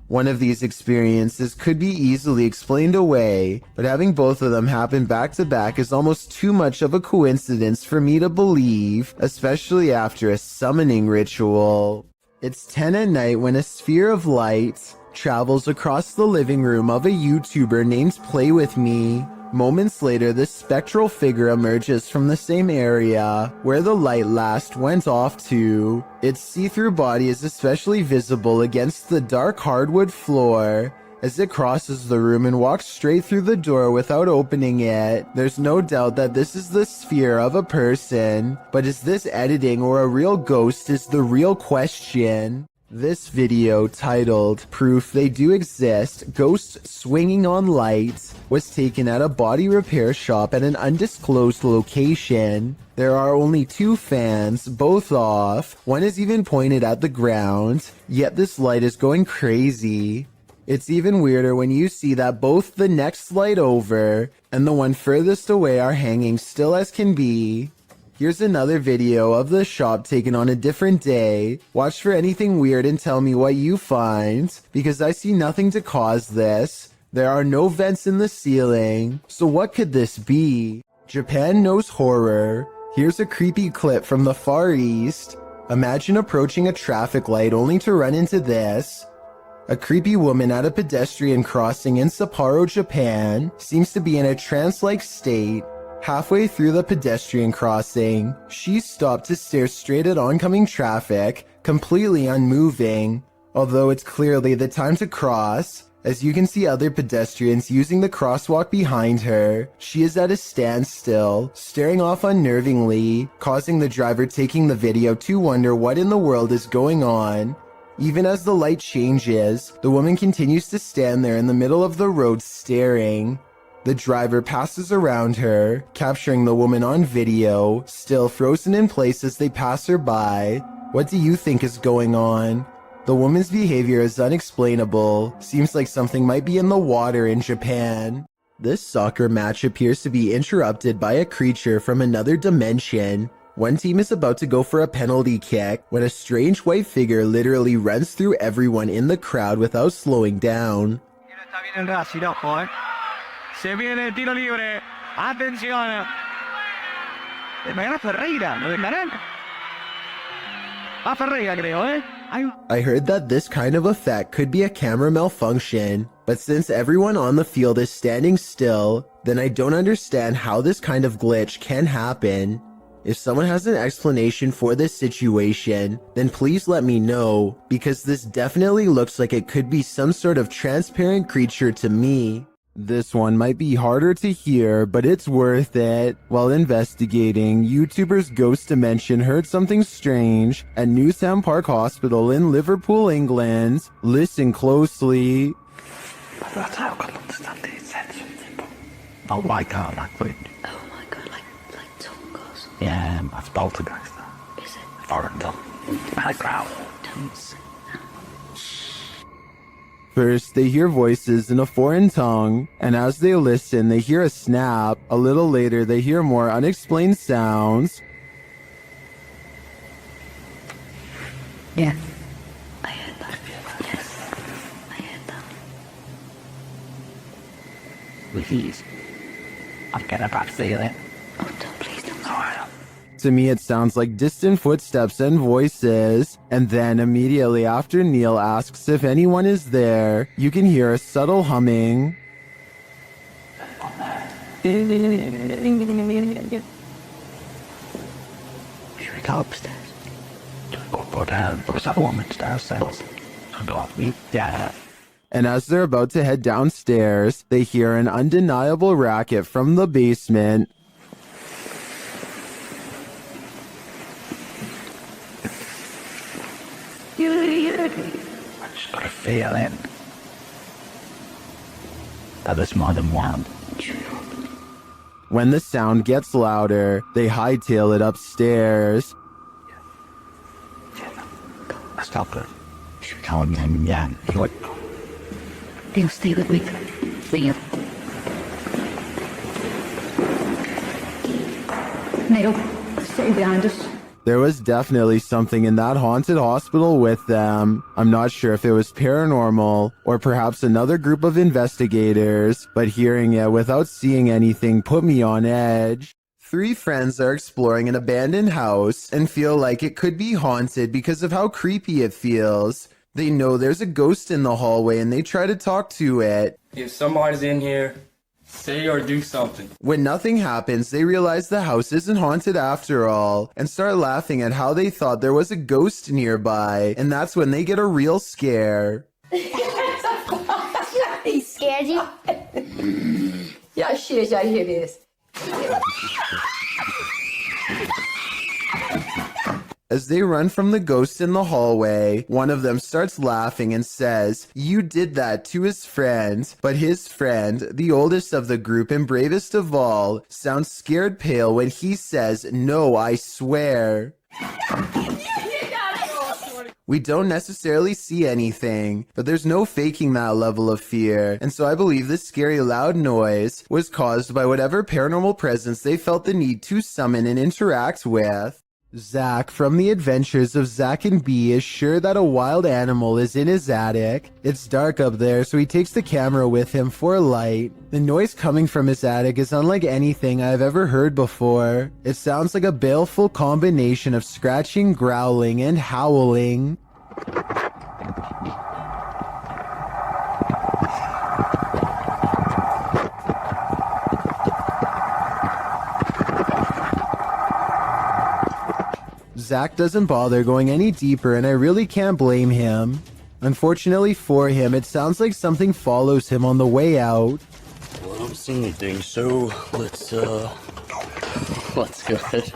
One of these experiences could be easily explained away, but having both of them happen back to back is almost too much of a coincidence for me to believe, especially after a summoning ritual. It's 10 at night when a sphere of light travels across the living room of a YouTuber named Play With Me. Moments later, this spectral figure emerges from the same area where the light last went off to. Its see-through body is especially visible against the dark hardwood floor. As it crosses the room and walks straight through the door without opening it, there's no doubt that this is the sphere of a person. But is this editing or a real ghost is the real question. This video, titled Proof They Do Exist, Ghosts Swinging on Light, was taken at a body repair shop at an undisclosed location. There are only 2 fans, both off. One is even pointed at the ground, yet this light is going crazy. It's even weirder when you see that both the next light over and the one furthest away are hanging still as can be. Here's another video of the shop taken on a different day. Watch for anything weird and tell me what you find, because I see nothing to cause this. There are no vents in the ceiling, so what could this be? Japan knows horror. Here's a creepy clip from the Far East. Imagine approaching a traffic light only to run into this. A creepy woman at a pedestrian crossing in Sapporo, Japan, seems to be in a trance-like state. Halfway through the pedestrian crossing, she stopped to stare straight at oncoming traffic, completely unmoving. Although it's clearly the time to cross, as you can see other pedestrians using the crosswalk behind her, she is at a standstill, staring off unnervingly, causing the driver taking the video to wonder what in the world is going on. Even as the light changes, the woman continues to stand there in the middle of the road staring. The driver passes around her, capturing the woman on video, still frozen in place as they pass her by. What do you think is going on? The woman's behavior is unexplainable. Seems like something might be in the water in Japan. This soccer match appears to be interrupted by a creature from another dimension. One team is about to go for a penalty kick when a strange white figure literally runs through everyone in the crowd without slowing down. Se viene el tiro libre. Atención. A Ferreira, creo, eh? I heard that this kind of effect could be a camera malfunction, but since everyone on the field is standing still, then I don't understand how this kind of glitch can happen. If someone has an explanation for this situation, then please let me know, because this definitely looks like it could be some sort of transparent creature to me. This one might be harder to hear, but it's worth it. While investigating, YouTuber's Ghost Dimension heard something strange at Newtown Park Hospital in Liverpool, England. Listen closely. Oh my god, like what? Oh my god, like tongues. Yeah, that's poltergeist. Is it? Foreign tongue. Background. Tongues. First, they hear voices in a foreign tongue, and as they listen, they hear a snap. A little later, they hear more unexplained sounds. Yeah. I heard that. Yes. I heard that. Please. I'm getting a bad feeling. Oh, don't, please don't. To me, it sounds like distant footsteps and voices. And then immediately after Neil asks if anyone is there, you can hear a subtle humming. Should we go upstairs? Go down. There's that woman downstairs. Yeah. And as they're about to head downstairs, they hear an undeniable racket from the basement. I just got a feeling that there's more than one. When the sound gets louder, they hightail it upstairs. Let's stop her. Should we call him? Yeah. They'll stay with me. Leave. Neil, stay behind us. There was definitely something in that haunted hospital with them. I'm not sure if it was paranormal or perhaps another group of investigators, but hearing it without seeing anything put me on edge. 3 friends are exploring an abandoned house and feel like it could be haunted because of how creepy it feels. They know there's a ghost in the hallway and they try to talk to it. If somebody's in here, say or do something. When nothing happens, they realize the house isn't haunted after all and start laughing at how they thought there was a ghost nearby. And that's when they get a real scare. He scared you? Yeah, shit, I hear this. As they run from the ghost in the hallway, one of them starts laughing and says, "You did that," to his friend. But his friend, the oldest of the group and bravest of all, sounds scared pale when he says, "No, I swear." We don't necessarily see anything, but there's no faking that level of fear, and so I believe this scary loud noise was caused by whatever paranormal presence they felt the need to summon and interact with. Zach from the Adventures of Zach and Bee is sure that a wild animal is in his attic. It's dark up there, so he takes the camera with him for light. The noise coming from his attic is unlike anything I've ever heard before. It sounds like a baleful combination of scratching, growling, and howling. Zach doesn't bother going any deeper, and I really can't blame him. Unfortunately for him, it sounds like something follows him on the way out. Well, I don't see anything, so let's go ahead.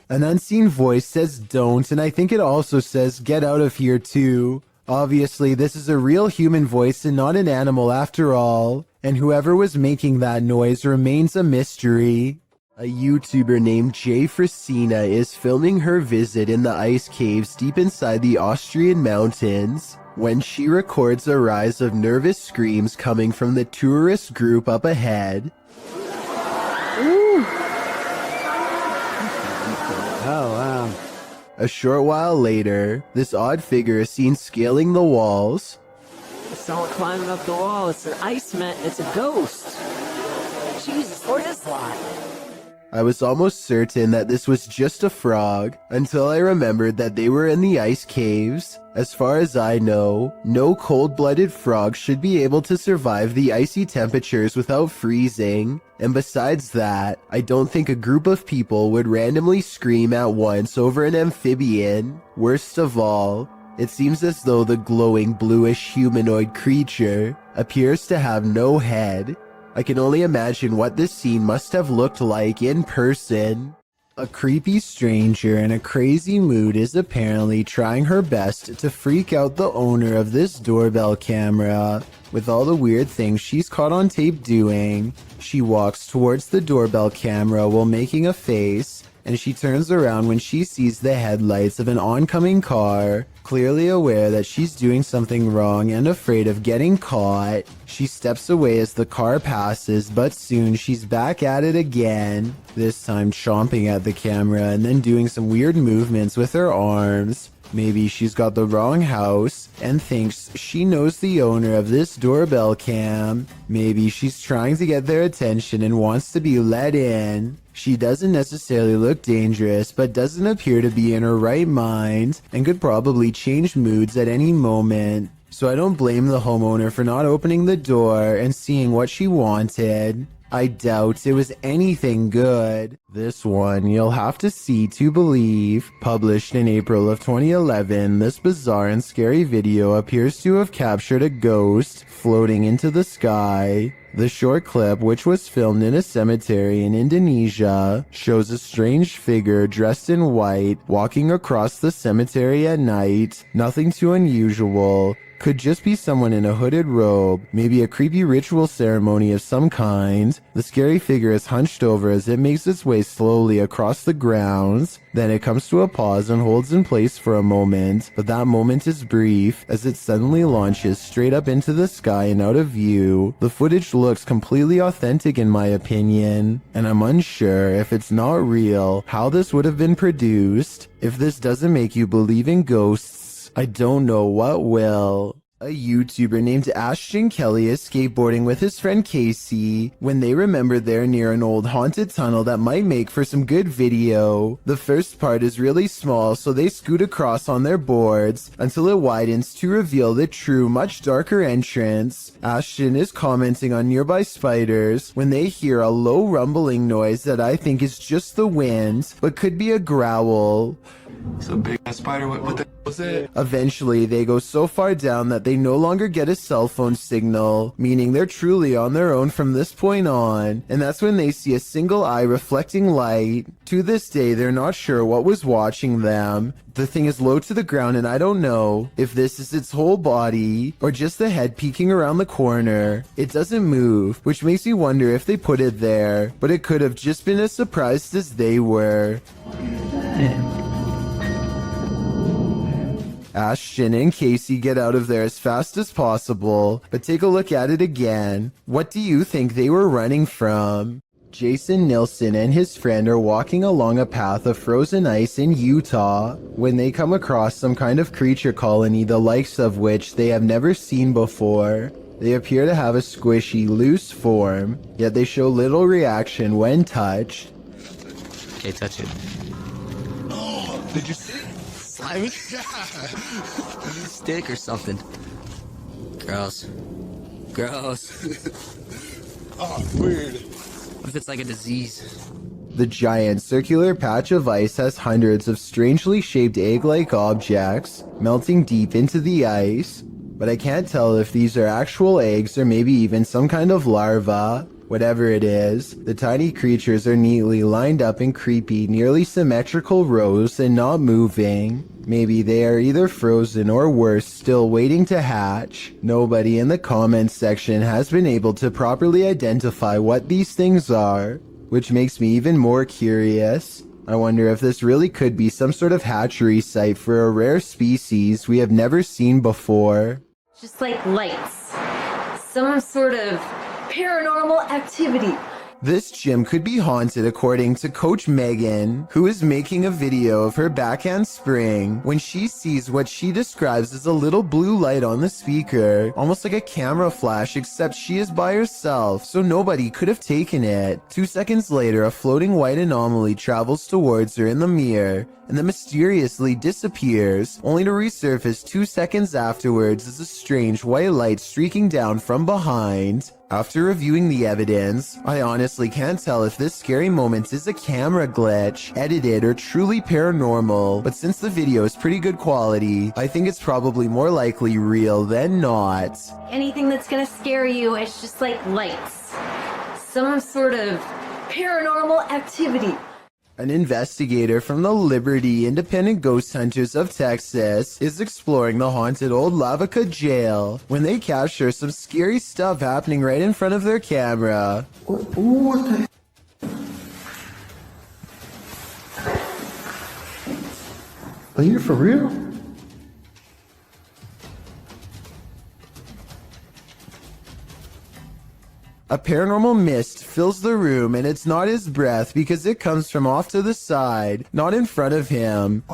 An unseen voice says don't, and I think it also says get out of here too. Obviously, this is a real human voice and not an animal after all, and whoever was making that noise remains a mystery. A YouTuber named Jay Frisina is filming her visit in the ice caves deep inside the Austrian mountains when she records a rise of nervous screams coming from the tourist group up ahead. Ooh. Oh, wow. A short while later, this odd figure is seen scaling the walls. Someone climbing up the wall. It's an Iceman. It's a ghost. Jesus, what is that? I was almost certain that this was just a frog until I remembered that they were in the ice caves. As far as I know, no cold-blooded frog should be able to survive the icy temperatures without freezing. And besides that, I don't think a group of people would randomly scream at once over an amphibian. Worst of all, it seems as though the glowing bluish humanoid creature appears to have no head. I can only imagine what this scene must have looked like in person. A creepy stranger in a crazy mood is apparently trying her best to freak out the owner of this doorbell camera. With all the weird things she's caught on tape doing, she walks towards the doorbell camera while making a face, and she turns around when she sees the headlights of an oncoming car. Clearly aware that she's doing something wrong and afraid of getting caught, she steps away as the car passes, but soon she's back at it again, this time chomping at the camera and then doing some weird movements with her arms. Maybe she's got the wrong house and thinks she knows the owner of this doorbell cam. Maybe she's trying to get their attention and wants to be let in. She doesn't necessarily look dangerous, but doesn't appear to be in her right mind and could probably change moods at any moment. So I don't blame the homeowner for not opening the door and seeing what she wanted. I doubt it was anything good. This one you'll have to see to believe. Published in April of 2011, this bizarre and scary video appears to have captured a ghost floating into the sky. The short clip, which was filmed in a cemetery in Indonesia, shows a strange figure dressed in white walking across the cemetery at night. Nothing too unusual. Could just be someone in a hooded robe, maybe a creepy ritual ceremony of some kind. The scary figure is hunched over as it makes its way slowly across the grounds. Then it comes to a pause and holds in place for a moment, but that moment is brief as it suddenly launches straight up into the sky and out of view. The footage looks completely authentic in my opinion, and I'm unsure if it's not real how this would have been produced. If this doesn't make you believe in ghosts, I don't know what will. A YouTuber named Ashton Kelly is skateboarding with his friend Casey when they remember they're near an old haunted tunnel that might make for some good video. The first part is really small, so they scoot across on their boards until it widens to reveal the true, much darker entrance. Ashton is commenting on nearby spiders when they hear a low rumbling noise that I think is just the wind, but could be a growl. It's a big ass spider. What the was it? Eventually, they go so far down that they no longer get a cell phone signal, meaning they're truly on their own from this point on, and that's when they see a single eye reflecting light. To this day, they're not sure what was watching them. The thing is low to the ground, and I don't know if this is its whole body or just the head peeking around the corner. It doesn't move, which makes me wonder if they put it there, but it could have just been as surprised as they were. Ashton and Casey get out of there as fast as possible, but take a look at it again. What do you think they were running from? Jason Nilsson and his friend are walking along a path of frozen ice in Utah when they come across some kind of creature colony the likes of which they have never seen before. They appear to have a squishy, loose form, yet they show little reaction when touched. Okay, touch it. Oh, did you see? Slimy? Stick or something. Gross. Gross. Oh, weird. What if it's like a disease? The giant circular patch of ice has hundreds of strangely shaped egg-like objects melting deep into the ice, but I can't tell if these are actual eggs or maybe even some kind of larva. Whatever it is, the tiny creatures are neatly lined up in creepy, nearly symmetrical rows and not moving. Maybe they are either frozen or worse, still waiting to hatch. Nobody in the comments section has been able to properly identify what these things are, which makes me even more curious. I wonder if this really could be some sort of hatchery site for a rare species we have never seen before. Just like lights. Some sort of paranormal activity. This gym could be haunted according to Coach Megan, who is making a video of her backhand spring when she sees what she describes as a little blue light on the speaker, almost like a camera flash, except she is by herself, so nobody could have taken it. 2 seconds later, a floating white anomaly travels towards her in the mirror, and then mysteriously disappears, only to resurface 2 seconds afterwards as a strange white light streaking down from behind. After reviewing the evidence, I honestly can't tell if this scary moment is a camera glitch, edited, or truly paranormal, but since the video is pretty good quality, I think it's probably more likely real than not. Anything that's gonna scare you, it's just like lights. Some sort of paranormal activity. An investigator from the Liberty Independent Ghost Hunters of Texas is exploring the haunted old Lavaca jail when they capture some scary stuff happening right in front of their camera. What the? Are you for real? A paranormal mist fills the room, and it's not his breath because it comes from off to the side, not in front of him.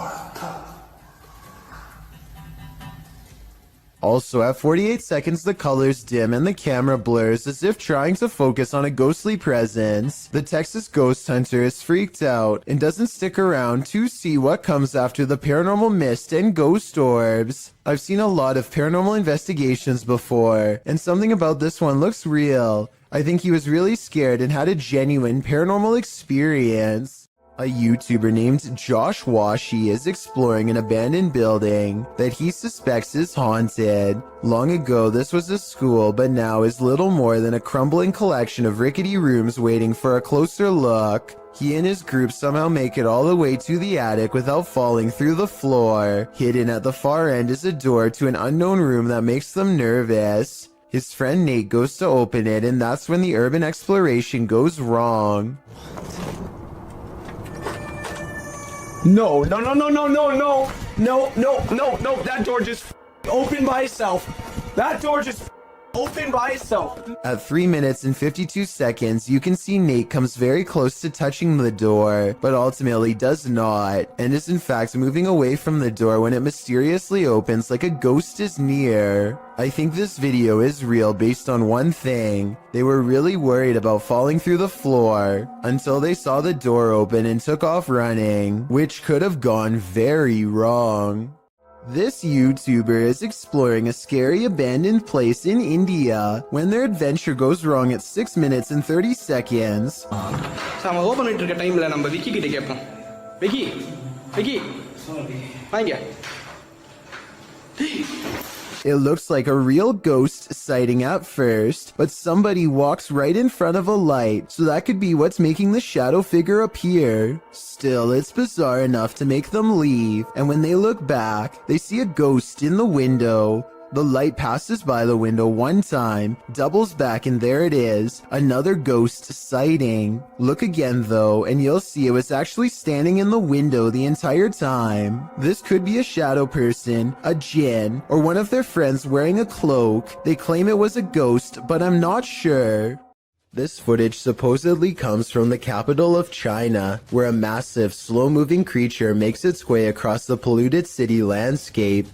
Also, at 48 seconds, the colors dim and the camera blurs as if trying to focus on a ghostly presence. The Texas ghost hunter is freaked out and doesn't stick around to see what comes after the paranormal mist and ghost orbs. I've seen a lot of paranormal investigations before, and something about this one looks real. I think he was really scared and had a genuine paranormal experience. A YouTuber named Josh Washi is exploring an abandoned building that he suspects is haunted. Long ago, this was a school, but now is little more than a crumbling collection of rickety rooms waiting for a closer look. He and his group somehow make it all the way to the attic without falling through the floor. Hidden at the far end is a door to an unknown room that makes them nervous. His friend Nate goes to open it, and that's when the urban exploration goes wrong. No, that door just opened by itself. That door just opened by itself. At 3 minutes and 52 seconds, you can see Nate comes very close to touching the door, but ultimately does not, and is in fact moving away from the door when it mysteriously opens like a ghost is near. I think this video is real based on one thing. They were really worried about falling through the floor until they saw the door open and took off running, which could have gone very wrong. This YouTuber is exploring a scary abandoned place in India when their adventure goes wrong at 6 minutes and 30 seconds. நம்ம open பண்ணிட்டு இருக்க டைம்ல நம்ம விக்கி கிட்ட கேட்போம். விக்கி வாங்க. It looks like a real ghost sighting at first, but somebody walks right in front of a light, so that could be what's making the shadow figure appear. Still, it's bizarre enough to make them leave, and when they look back, they see a ghost in the window. The light passes by the window one time, doubles back, and there it is, another ghost sighting. Look again though, and you'll see it was actually standing in the window the entire time. This could be a shadow person, a djinn, or one of their friends wearing a cloak. They claim it was a ghost, but I'm not sure. This footage supposedly comes from the capital of China, where a massive, slow-moving creature makes its way across the polluted city landscape.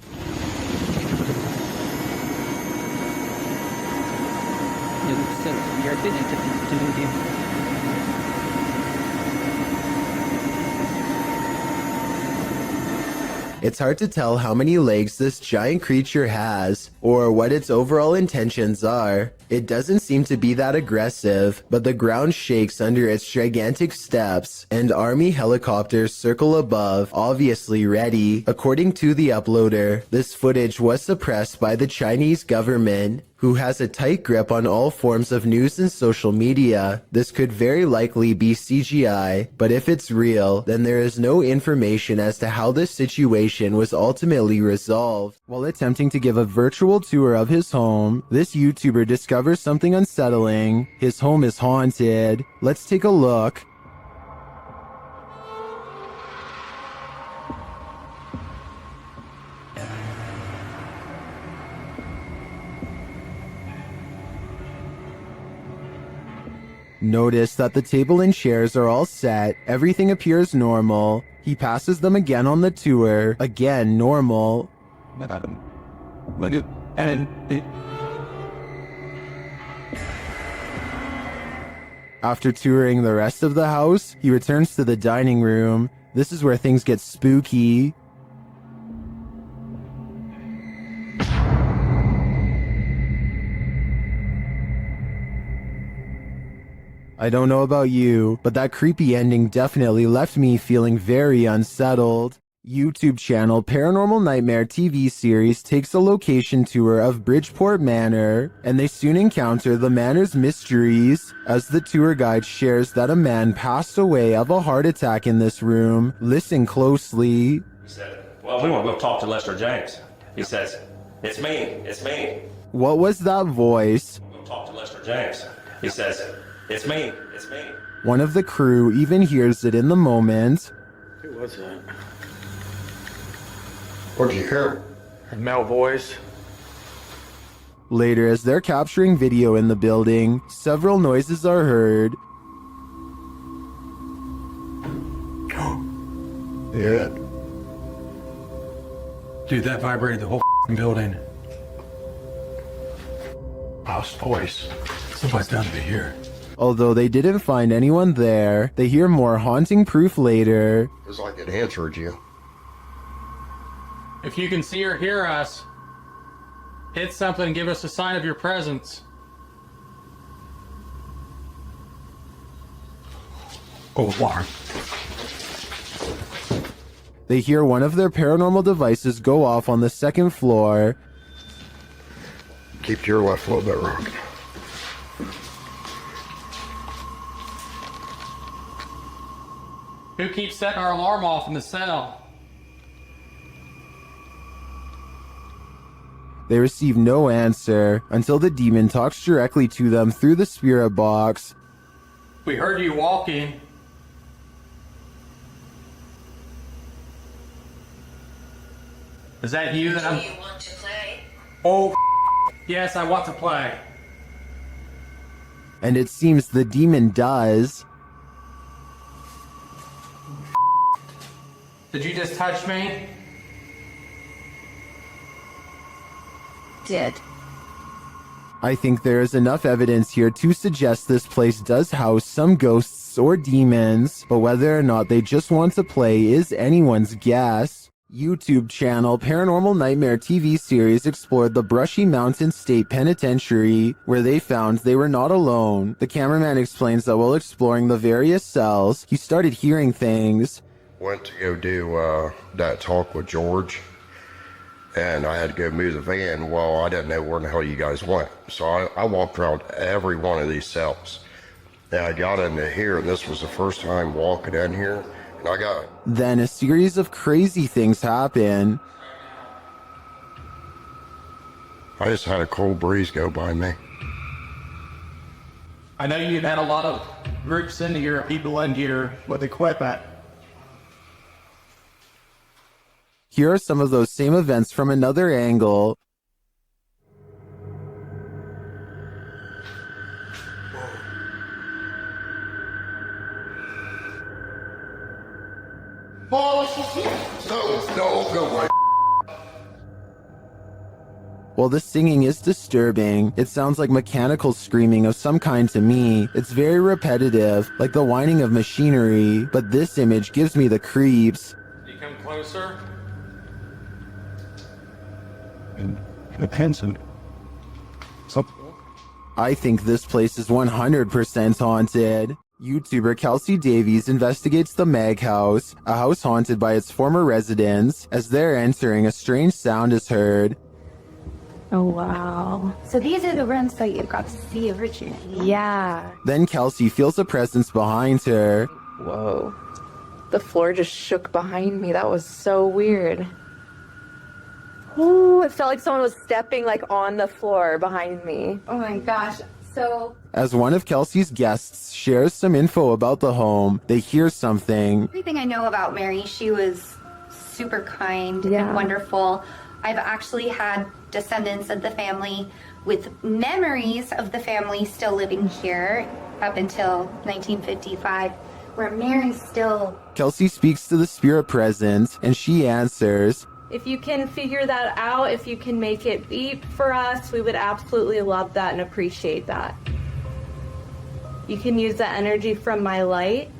It's hard to tell how many legs this giant creature has, or what its overall intentions are. It doesn't seem to be that aggressive, but the ground shakes under its gigantic steps, and army helicopters circle above, obviously ready. According to the uploader, this footage was suppressed by the Chinese government, who has a tight grip on all forms of news and social media. This could very likely be CGI, but if it's real, then there is no information as to how this situation was ultimately resolved. While attempting to give a virtual tour of his home, this YouTuber discovers something unsettling. His home is haunted. Let's take a look. Notice that the table and chairs are all set, everything appears normal. He passes them again on the tour, again normal. After touring the rest of the house, he returns to the dining room. This is where things get spooky. I don't know about you, but that creepy ending definitely left me feeling very unsettled. YouTube channel Paranormal Nightmare TV series takes a location tour of Bridgeport Manor, and they soon encounter the manor's mysteries, as the tour guide shares that a man passed away of a heart attack in this room. Listen closely. He said, well, we want to go talk to Lester James. He says, it's me. What was that voice? We'll go talk to Lester James. He says, it's me. One of the crew even hears it in the moment. Who was that? What did you hear? A male voice. Later, as they're capturing video in the building, several noises are heard. Yeah. Dude, that vibrated the whole building. House voice. Somebody's got to be here. Although they didn't find anyone there, they hear more haunting proof later. It's like it answered you. If you can see or hear us, hit something and give us a sign of your presence. Oh, alarm. They hear one of their paranormal devices go off on the second floor. Keep your left a little bit rocking. Who keeps setting our alarm off in the cell? They receive no answer until the demon talks directly to them through the spirit box. We heard you walking. Is that you that I'm... You want to play? Oh, yes, I want to play. And it seems the demon does. Did you just touch me? Did. I think there is enough evidence here to suggest this place does house some ghosts or demons, but whether or not they just want to play is anyone's guess. YouTube channel Paranormal Nightmare TV series explored the Brushy Mountain State Penitentiary, where they found they were not alone. The cameraman explains that while exploring the various cells, he started hearing things. Went to go do that talk with George, and I had to go move the van. Well, I didn't know where the hell you guys went, so I walked around every one of these cells. And I got into here, and this was the first time walking in here, and I got... Then a series of crazy things happen. I just had a cold breeze go by me. I know you've had a lot of groups into here, people into here with equipment. Here are some of those same events from another angle. No way. While the singing is disturbing, it sounds like mechanical screaming of some kind to me. It's very repetitive, like the whining of machinery, but this image gives me the creeps. You come closer. Hanson. Stop. I think this place is 100% haunted. YouTuber Kelsey Davies investigates the Meg House, a house haunted by its former residents. As they're entering, a strange sound is heard. Oh, wow. So these are the rooms that you got to see originally? Yeah. Then Kelsey feels a presence behind her. Whoa. The floor just shook behind me. That was so weird. Ooh, it felt like someone was stepping like on the floor behind me. Oh my gosh. So As one of Kelsey's guests shares some info about the home, they hear something. everything I know about Mary, she was super kind and wonderful. I've actually had descendants of the family with memories of the family still living here up until 1955, where Mary's still... Kelsey speaks to the spirit present, and she answers. If you can figure that out, if you can make it beep for us, we would absolutely love that and appreciate that. You can use the energy from my light.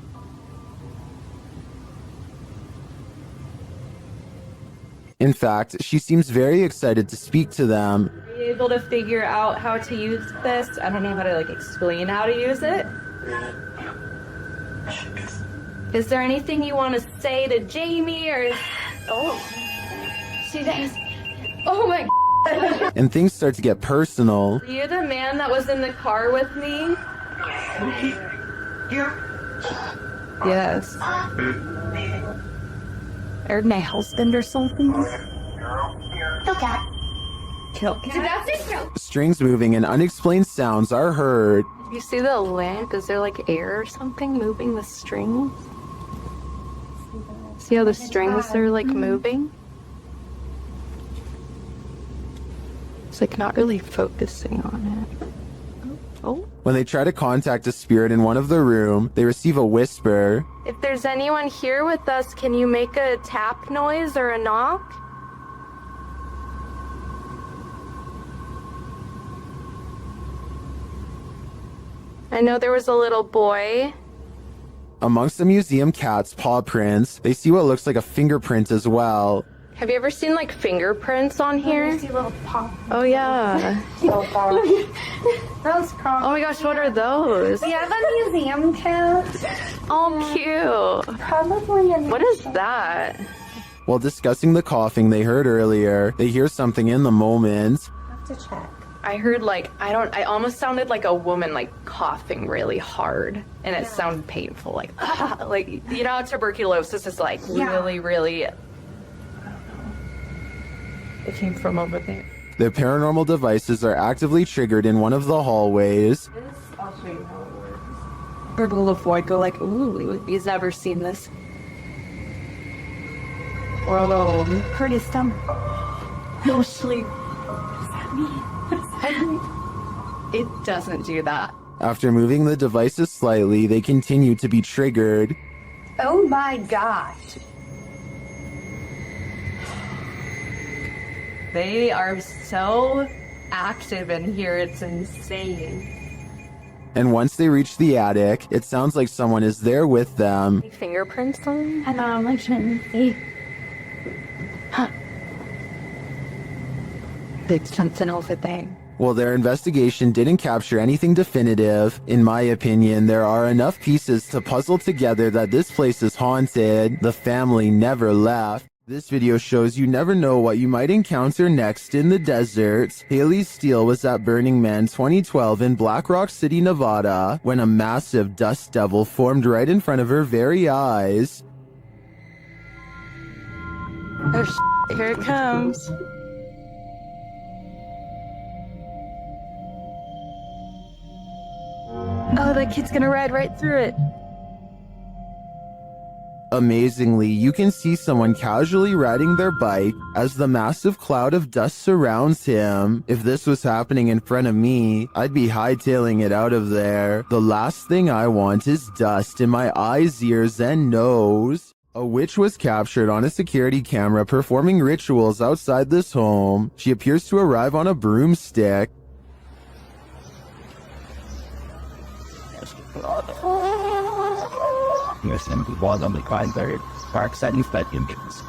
In fact, she seems very excited to speak to them. Are you able to figure out how to use this? I don't know how to like explain how to use it. Is there anything you want to say to Jamie or She does. Oh my God. And things start to get personal. Are you the man that was in the car with me? Yes. Or my husband or something? Okay. Kill. Strings moving and unexplained sounds are heard. You see the lamp? Is there like air or something moving the strings? See how the strings are like moving? It's like not really focusing on it. Oh. When they try to contact a spirit in one of the room, they receive a whisper. If there's anyone here with us, can you make a tap noise or a knock? I know there was a little boy. Amongst the museum cat's paw prints, they see what looks like a fingerprint as well. Have you ever seen like fingerprints on here? See a little pop. Oh yeah. Those Oh my gosh, what are those? We have a museum cat. Oh, cute. Probably a... What is that? While discussing the coughing they heard earlier, they hear something in the moment. Have to check. I heard like, I almost sounded like a woman like coughing really hard and it sounded painful. Like, like, you know, how tuberculosis is like really, really, it came from over there. The paranormal devices are actively triggered in one of the hallways. I'll show you how it works. Purple of white go like, ooh, he's never seen this. Or although, Hurt his stomach. no sleep. It doesn't do that. After moving the devices slightly, they continue to be triggered. Oh my gosh. They are so active in here, it's insane. And once they reach the attic, it sounds like someone is there with them. Any fingerprints on? I know, I shouldn't see. Huh. There's something over there. While their investigation didn't capture anything definitive, in my opinion, there are enough pieces to puzzle together that this place is haunted. The family never left. This video shows you never know what you might encounter next in the desert. Haley Steele was at Burning Man 2012 in Black Rock City, Nevada, when a massive dust devil formed right in front of her very eyes. Oh, here it comes. Oh, that kid's gonna ride right through it. Amazingly, you can see someone casually riding their bike as the massive cloud of dust surrounds him. If this was happening in front of me, I'd be hightailing it out of there. The last thing I want is dust in my eyes, ears, and nose. A witch was captured on a security camera performing rituals outside this home. She appears to arrive on a broomstick. Listen, was on the kind very dark side of that images.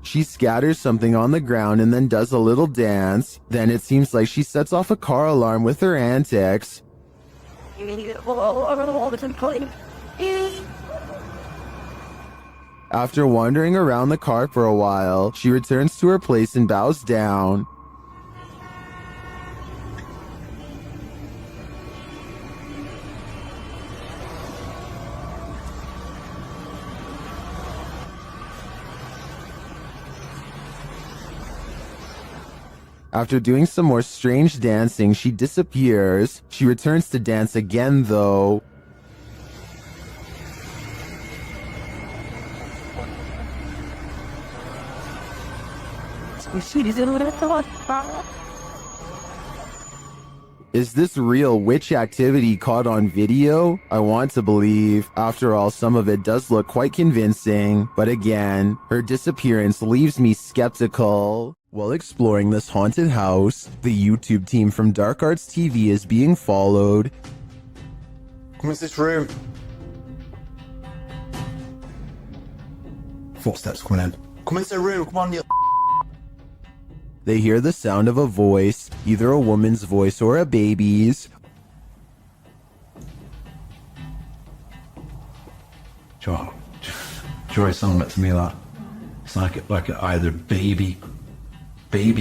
She scatters something on the ground and then does a little dance. Then it seems like she sets off a car alarm with her antics. After wandering around the car for a while, she returns to her place and bows down. After doing some more strange dancing, she disappears. She returns to dance again, though. Is this real witch activity caught on video? I want to believe. After all, some of it does look quite convincing. But again, her disappearance leaves me skeptical. While exploring this haunted house, the YouTube team from Dark Arts TV is being followed. Come into this room. Footsteps coming in. Come into the room, come on, you. They hear the sound of a voice, either a woman's voice or a baby's. Joe, it sounded like to me that. It's like either baby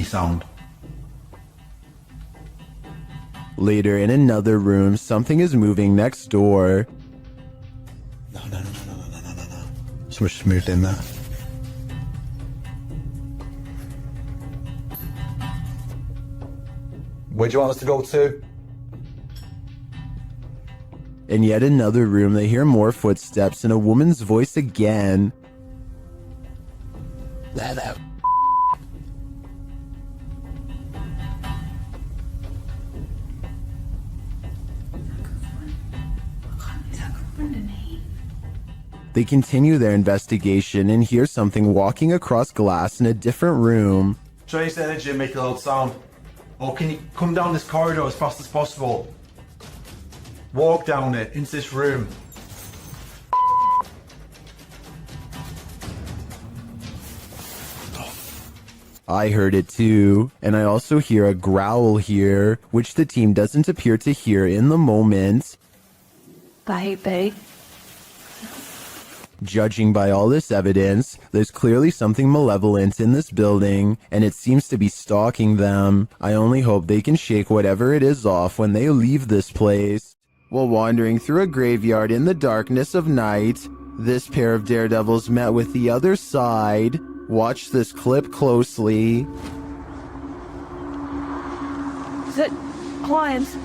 sound. Later, in another room, something is moving next door. No. Someone's just moved in there. Where do you want us to go to? In yet another room, they hear more footsteps and a woman's voice again. There. They continue their investigation and hear something walking across glass in a different room. Trace the energy and make a loud sound. Or can you come down this corridor as fast as possible? Walk down it, into this room. I heard it too, and I also hear a growl here, which the team doesn't appear to hear in the moment. Baby. Judging by all this evidence, there's clearly something malevolent in this building, and it seems to be stalking them. I only hope they can shake whatever it is off when they leave this place. While wandering through a graveyard in the darkness of night, this pair of daredevils met with the other side. Watch this clip closely. Is it clients?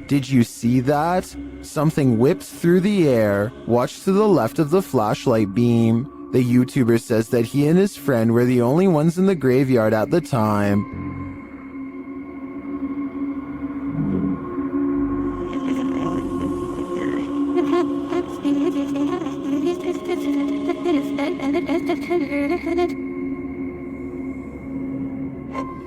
Did you see that? Something whips through the air. Watch to the left of the flashlight beam. The YouTuber says that he and his friend were the only ones in the graveyard at the time.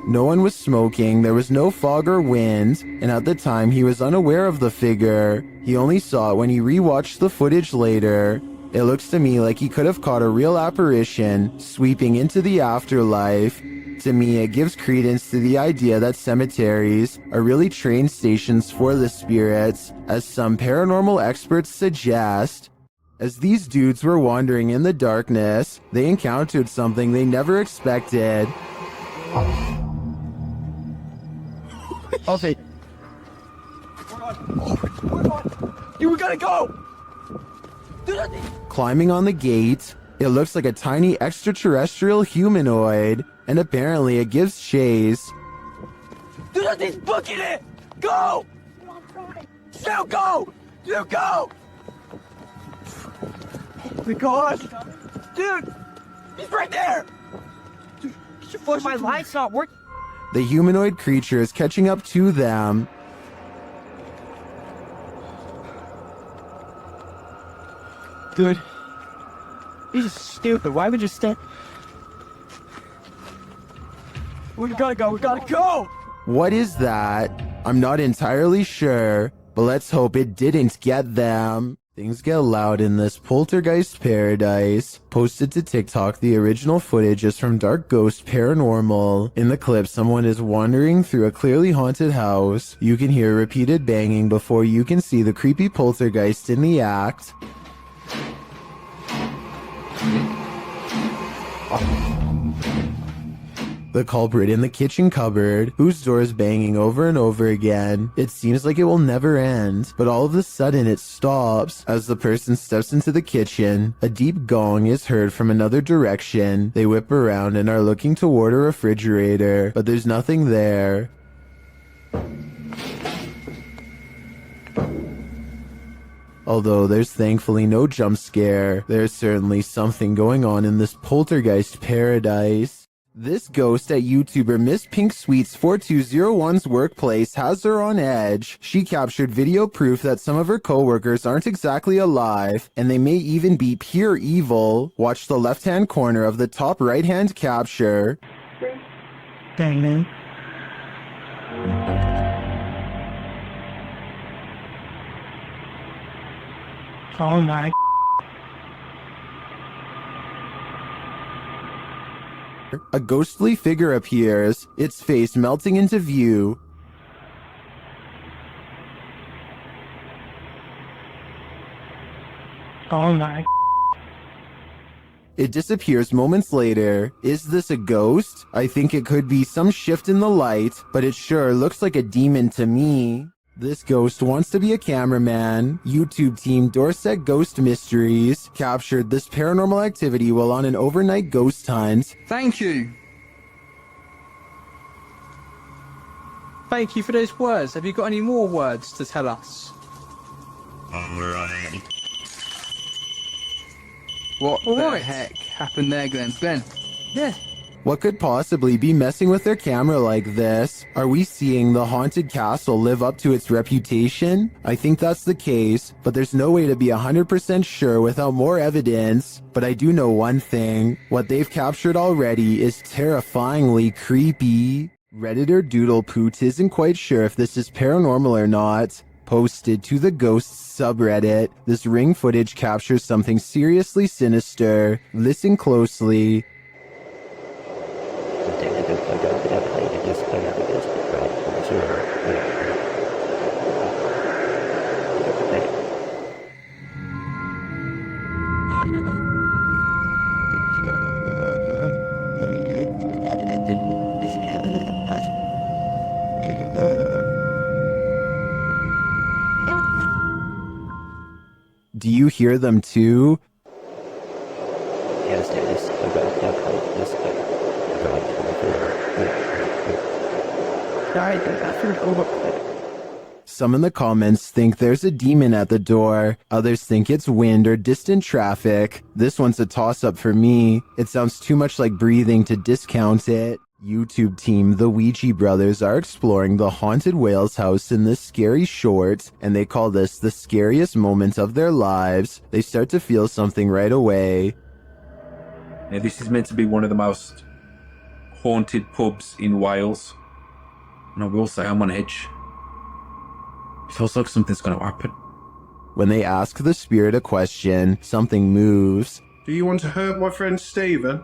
No one was smoking, there was no fog or wind, and at the time he was unaware of the figure. He only saw it when he rewatched the footage later. It looks to me like he could have caught a real apparition sweeping into the afterlife. To me, it gives credence to the idea that cemeteries are really train stations for the spirits, as some paranormal experts suggest. As these dudes were wandering in the darkness, they encountered something they never expected. Okay. You were gonna go! Climbing on the gate, It looks like a tiny extraterrestrial humanoid, and apparently it gives chase. Dude, he's booking it! Go! You go! You go! Oh my god! Dude! He's right there! Dude, get your flash. My light's not working. The humanoid creature is catching up to them. Dude. You're just stupid. Why would you stand? We gotta go. We gotta go! What is that? I'm not entirely sure, but let's hope it didn't get them. Things get loud in this poltergeist paradise. Posted to TikTok, the original footage is from Dark Ghost Paranormal. In the clip, someone is wandering through a clearly haunted house. You can hear repeated banging before you can see the creepy poltergeist in the act. The culprit in the kitchen cupboard, whose door is banging over and over again. It seems like it will never end, but all of a sudden it stops. As the person steps into the kitchen, a deep gong is heard from another direction. They whip around and are looking toward a refrigerator, but there's nothing there. Although there's thankfully no jump scare, there's certainly something going on in this poltergeist paradise. This ghost at YouTuber Miss Pink Sweets 4201's workplace has her on edge. She captured video proof that some of her coworkers aren't exactly alive, and they may even be pure evil. Watch the left-hand corner of the top right-hand capture. Dang, man. Oh my. A ghostly figure appears, its face melting into view. Oh my. It disappears moments later. Is this a ghost? I think it could be some shift in the light, but it sure looks like a demon to me. This ghost wants to be a cameraman. YouTube team Dorset Ghost Mysteries captured this paranormal activity while on an overnight ghost hunt. Thank you. Thank you for those words. Have you got any more words to tell us? What the heck happened there, Glenn? Glenn? Yeah. What could possibly be messing with their camera like this? Are we seeing the haunted castle live up to its reputation? I think that's the case, but there's no way to be 100% sure without more evidence. But I do know one thing. What they've captured already is terrifyingly creepy. Redditor Doodle Poot isn't quite sure if this is paranormal or not. Posted to the Ghosts subreddit, this ring footage captures something seriously sinister. Listen closely. Do you hear them too? Some in the comments think there's a demon at the door. Others think it's wind or distant traffic. This one's a toss-up for me. It sounds too much like breathing to discount it. YouTube team The Ouija Brothers are exploring the haunted Wales house in this scary short, and they call this the scariest moment of their lives. They start to feel something right away. Now, this is meant to be one of the most haunted pubs in Wales, and I will say I'm on edge. It feels like something's going to happen. When they ask the spirit a question, something moves. Do you want to hurt my friend Stephen?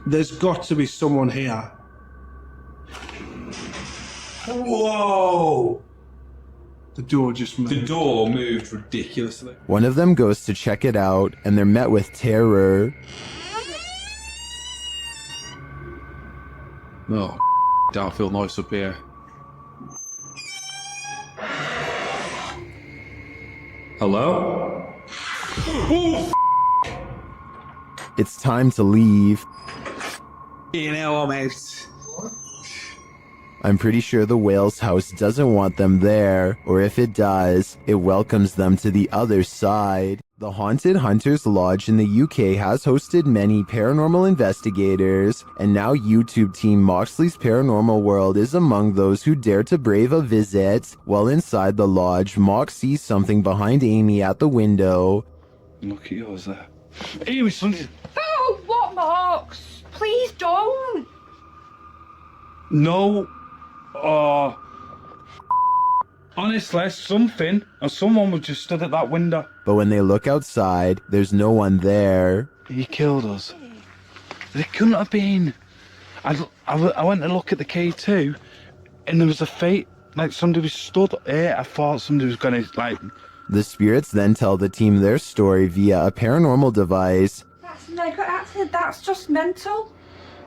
There's got to be someone here. Whoa! The door just moved. The door moved ridiculously. One of them goes to check it out, and they're met with terror. Oh, don't feel nice up here. Hello? It's time to leave. You know, I'm out. I'm pretty sure the whale's house doesn't want them there, or if it does, it welcomes them to the other side. The Haunted Hunters Lodge in the UK has hosted many paranormal investigators, and now YouTube team Moxley's Paranormal World is among those who dare to brave a visit. While inside the lodge, Mox sees something behind Amy at the window. Look at yours there. Amy, something. Oh, what, Marks? Please don't. No. Oh. Honestly, something. Or someone was just stood at that window. But when they look outside, there's no one there. He killed us. It couldn't have been. I went to look at the K2, and there was a fate. Like somebody was stood here. I thought somebody was gonna like. The spirits then tell the team their story via a paranormal device. That's just mental.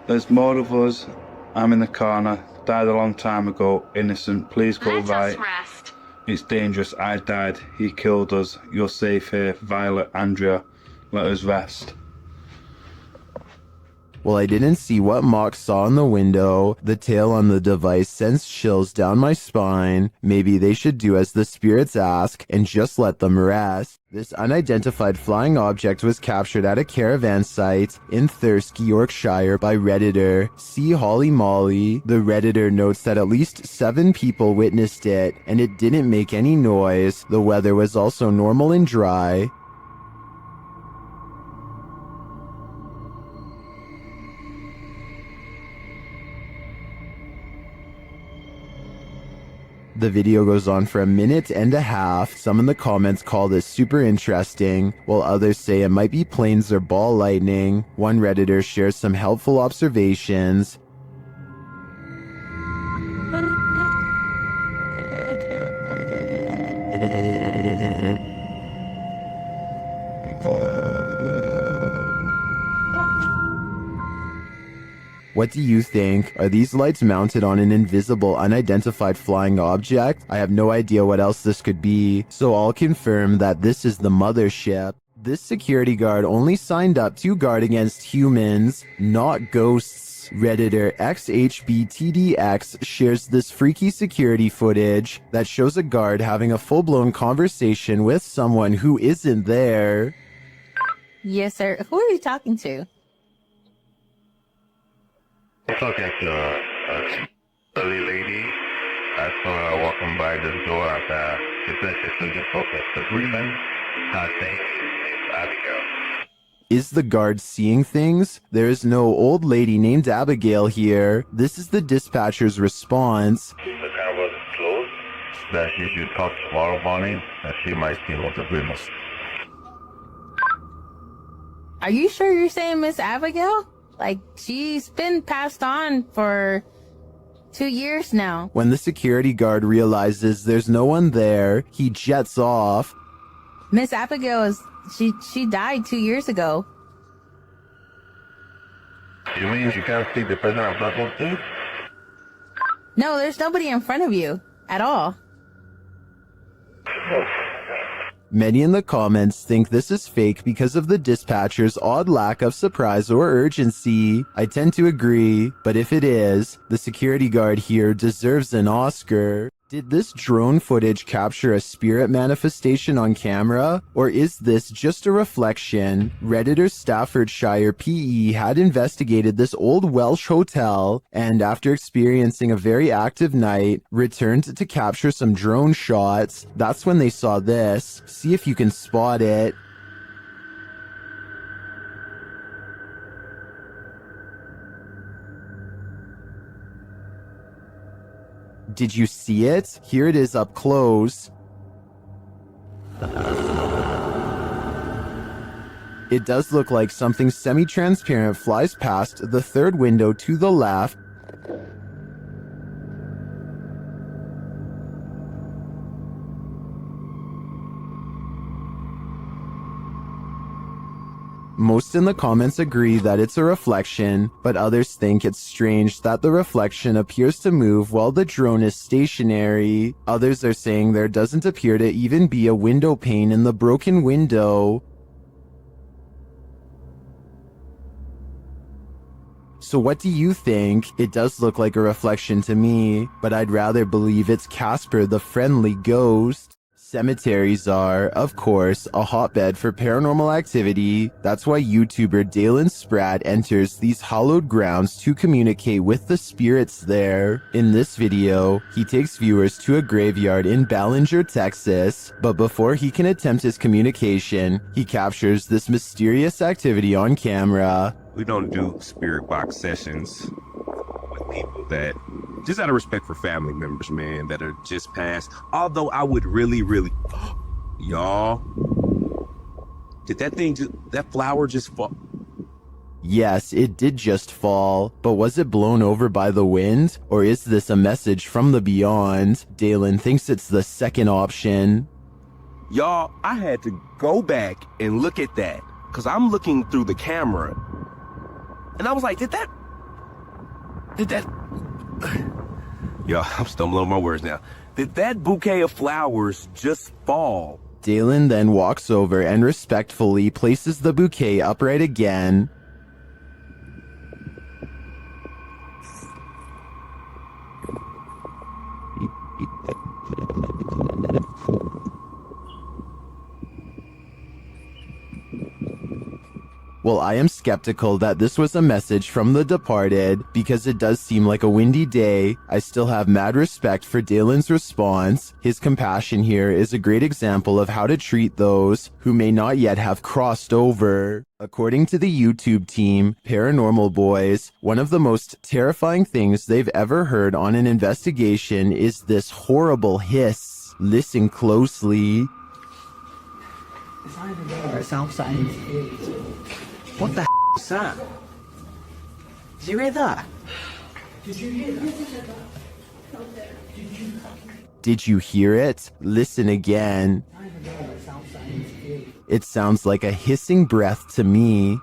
There's more of us. I'm in the corner. Died a long time ago. Innocent. Please go right. Rest. It's dangerous. I died. He killed us. You're safe here. Violet, Andrea. Let us rest. Well, I didn't see what Mox saw in the window. The tale on the device sends chills down my spine. Maybe they should do as the spirits ask and just let them rest. This unidentified flying object was captured at a caravan site in Thirsk, Yorkshire by Redditor C. Holly Molly. The Redditor notes that at least 7 people witnessed it, and it didn't make any noise. The weather was also normal and dry. The video goes on for a minute and a half. Some in the comments call this super interesting, while others say it might be planes or ball lightning. One Redditor shares some helpful observations. What do you think? Are these lights mounted on an invisible, unidentified flying object? I have no idea what else this could be, so I'll confirm that this is the mothership. This security guard only signed up to guard against humans, not ghosts. Redditor XHBTDX shares this freaky security footage that shows a guard having a full-blown conversation with someone who isn't there. Yes, sir. Who are you talking to? I'm talking to a silly lady. I saw her walking by the door of it's a difficult agreement. Thanks, Abigail. Is the guard seeing things? There is no old lady named Abigail here. This is the dispatcher's response. The car was closed. That she should talk tomorrow morning, and she might see what agreement. Are you sure you're saying Miss Abigail? Like, she's been passed on for 2 years now. When the security guard realizes there's no one there, he jets off. Miss Abigail is, she died 2 years ago. You mean you can't see the person I'm talking to? No, there's nobody in front of you at all. Many in the comments think this is fake because of the dispatcher's odd lack of surprise or urgency. I tend to agree, but if it is, the security guard here deserves an Oscar. Did this drone footage capture a spirit manifestation on camera, or is this just a reflection? Redditor Staffordshire PE had investigated this old Welsh hotel, and after experiencing a very active night, returned to capture some drone shots. That's when they saw this. See if you can spot it. Did you see it? Here it is up close. It does look like something semi-transparent flies past the third window to the left. Most in the comments agree that it's a reflection, but others think it's strange that the reflection appears to move while the drone is stationary. Others are saying there doesn't appear to even be a window pane in the broken window. So what do you think? It does look like a reflection to me, but I'd rather believe it's Casper the friendly ghost. Cemeteries are, of course, a hotbed for paranormal activity. That's why YouTuber Dalen Spratt enters these hallowed grounds to communicate with the spirits there. In this video, he takes viewers to a graveyard in Ballinger, Texas, but before he can attempt his communication, he captures this mysterious activity on camera. We don't do spirit box sessions with people that, just out of respect for family members, man, that are just passed. Although I would really, y'all, did that flower just fall? Yes, it did just fall, but was it blown over by the wind? Or is this a message from the beyond? Dalen thinks it's the second option. Y'all, I had to go back and look at that, because I'm looking through the camera. And I was like, did that? Yo, I'm stumbling on my words now. Did that bouquet of flowers just fall? Dalen then walks over and respectfully places the bouquet upright again. Well, I am skeptical that this was a message from the departed, because it does seem like a windy day. I still have mad respect for Dalen's response. His compassion here is a great example of how to treat those who may not yet have crossed over. According to the YouTube team, Paranormal Boys, one of the most terrifying things they've ever heard on an investigation is this horrible hiss. Listen closely. It's not even there. It's outside. What the is that? Did you hear that? Did you hear that? Did you hear it? Listen again. It sounds like a hissing breath to me.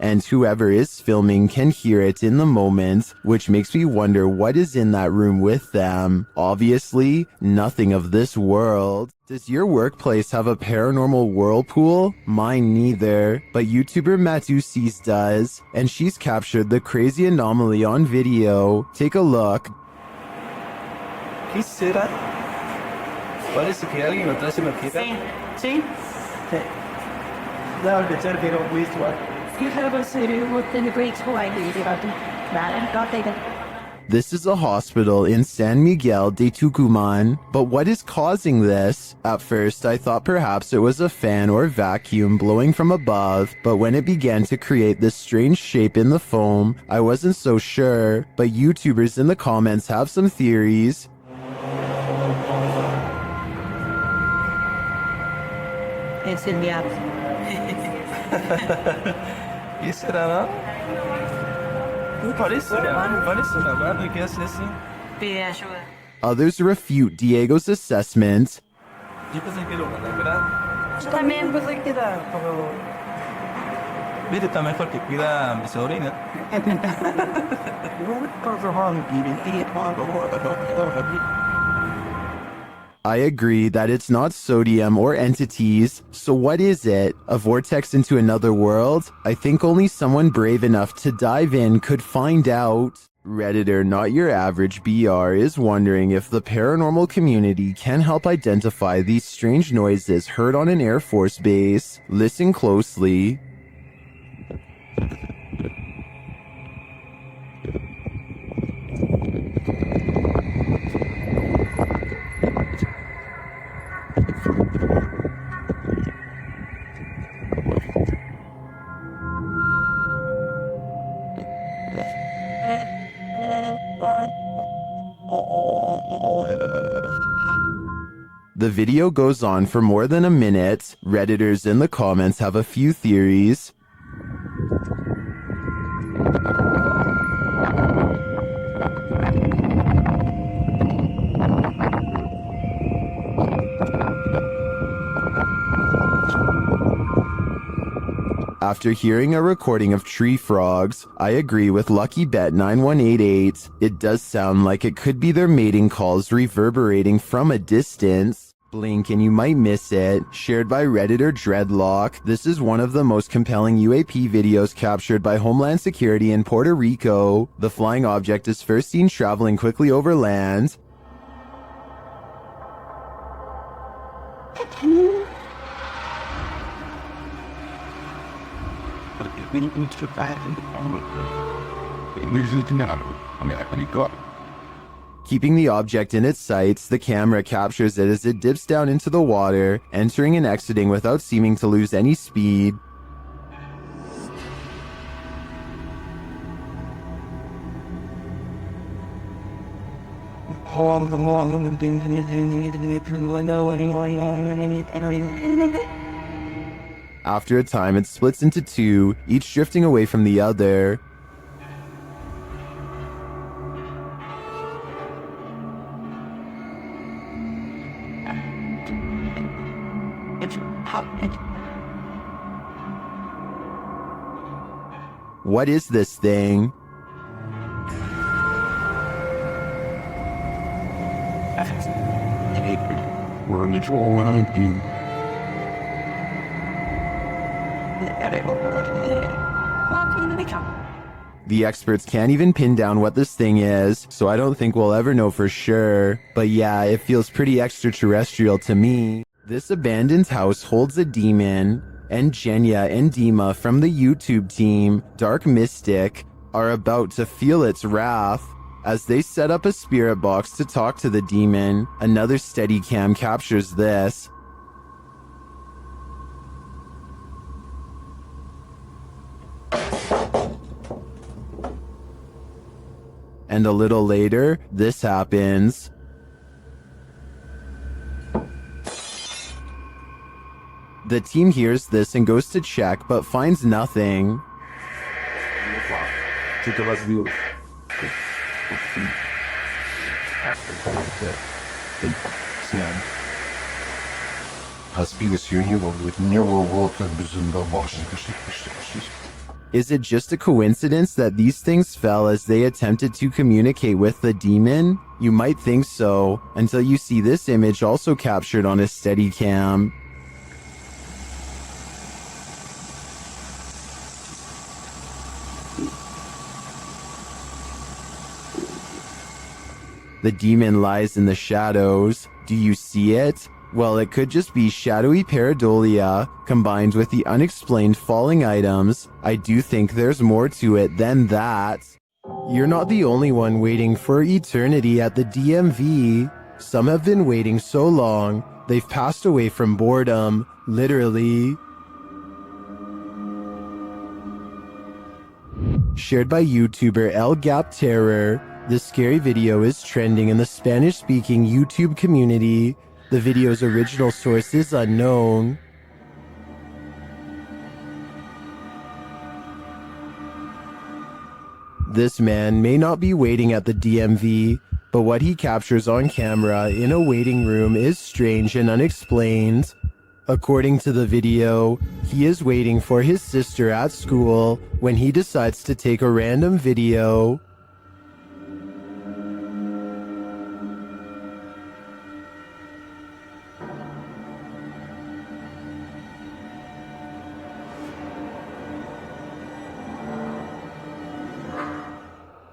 And whoever is filming can hear it in the moment, which makes me wonder what is in that room with them. Obviously, nothing of this world. Does your workplace have a paranormal whirlpool? Mine neither, but YouTuber Matusis does, and she's captured the crazy anomaly on video. Take a look. ¿Qué será? Parece que alguien atrás se me quita. Sí. Sí. No, the certificate of waste what? You have a city within the great Hawaii. This is a hospital in San Miguel de Tucumán, but what is causing this? At first, I thought perhaps it was a fan or vacuum blowing from above, but when it began to create this strange shape in the foam, I wasn't so sure, but YouTubers in the comments have some theories. It's in the app. ¿Qué será, no? Parece una guarda que hace así. Pide ayuda. Others refute Diego's assessment. Yo pensé que era una negra. Yo también pensé que era como... Viste, está mejor que cuida a mi sobrina. I agree that it's not sodium or entities, so what is it? A vortex into another world? I think only someone brave enough to dive in could find out. Redditor Not Your Average BR is wondering if the paranormal community can help identify these strange noises heard on an Air Force base. Listen closely. The video goes on for more than a minute. Redditors in the comments have a few theories. After hearing a recording of tree frogs, I agree with Lucky Bet 9188. It does sound like it could be their mating calls reverberating from a distance. Blink and you might miss it. Shared by Redditor Dreadlock. This is one of the most compelling UAP videos captured by Homeland Security in Puerto Rico. The flying object is first seen traveling quickly over land. Keeping the object in its sights, the camera captures it as it dips down into the water, entering and exiting without seeming to lose any speed. After a time, it splits into two, each drifting away from the other. What is this thing? The experts can't even pin down what this thing is, so I don't think we'll ever know for sure. But yeah, it feels pretty extraterrestrial to me. This abandoned house holds a demon, and Jenya and Dima from the YouTube team, Dark Mystic, are about to feel its wrath. As they set up a spirit box to talk to the demon, another Steadicam captures this. And a little later, this happens. The team hears this and goes to check, but finds nothing. Is it just a coincidence that these things fell as they attempted to communicate with the demon? You might think so, until you see this image also captured on a Steadicam. The demon lies in the shadows. Do you see it? Well, it could just be shadowy pareidolia combined with the unexplained falling items. I do think there's more to it than that. You're not the only one waiting for eternity at the DMV. Some have been waiting so long, they've passed away from boredom, literally. Shared by YouTuber El Gap Terror. This scary video is trending in the Spanish-speaking YouTube community. The video's original source is unknown. This man may not be waiting at the DMV, but what he captures on camera in a waiting room is strange and unexplained. According to the video, he is waiting for his sister at school when he decides to take a random video.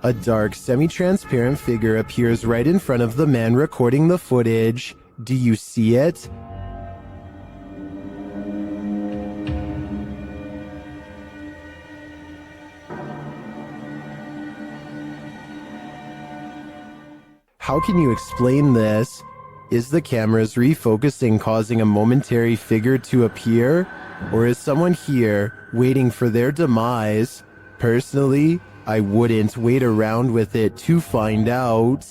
A dark, semi-transparent figure appears right in front of the man recording the footage. Do you see it? How can you explain this? Is the camera's refocusing causing a momentary figure to appear? Or is someone here waiting for their demise? Personally, I wouldn't wait around with it to find out.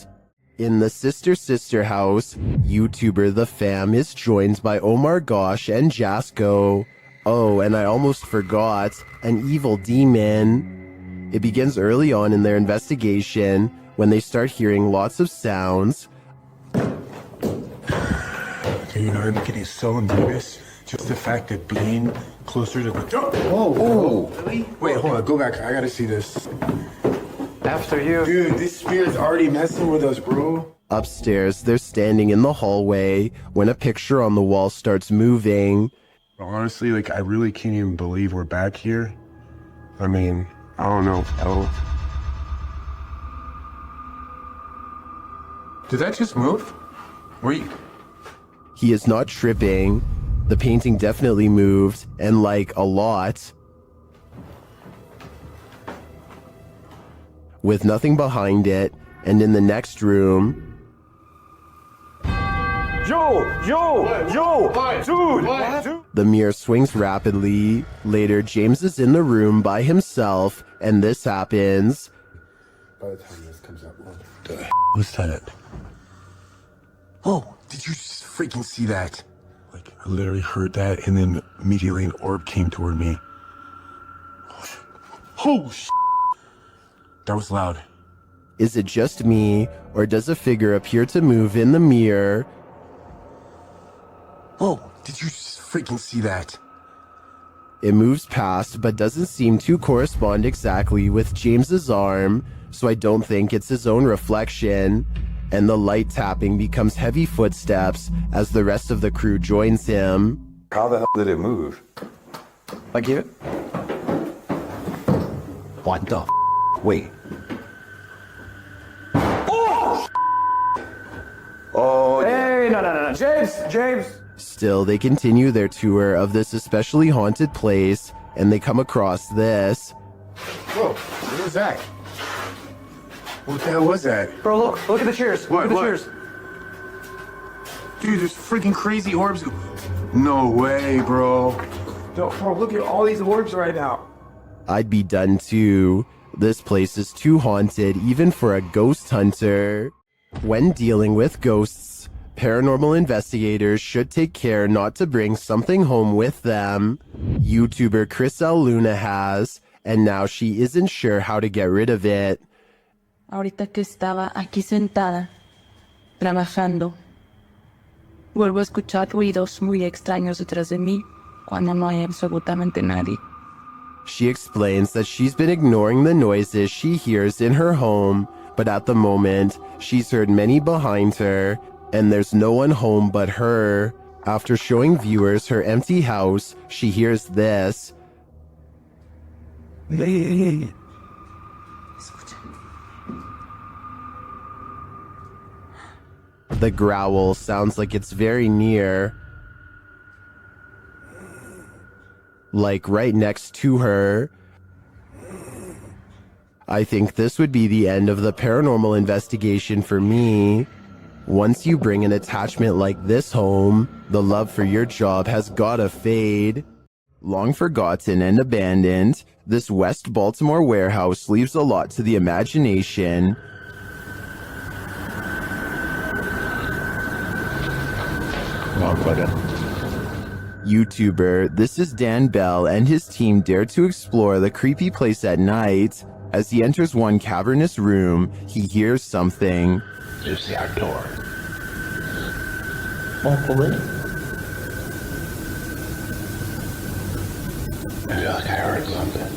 In the Sister house, YouTuber The Fam is joined by Omar Gosh and Jasko. Oh, and I almost forgot, an evil demon. It begins early on in their investigation when they start hearing lots of sounds. Okay, you know, I'm getting so nervous. Just the fact that being closer to the... Whoa. Really? Wait, hold on. Go back. I gotta see this. After you. Dude, this spirit's already messing with us, bro. Upstairs, they're standing in the hallway when a picture on the wall starts moving. Honestly, like, I really can't even believe we're back here. I mean, I don't know. Did that just move? He is not tripping. The painting definitely moved, and like a lot. With nothing behind it, and in the next room... Dude! The mirror swings rapidly. Later, James is in the room by himself, and this happens. By the time this comes out, what the was that? Oh, did you just freaking see that? Like, I literally heard that, and then immediately an orb came toward me. Oh, that was loud. Is it just me, or does a figure appear to move in the mirror? Oh, did you just freaking see that? It moves past, but doesn't seem to correspond exactly with James's arm, so I don't think it's his own reflection. And the light tapping becomes heavy footsteps as the rest of the crew joins him. How the hell did it move? Like it? What the Wait. Oh, hey, no. James! Still, they continue their tour of this especially haunted place, and they come across this. Whoa, what was that? What the hell was that? Bro, look at the chairs. What? Look at the chairs. Dude, there's freaking crazy orbs. No way, bro. Bro, look at all these orbs right now. I'd be done too. This place is too haunted even for a ghost hunter. When dealing with ghosts, paranormal investigators should take care not to bring something home with them. YouTuber Chris L. Luna has, and now she isn't sure how to get rid of it. Ahorita que estaba aquí sentada, trabajando, vuelvo a escuchar ruidos muy extraños detrás de mí cuando no hay absolutamente nadie. She explains that she's been ignoring the noises she hears in her home, but at the moment, she's heard many behind her, and there's no one home but her. After showing viewers her empty house, she hears this. The growl sounds like it's very near. Like right next to her. I think this would be the end of the paranormal investigation for me. Once you bring an attachment like this home, the love for your job has gotta fade. Long forgotten and abandoned, this West Baltimore warehouse leaves a lot to the imagination. YouTuber, this is Dan Bell and his team dare to explore the creepy place at night. As he enters one cavernous room, he hears something. There's the our door. I feel like I heard something.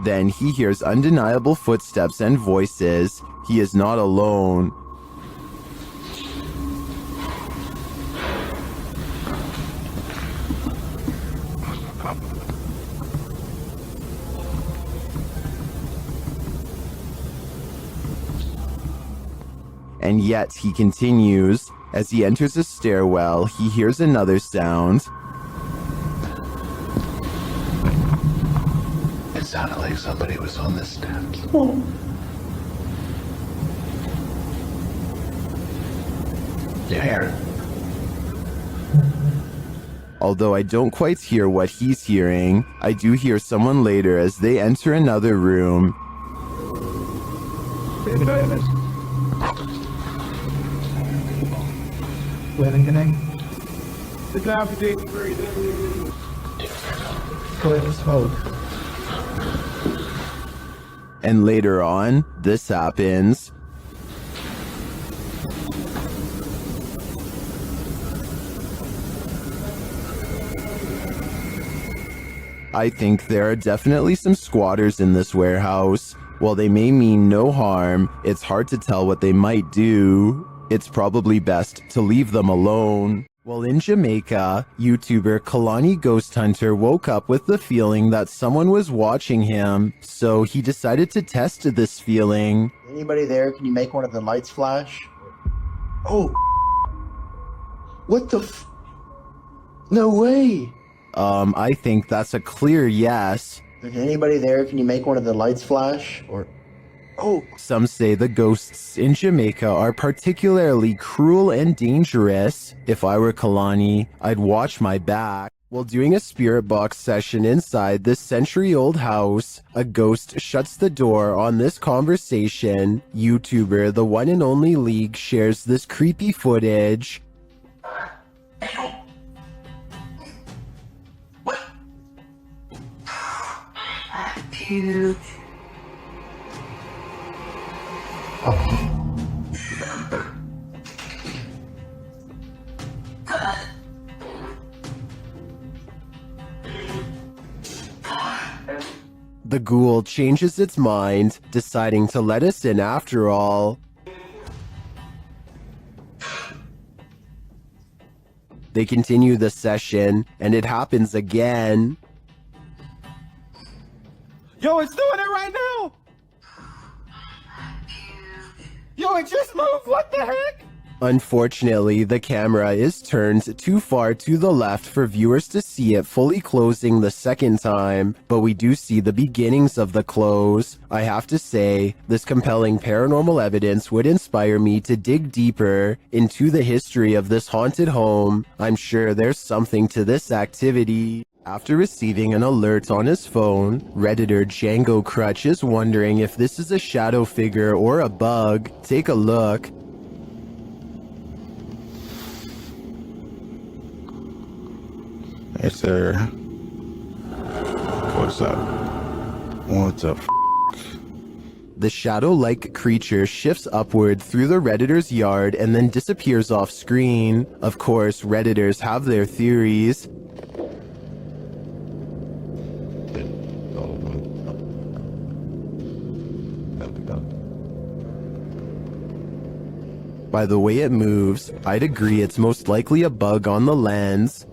Then he hears undeniable footsteps and voices. He is not alone. And yet he continues. As he enters a stairwell, he hears another sound. It sounded like somebody was on the steps. You hear it? Although I don't quite hear what he's hearing, I do hear someone later as they enter another room. And later on, this happens. I think there are definitely some squatters in this warehouse. While they may mean no harm, it's hard to tell what they might do. It's probably best to leave them alone. While in Jamaica, YouTuber Kalani Ghost Hunter woke up with the feeling that someone was watching him, so he decided to test this feeling. Anybody there? Can you make one of the lights flash? Oh. What the f... No way. I think that's a clear yes. Anybody there? Can you make one of the lights flash? Or... Oh. Some say the ghosts in Jamaica are particularly cruel and dangerous. If I were Kalani, I'd watch my back. While doing a spirit box session inside this century-old house, a ghost shuts the door on this conversation. YouTuber The One and Only League shares this creepy footage. Dude. The ghoul changes its mind, deciding to let us in after all. They continue the session, and it happens again. Yo, it's doing it right now! Yo, it just moved! What the heck? Unfortunately, the camera is turned too far to the left for viewers to see it fully closing the second time, but we do see the beginnings of the close. I have to say, this compelling paranormal evidence would inspire me to dig deeper into the history of this haunted home. I'm sure there's something to this activity. After receiving an alert on his phone, Redditor Django Crutch is wondering if this is a shadow figure or a bug. Take a look. Hey, sir. What's up? What's up? The shadow-like creature shifts upward through the Redditor's yard and then disappears off screen. Of course, Redditors have their theories. By the way it moves, I'd agree it's most likely a bug on the lens.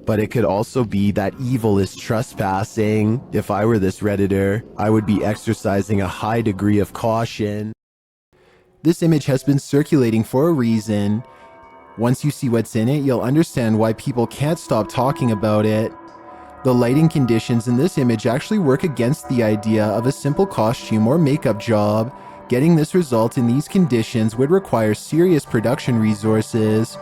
But it could also be that evil is trespassing. If I were this Redditor, I would be exercising a high degree of caution. This image has been circulating for a reason. Once you see what's in it, you'll understand why people can't stop talking about it. The lighting conditions in this image actually work against the idea of a simple costume or makeup job. Getting this result in these conditions would require serious production resources.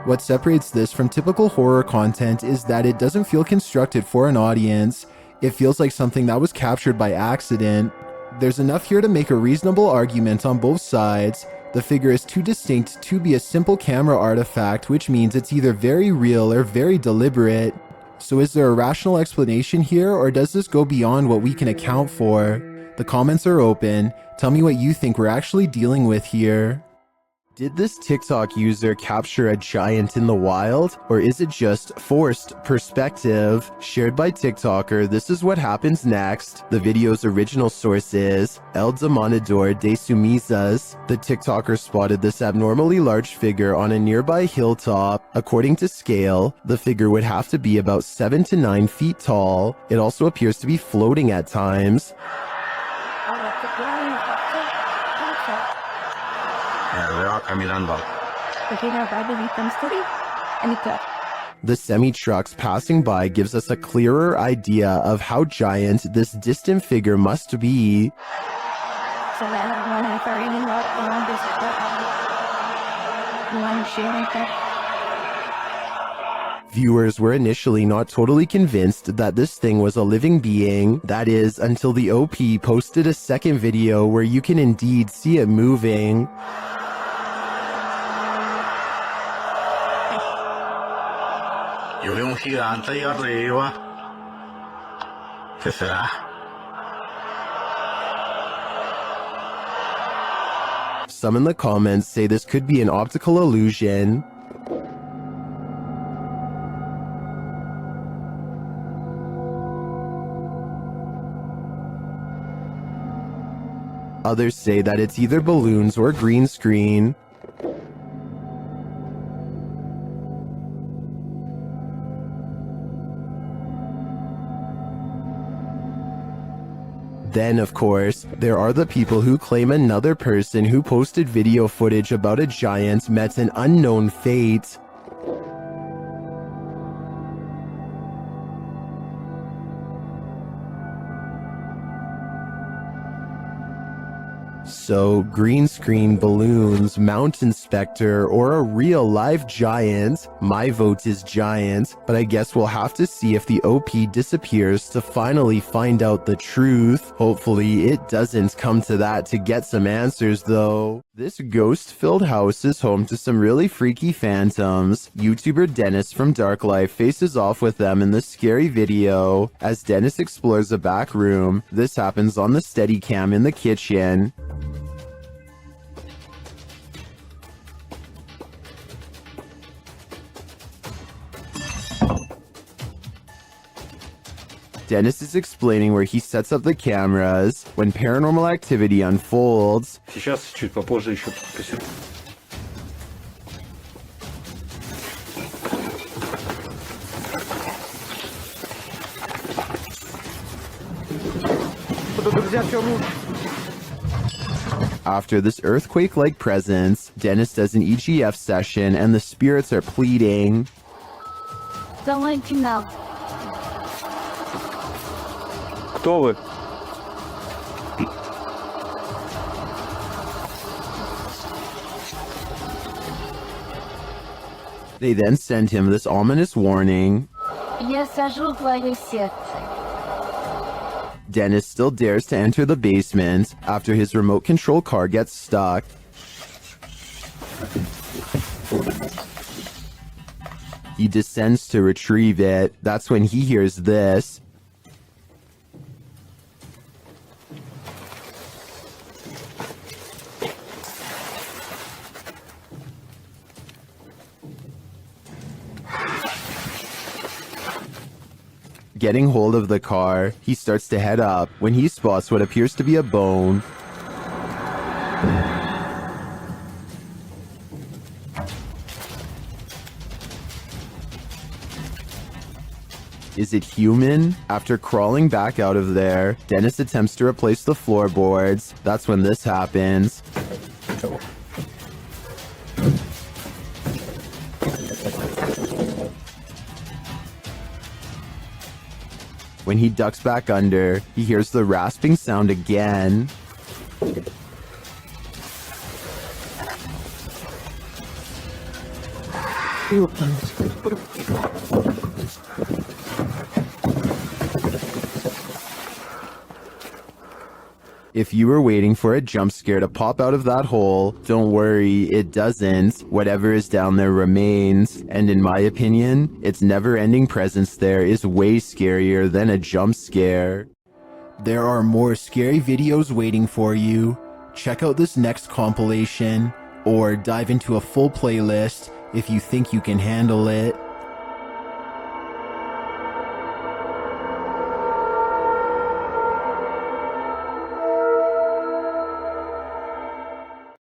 What separates this from typical horror content is that it doesn't feel constructed for an audience. It feels like something that was captured by accident. There's enough here to make a reasonable argument on both sides. The figure is too distinct to be a simple camera artifact, which means it's either very real or very deliberate. So is there a rational explanation here, or does this go beyond what we can account for? The comments are open. Tell me what you think we're actually dealing with here. Did this TikTok user capture a giant in the wild, or is it just forced perspective? Shared by TikToker, this is what happens next. The video's original source is El Demonador de Sumizas. The TikToker spotted this abnormally large figure on a nearby hilltop. According to scale, the figure would have to be about 7 to 9 feet tall. It also appears to be floating at times. The semi-trucks passing by gives us a clearer idea of how giant this distant figure must be. Viewers were initially not totally convinced that this thing was a living being. That is, until the OP posted a second video where you can indeed see it moving. Yo veo un gigante ahí arriba. ¿Qué será? Some in the comments say this could be an optical illusion. Others say that it's either balloons or green screen. Then, of course, there are the people who claim another person who posted video footage about a giant met an unknown fate. So, green screen, balloons, mountain specter, or a real live giant? My vote is giant, but I guess we'll have to see if the OP disappears to finally find out the truth. Hopefully it doesn't come to that to get some answers though. This ghost-filled house is home to some really freaky phantoms. YouTuber Dennis from Dark Life faces off with them in this scary video. As Dennis explores a back room, this happens on the Steadicam in the kitchen. Dennis is explaining where he sets up the cameras when paranormal activity unfolds. Сейчас, чуть попозже еще посижу. After this earthquake-like presence, Dennis does an EGF session and the spirits are pleading. Давайте нам. Кто вы? They then send him this ominous warning. Я сажу твое сердце. Dennis still dares to enter the basement after his remote control car gets stuck. He descends to retrieve it. That's when he hears this. Getting hold of the car, he starts to head up when he spots what appears to be a bone. Is it human? After crawling back out of there, Dennis attempts to replace the floorboards. That's when this happens. When he ducks back under, he hears the rasping sound again. If you were waiting for a jump scare to pop out of that hole, don't worry, it doesn't. Whatever is down there remains. And in my opinion, its never-ending presence there is way scarier than a jump scare. There are more scary videos waiting for you. Check out this next compilation, or dive into a full playlist if you think you can handle it.